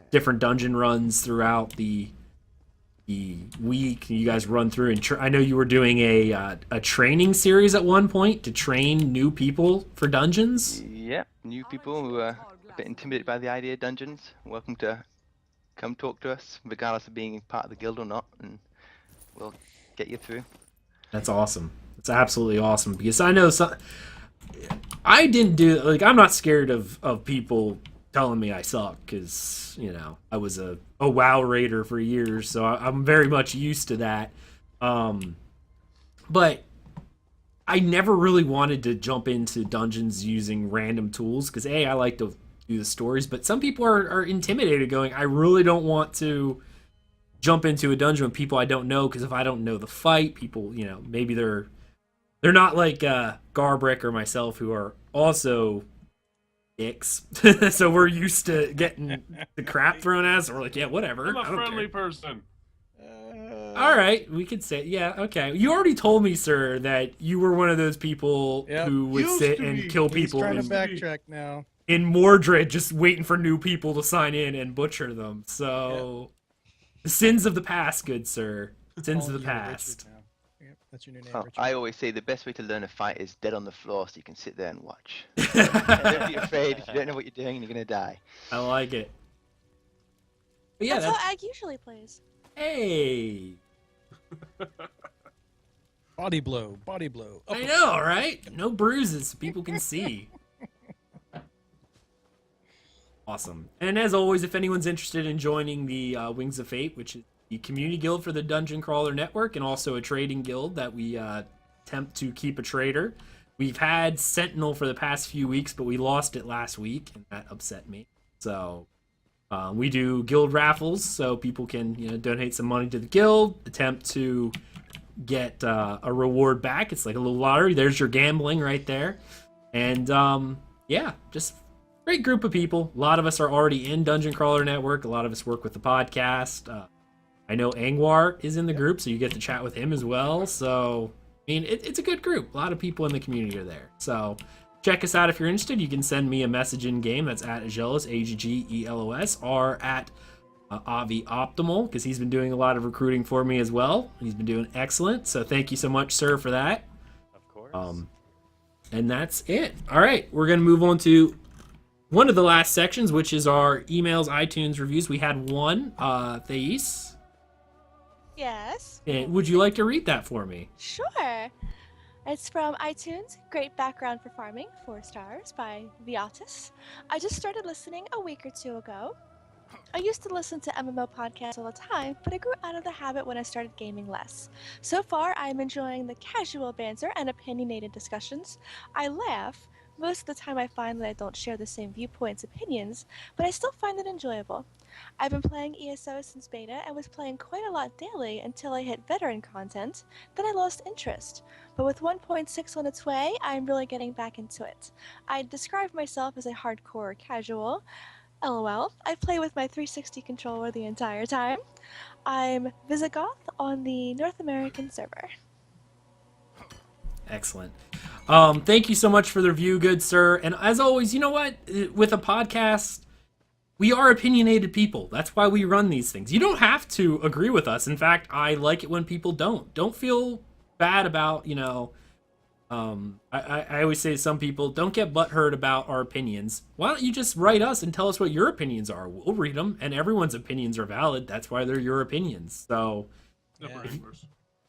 different dungeon runs throughout the week. You guys run through, and I know you were doing a training series at one point to train new people for dungeons. Yeah, new people who are a bit intimidated by the idea of dungeons, welcome to come talk to us, regardless of being part of the guild or not, and we'll get you through. That's awesome. That's absolutely awesome, because I know I didn't do, like, I'm not scared of people telling me I suck, because, you know, I was a WoW raider for years, so I'm very much used to that. But I never really wanted to jump into dungeons using random tools, because I like to do the stories, but some people are intimidated, going, I really don't want to jump into a dungeon with people I don't know, because if I don't know the fight, people, you know, maybe they're not like Garbrac or myself, who are also dicks. So we're used to getting the crap thrown at us. We're like, yeah, whatever. I'm a friendly person. All right, we could say, yeah, okay. You already told me, sir, that you were one of those people who would sit and kill people. He's trying to backtrack now. In Mordred, just waiting for new people to sign in and butcher them. So, the sins of the past, good sir. Sins of the past. Yep, that's your new name. Oh, Richard. I always say the best way to learn a fight is dead on the floor, so you can sit there and watch. Don't be afraid if you don't know what you're doing and you're gonna die. I like it. But yeah, That's how Ag usually plays. Hey. Body blow. I know, right? No bruises, so people can see. Awesome. And as always, if anyone's interested in joining the Wings of Fate, which is the community guild for the Dungeon Crawler Network, and also a trading guild that we attempt to keep a trader. We've had Sentinel for the past few weeks, but we lost it last week, and that upset me. So we do guild raffles, so people can, you know, donate some money to the guild, attempt to get a reward back. It's like a little lottery. There's your gambling right there. And yeah, just great group of people. A lot of us are already in Dungeon Crawler Network. A lot of us work with the podcast. I know Engwar is in the group, so you get to chat with him as well. So, I mean, it's a good group. A lot of people in the community are there. So, check us out if you're interested. You can send me a message in-game. That's at Aggelos, Aggelos, or at Avi Optimal, because he's been doing a lot of recruiting for me as well. He's been doing excellent. So, thank you so much, sir, for that. Of course. And that's it. All right, we're going to move on to one of the last sections, which is our emails, iTunes reviews. We had one, Thais. Yes. And would you like to read that for me? Sure. It's from iTunes. Great background for farming. 4 stars by Viotis. I just started listening a week or two ago. I used to listen to MMO podcasts all the time, but I grew out of the habit when I started gaming less. So far, I am enjoying the casual banter and opinionated discussions. I laugh. Most of the time I find that I don't share the same viewpoints, opinions, but I still find it enjoyable. I've been playing ESO since beta and was playing quite a lot daily until I hit veteran content, then I lost interest. But with 1.6 on its way, I'm really getting back into it. I describe myself as a hardcore casual. LOL. I play with my 360 controller the entire time. I'm Visigoth on the North American server. Excellent. Thank you so much for the review, good sir. And as always, you know what? With a podcast, we are opinionated people. That's why we run these things. You don't have to agree with us. In fact, I like it when people don't. Don't feel bad about, I always say to some people, don't get butthurt about our opinions. Why don't you just write us and tell us what your opinions are? We'll read them, and everyone's opinions are valid. That's why they're your opinions. So, Never Yeah. reverse.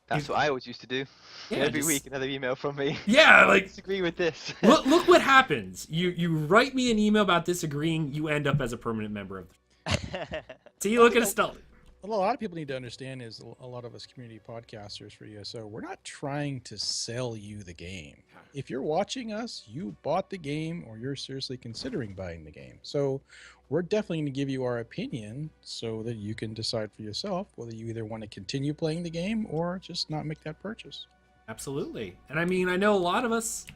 That's what I always used to do. Yeah, Every just- week, another email from me. yeah, I like disagree with this. look what happens. You write me an email about disagreeing, you end up as a permanent member of the. See, look at Asteldian. What a lot of people need to understand is a lot of us community podcasters for ESO, we're not trying to sell you the game. If you're watching us, you bought the game or you're seriously considering buying the game. So we're definitely going to give you our opinion so that you can decide for yourself whether you either want to continue playing the game or just not make that purchase. Absolutely. And I mean, I know a lot of us,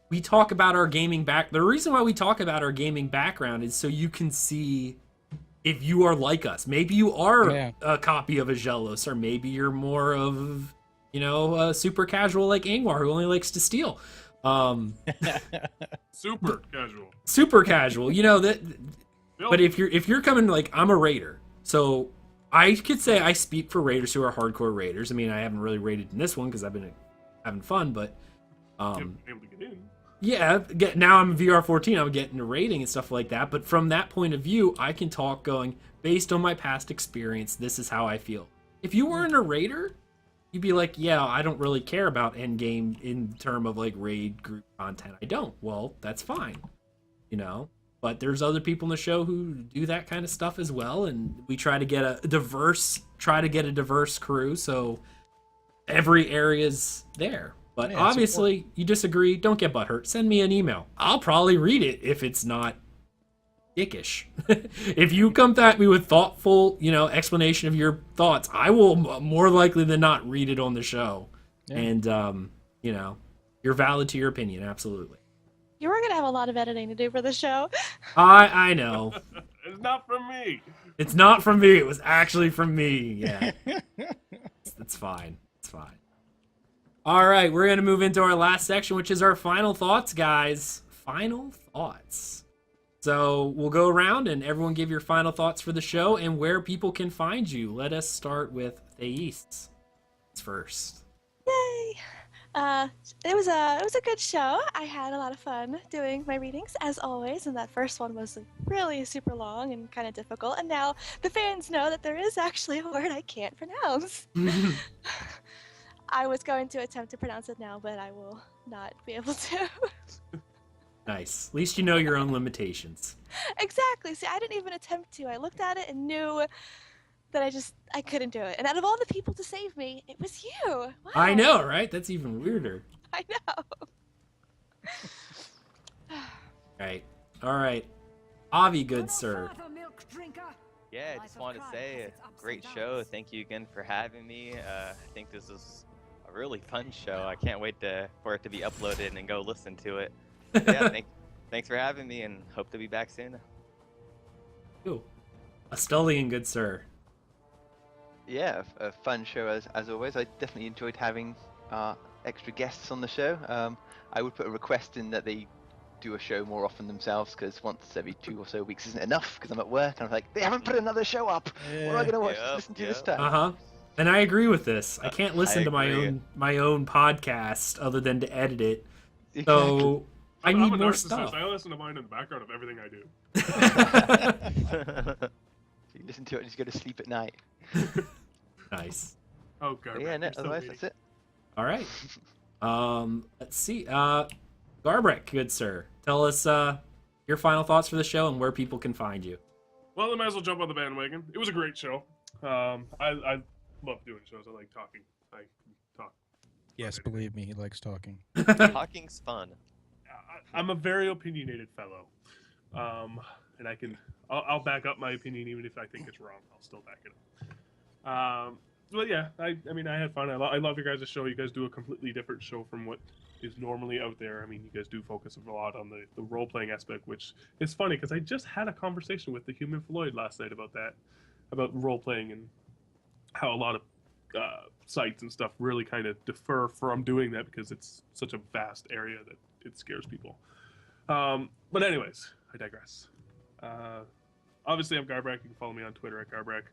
we talk about our gaming back. The reason why we talk about our gaming background is so you can see if you are like us. Maybe you are Yeah. a copy of Aggelos, or maybe you're more of, super casual like Engwar, who only likes to steal. Super casual. Super casual, that. Yep. But if you're coming like, I'm a raider, so I could say I speak for raiders who are hardcore raiders. I mean, I haven't really raided in this one because I've been having fun, but Able to get in. yeah, now I'm VR14, I'm getting to rating and stuff like that. But from that point of view, I can talk going, based on my past experience, this is how I feel. If you weren't a raider, you'd be like, yeah, I don't really care about endgame in term of like raid group content. I don't. Well, that's fine, But there's other people in the show who do that kind of stuff as well, and we try to get a diverse crew, so every area's there. But Yeah, it's obviously, you disagree, don't get butthurt. Send me an email. I'll probably read it if it's not dickish. If you come at me with thoughtful, explanation of your thoughts, I will more likely than not read it on the show. Yeah. And, you're valid to your opinion, absolutely. You were gonna have a lot of editing to do for the show. I know. It's not from me. It's not from me. It was actually from me. Yeah. It's fine. It's fine. All right, we're going to move into our last section, which is our final thoughts, guys. Final thoughts. So we'll go around and everyone give your final thoughts for the show and where people can find you. Let us start with Thais first. Yay! It was a good show. I had a lot of fun doing my readings as always, and that first one was really super long and kind of difficult. And now the fans know that there is actually a word I can't pronounce. I was going to attempt to pronounce it now, but I will not be able to. Nice. At least you know your own limitations. Exactly. See, I didn't even attempt to. I looked at it and knew that I couldn't do it. And out of all the people to save me, it was you. Wow. I know, right? That's even weirder. I know. Right. All right. Avi, good sir. Yeah, I just wanted to say, great show. Thank you again for having me. I think this is a really fun show. I can't wait for it to be uploaded and go listen to it. But yeah, thanks for having me, and hope to be back soon. Ooh. Asteldian, good sir. Yeah, a fun show as always. I definitely enjoyed having extra guests on the show. I would put a request in that they do a show more often themselves, because once every 2 or so weeks isn't enough, because I'm at work and I'm like, they haven't put another show up. What am I going to listen to this time? Uh-huh. And I agree with this. I can't listen to agree. my own podcast other than to edit it. So I I'm need a more narcissist. stuff. I listen to mine in the background of everything I do. You listen to it and just go to sleep at night. Nice. Oh, But Garbrac, yeah, no, you're so otherwise witty. that's it. All right. Let's see. Garbrac, good sir, tell us your final thoughts for the show and where people can find you. Well, I might as well jump on the bandwagon. It was a great show. I love doing shows. I like talking. I talk. Yes, believe me, he likes talking. Talking's fun. I'm a very opinionated fellow, and I'll back up my opinion even if I think it's wrong. I'll still back it up. But yeah, I mean, I had fun. I love your guys' show. You guys do a completely different show from what is normally out there. I mean, you guys do focus a lot on the role-playing aspect, which is funny because I just had a conversation with the Human Floyd last night about that, about role-playing and how a lot of sites and stuff really kind of defer from doing that because it's such a vast area that it scares people. But anyways, I digress. Obviously, I'm Garbrac. You can follow me on Twitter at Garbrac,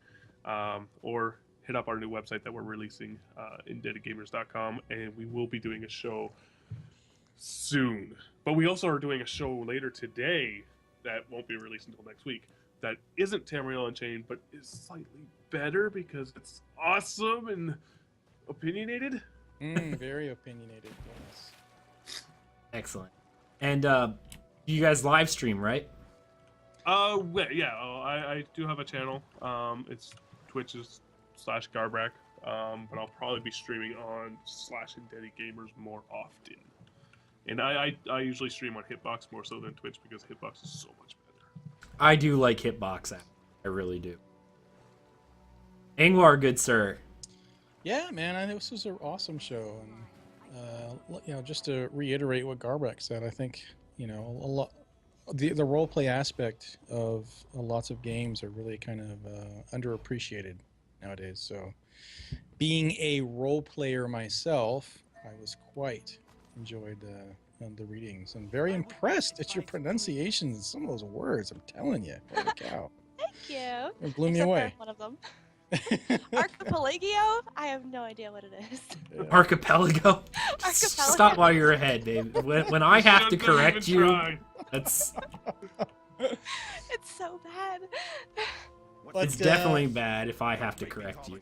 or hit up our new website that we're releasing, IndebtedGamers.com, and we will be doing a show soon. But we also are doing a show later today that won't be released until next week. That isn't Tamriel Unchained, but is slightly better because it's awesome and opinionated. Very opinionated, yes. Excellent. And you guys live stream, right? Yeah. I do have a channel. It's Twitch.com/Garbrac. But I'll probably be streaming on /Indebted Gamers more often. And I usually stream on Hitbox more so than Twitch because Hitbox is so much better. I do like Hitbox app. I really do. Engwar, good sir. Yeah, man, this was an awesome show, and just to reiterate what Garbrac said, I think a lot the role play aspect of lots of games are really kind of underappreciated nowadays. So, being a role player myself, I was quite enjoyed the readings and very impressed at your pronunciations of some of those words. I'm telling you, holy cow! Thank you. It blew me Except away. for one of them. Archipelagio? I have no idea what it is. Yeah. Archipelago. Archipelago. Stop while you're ahead, babe. When I have to Don't even correct you, try. that's It's so bad. But, it's definitely bad if I have to correct you.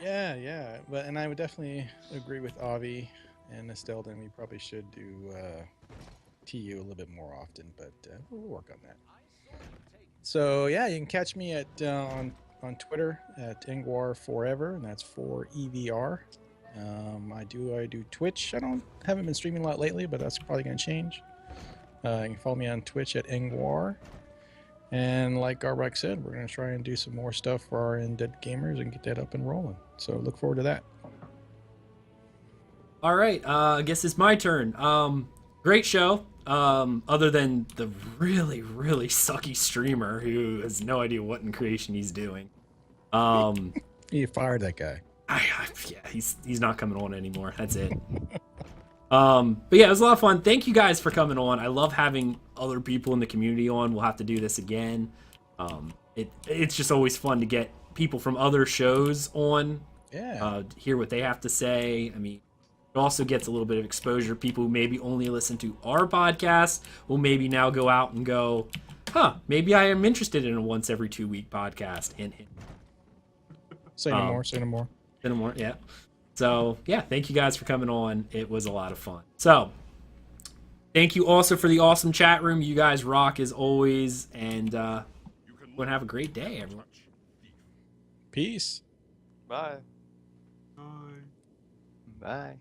Yeah, and I would definitely agree with Avi and Asteldian. We probably should do TU a little bit more often, but we'll work on that. So yeah, you can catch me at on Twitter at Engwar Forever, and that's 4EVR. I do Twitch. Haven't been streaming a lot lately, but that's probably gonna change. You can follow me on Twitch at Engwar. And like Garbrac said, we're going to try and do some more stuff for our Indebted Gamers and get that up and rolling. So look forward to that. All right, I guess it's my turn. Great show. Other than the really, really sucky streamer who has no idea what in creation he's doing. You fired that guy. Yeah, he's not coming on anymore. That's it. But yeah, it was a lot of fun. Thank you guys for coming on. I love having other people in the community on. We'll have to do this again. It's just always fun to get people from other shows on. Yeah. Hear what they have to say. I mean, it also gets a little bit of exposure. People who maybe only listen to our podcast will maybe now go out and go, maybe I am interested in a once every 2 week podcast. Hint, hint. Say no more. Say no more. Say no more. Yeah. So, yeah, thank you guys for coming on. It was a lot of fun. So, thank you also for the awesome chat room. You guys rock as always. And we're going to have a great day, everyone. Peace. Bye. Bye.